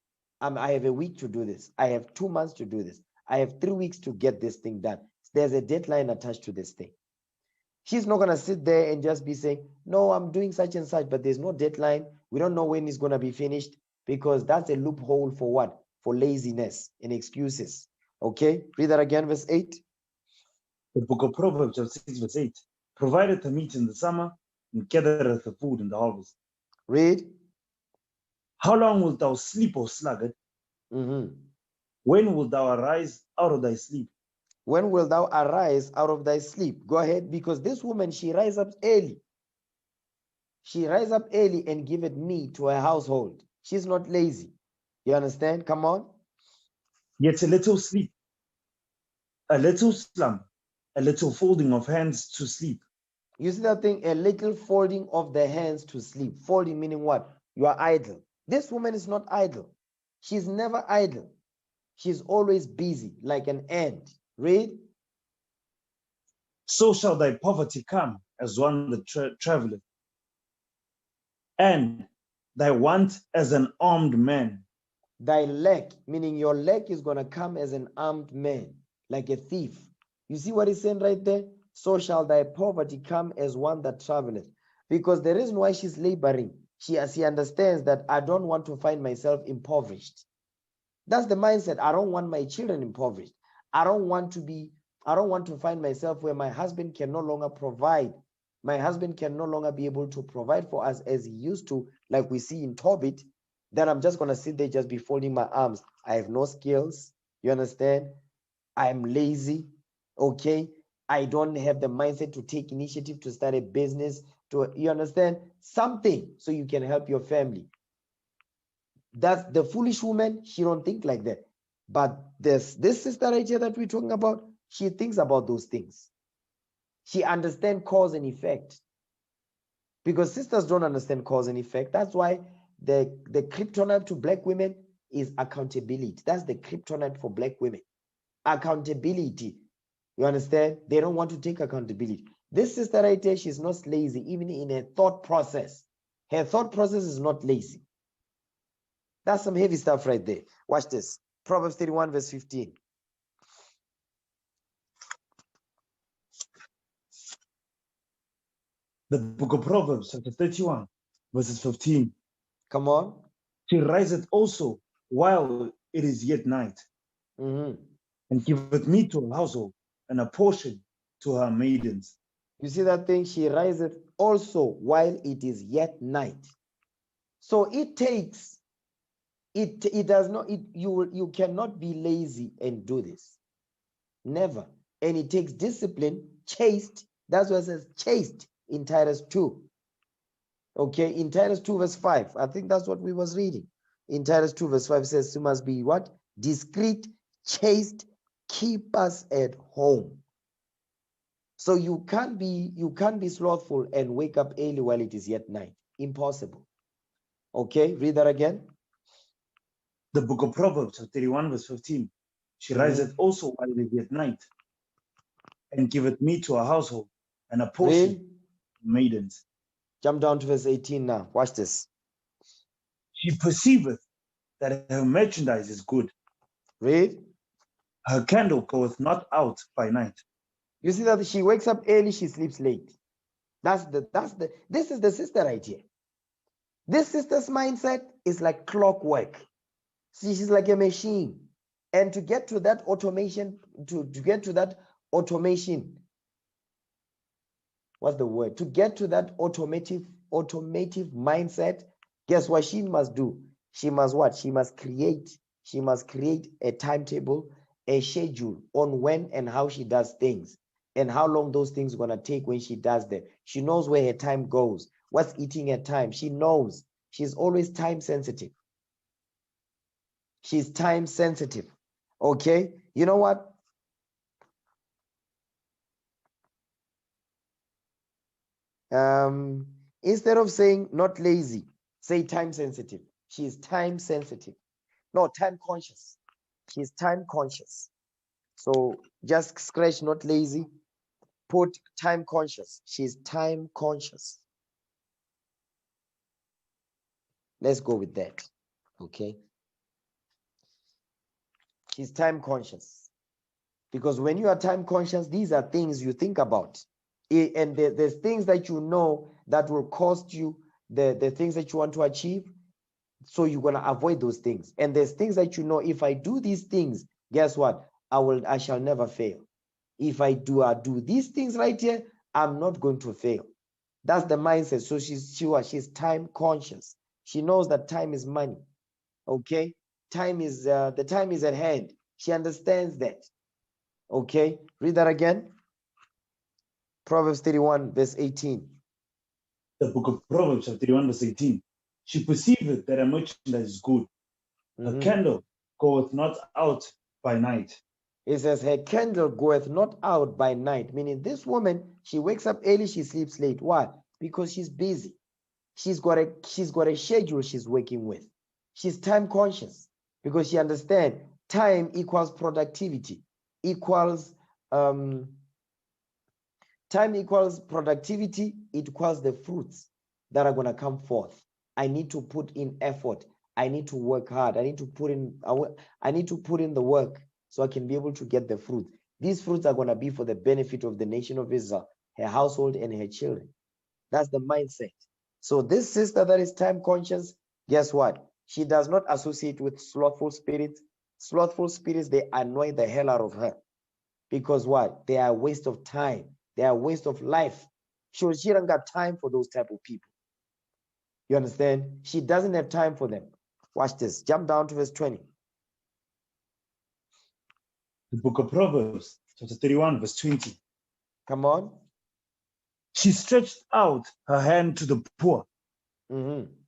I have a week to do this. I have 2 months to do this. I have 3 weeks to get this thing done. There's a deadline attached to this thing. She's not going to sit there and just be saying, no, I'm doing such and such, but there's no deadline. We don't know when it's going to be finished, because that's a loophole for what? For laziness and excuses. Okay, read that again, verse 8. The book of Proverbs, chapter 6, verse 8. provideth the meat in the summer, and gathereth the food in the harvest. Read. How long wilt thou sleep, O sluggard? When wilt thou arise out of thy sleep? When wilt thou arise out of thy sleep? Go ahead, because this woman, she rise up early. She rise up early and give it meat to her household. She's not lazy. You understand? Come on. Yet a little sleep, a little slumber, a little folding of hands to sleep. You see that thing? A little folding of the hands to sleep. Folding meaning what? You are idle. This woman is not idle. She's never idle. She's always busy like an ant. Read. So shall thy poverty come as one that traveleth, and thy want as an armed man. Thy lack, meaning your lack, is going to come as an armed man, like a thief. You see what he's saying right there? So shall thy poverty come as one that traveleth. Because the reason why she's laboring, she understands that I don't want to find myself impoverished. That's the mindset. I don't want my children impoverished. I don't want to find myself where my husband can no longer provide. My husband can no longer be able to provide for us as he used to, like we see in Tobit. Then I'm just going to sit there, just be folding my arms. I have no skills. You understand? I'm lazy. Okay. I don't have the mindset to take initiative to start a business. You understand? Something so you can help your family. That's the foolish woman. She don't think like that. But this sister right here that we're talking about, she thinks about those things. She understands cause and effect. Because sisters don't understand cause and effect. That's why the kryptonite to black women is accountability. That's the kryptonite for black women. Accountability. You understand? They don't want to take accountability. This sister right here, she's not lazy, even in her thought process. Her thought process is not lazy. That's some heavy stuff right there. Watch this. Proverbs 31 verse 15. The book of Proverbs, chapter 31, verses 15. Come on. She riseth also while it is yet night, and giveth meat to her household, and a portion to her maidens. You see that thing? She riseth also while it is yet night. So it takes, it does not, you cannot be lazy and do this. Never. And it takes discipline, chaste. That's what it says, chaste in Titus 2. Okay, in Titus 2 verse 5. I think that's what we was reading. In Titus 2 verse 5 says you must be what? Discreet, chaste, keep us at home. So you can't be slothful and wake up early while it is yet night. Impossible. Okay, read that again. The book of Proverbs, 31 verse 15. She riseth also while it is yet night, and giveth meat to her household, and a portion to maidens. Jump down to verse 18 now. Watch this. She perceiveth that her merchandise is good. Read. Her candle goeth not out by night. You see that she wakes up early, she sleeps late. This is the sister right here. This sister's mindset is like clockwork. See, she's like a machine. And to get to that automation, to get to that automation, what's the word? To get to that automotive mindset, guess what she must do? She must what? She must create a timetable, a schedule on when and how she does things and how long those things are going to take when she does them. She knows where her time goes, what's eating her time. She knows. She's always time sensitive. She's time sensitive. Okay? You know what? Instead of saying not lazy, say time sensitive. She's time sensitive. No, time conscious. She's time conscious. So just scratch not lazy, put time conscious. She's time conscious. Let's go with that. Okay. She's time conscious. Because when you are time conscious, these are things you think about. And there's things that you know that will cost you the things that you want to achieve. So you're going to avoid those things. And there's things that you know, if I do these things, guess what? I shall never fail. If I do these things right here, I'm not going to fail. That's the mindset. So she's time conscious. She knows that time is money. Okay, time is the time is at hand. She understands that. Okay, read that again. Proverbs 31 verse 18. The book of Proverbs, chapter 31, verse 18. She perceiveth that her merchandise is good. Her candle goeth not out by night. It says her candle goeth not out by night, meaning this woman, she wakes up early, she sleeps late. Why? Because she's busy. She's got a schedule she's working with. She's time conscious because she understands time equals productivity, equals time equals productivity, equals the fruits that are going to come forth. I need to put in effort. I need to work hard. I need to put in the work so I can be able to get the fruit. These fruits are going to be for the benefit of the nation of Israel, her household, and her children. That's the mindset. So this sister that is time conscious, guess what? She does not associate with slothful spirits. Slothful spirits, they annoy the hell out of her. Because what? They are a waste of time. They are a waste of life. She don't got time for those type of people. You understand? She doesn't have time for them. Watch this. Jump down to verse 20. The book of Proverbs, chapter 31, verse 20. Come on. She stretched out her hand to the poor.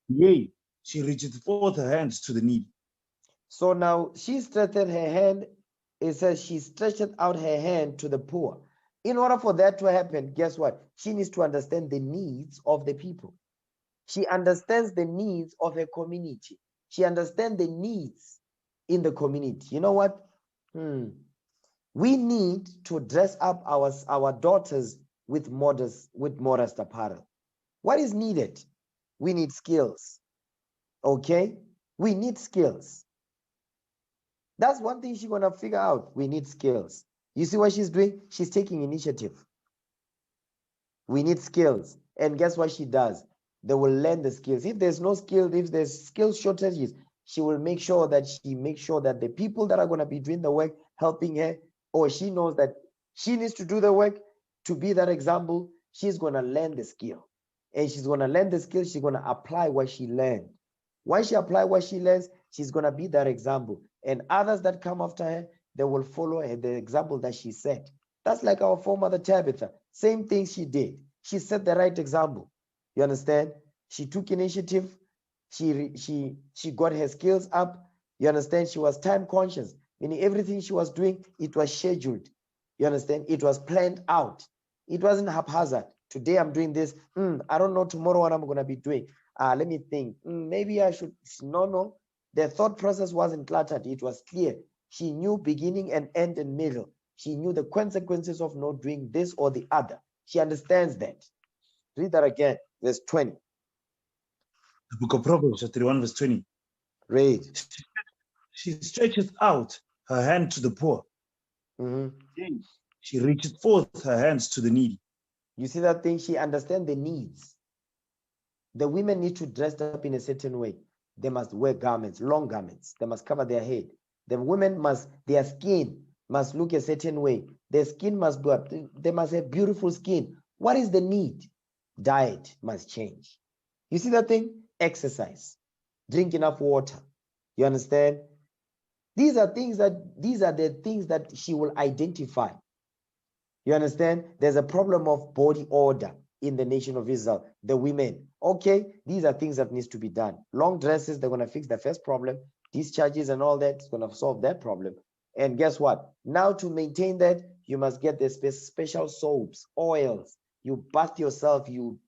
Yea, she reached forth her hands to the needy. So now she stretched her hand. It says she stretched out her hand to the poor. In order for that to happen, guess what? She needs to understand the needs of the people. She understands the needs of her community. She understands the needs in the community. You know what? We need to dress up our daughters with modest apparel. What is needed? We need skills. Okay? We need skills. That's one thing she's gonna figure out. We need skills. You see what she's doing? She's taking initiative. We need skills. And guess what she does? They will learn the skills. If there's no skill, if there's skill shortages, she will make sure that the people that are going to be doing the work, helping her, or she knows that she needs to do the work to be that example, she's going to learn the skill. And she's going to learn the skill, she's going to apply what she learned. Once she apply what she learns, she's going to be that example. And others that come after her, they will follow her, the example that she set. That's like our foremother Tabitha. Same thing she did. She set the right example. You understand? She took initiative. She got her skills up. You understand? She was time conscious. Meaning everything she was doing, it was scheduled. You understand? It was planned out. It wasn't haphazard. Today I'm doing this. I don't know tomorrow what I'm going to be doing. Let me think. Maybe I should. No. The thought process wasn't cluttered. It was clear. She knew beginning and end and middle. She knew the consequences of not doing this or the other. She understands that. Read that again, verse 20. The book of Proverbs, chapter 1, verse 20. Read. She stretches out her hand to the poor. She reaches forth her hands to the needy. You see that thing? She understands the needs. The women need to dress up in a certain way. They must wear garments, long garments. They must cover their head. The women their skin must look a certain way. Their skin must go up. They must have beautiful skin. What is the need? Diet must change. You see that thing? Exercise. Drink enough water. You understand? These are the things that she will identify. You understand? There's a problem of body order in the nation of Israel. The women. Okay, these are things that needs to be done. Long dresses, they're going to fix the first problem. Discharges and all that, it's going to solve that problem. And guess what? Now to maintain that, you must get the special soaps, oils. You bath yourself, you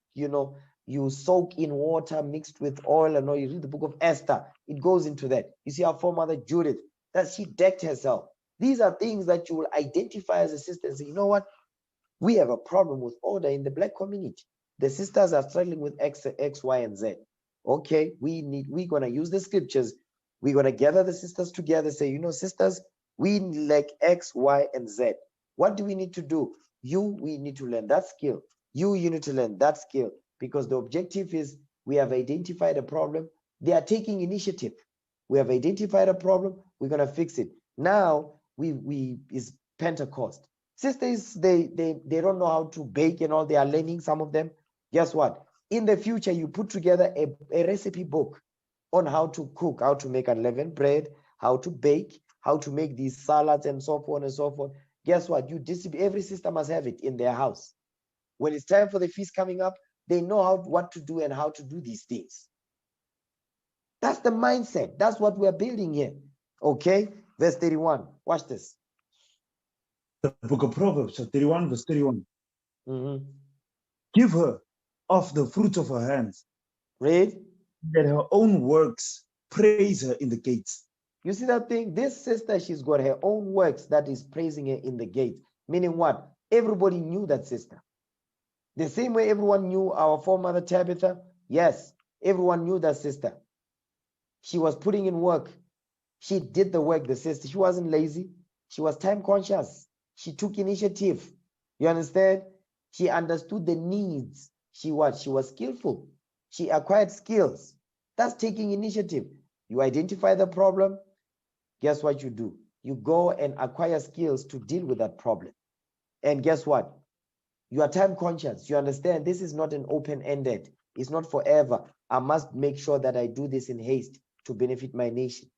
soak in water mixed with oil. And all. You read the book of Esther, it goes into that. You see our foremother Judith, that she decked herself. These are things that you will identify as a sister and say, you know what? We have a problem with order in the Black community. The sisters are struggling with X, Y, and Z. Okay, we're going to use the scriptures. We're going to gather the sisters together, say, sisters, we lack X, Y, and Z. What do we need to do? We need to learn that skill. You need to learn that skill, because the objective is we have identified a problem. They are taking initiative. We have identified a problem. We're going to fix it. Now, is Pentecost. Sisters, they don't know how to bake and all. They are learning, some of them. Guess what? In the future, you put together a recipe book on how to cook, how to make unleavened bread, how to bake, how to make these salads and so forth and so forth. Guess what? You distribute, every sister must have it in their house. When it's time for the feast coming up, they know what to do and how to do these things. That's the mindset. That's what we're building here. Okay? Verse 31. Watch this. The book of Proverbs, chapter 31, verse 31. Give her of the fruit of her hands. Read. That her own works praise her in the gates. You see that thing? This sister, she's got her own works that is praising her in the gates. Meaning what? Everybody knew that sister. The same way everyone knew our foremother Tabitha. Yes, everyone knew that sister. She was putting in work. She did the work, the sister. She wasn't lazy. She was time conscious. She took initiative. You understand? She understood the needs. She was skillful. She acquired skills. That's taking initiative. You identify the problem. Guess what you do? You go and acquire skills to deal with that problem. And guess what? You are time conscious. You understand this is not an open-ended. It's not forever. I must make sure that I do this in haste to benefit my nation.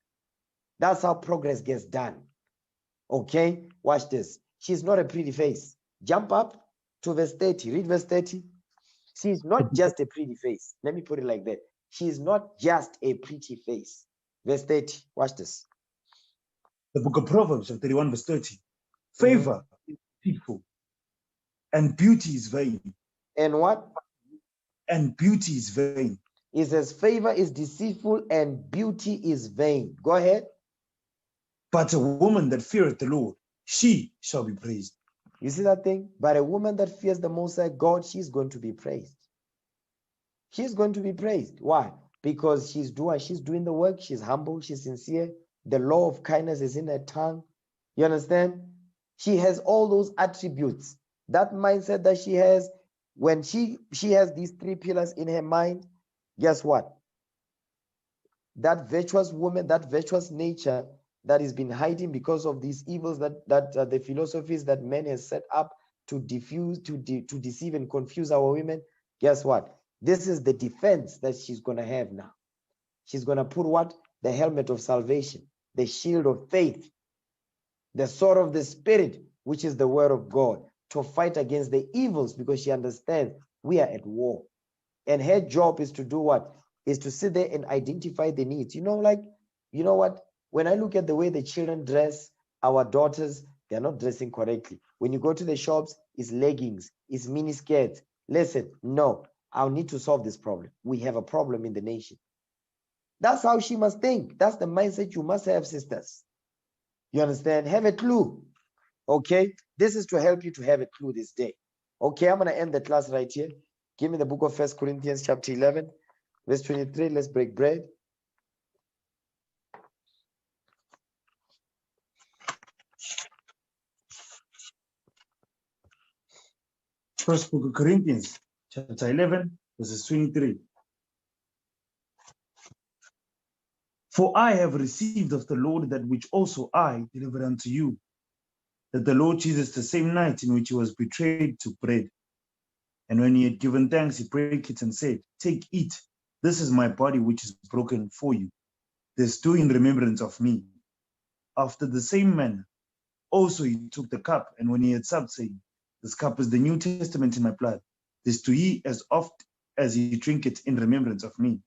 That's how progress gets done. Okay? Watch this. She's not a pretty face. Jump up to verse 30. Read verse 30. She's not just a pretty face. Let me put it like that. She's not just a pretty face. Verse 30. Watch this. The book of Proverbs, chapter 31, verse 30. Favor is deceitful, and beauty is vain. And what? And beauty is vain. It says favor is deceitful and beauty is vain. Go ahead. But a woman that feareth the Lord, she shall be praised. You see that thing? But a woman that fears the Most High God, she's going to be praised. She's going to be praised. Why? Because she's doing the work. She's humble. She's sincere. The law of kindness is in her tongue. You understand? She has all those attributes. That mindset that she has, when she has these three pillars in her mind, guess what? That virtuous woman, that virtuous nature that has been hiding because of these evils that the philosophies that men has set up to deceive and confuse our women. Guess what? This is the defense that she's going to have now. She's going to put what? The helmet of salvation, the shield of faith, the sword of the Spirit, which is the word of God, to fight against the evils, because she understands we are at war. And her job is to do what? Is to sit there and identify the needs. You know what? When I look at the way the children dress, our daughters, they're not dressing correctly. When you go to the shops, it's leggings, it's mini skirts. Listen, no, I'll need to solve this problem. We have a problem in the nation. That's how she must think. That's the mindset you must have, sisters. You understand? Have a clue. Okay? This is to help you to have a clue this day. Okay, I'm going to end the class right here. Give me the book of 1 Corinthians chapter 11, verse 23. Let's break bread. First book of Corinthians, chapter 11, verses 23. For I have received of the Lord that which also I delivered unto you, that the Lord Jesus, the same night in which he was betrayed, took bread. And when he had given thanks, he broke it and said, Take, eat. This is my body, which is broken for you. This do in remembrance of me. After the same manner, also he took the cup, and when he had supped, saying, This cup is the New Testament in my blood. This do ye as oft as ye drink it in remembrance of me.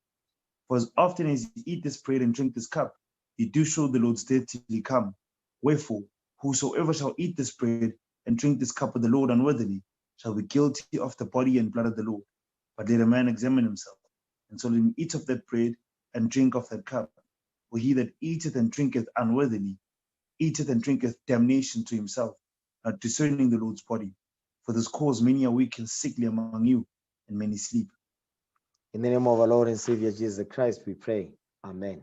For as often as ye eat this bread and drink this cup, ye do show the Lord's death till he come. Wherefore, whosoever shall eat this bread and drink this cup of the Lord unworthily shall be guilty of the body and blood of the Lord. But let a man examine himself, and so let him eat of that bread and drink of that cup. For he that eateth and drinketh unworthily eateth and drinketh damnation to himself, not discerning the Lord's body. For this cause many are weak and sickly among you, and many sleep. In the name of our Lord and Savior Jesus Christ, we pray. Amen.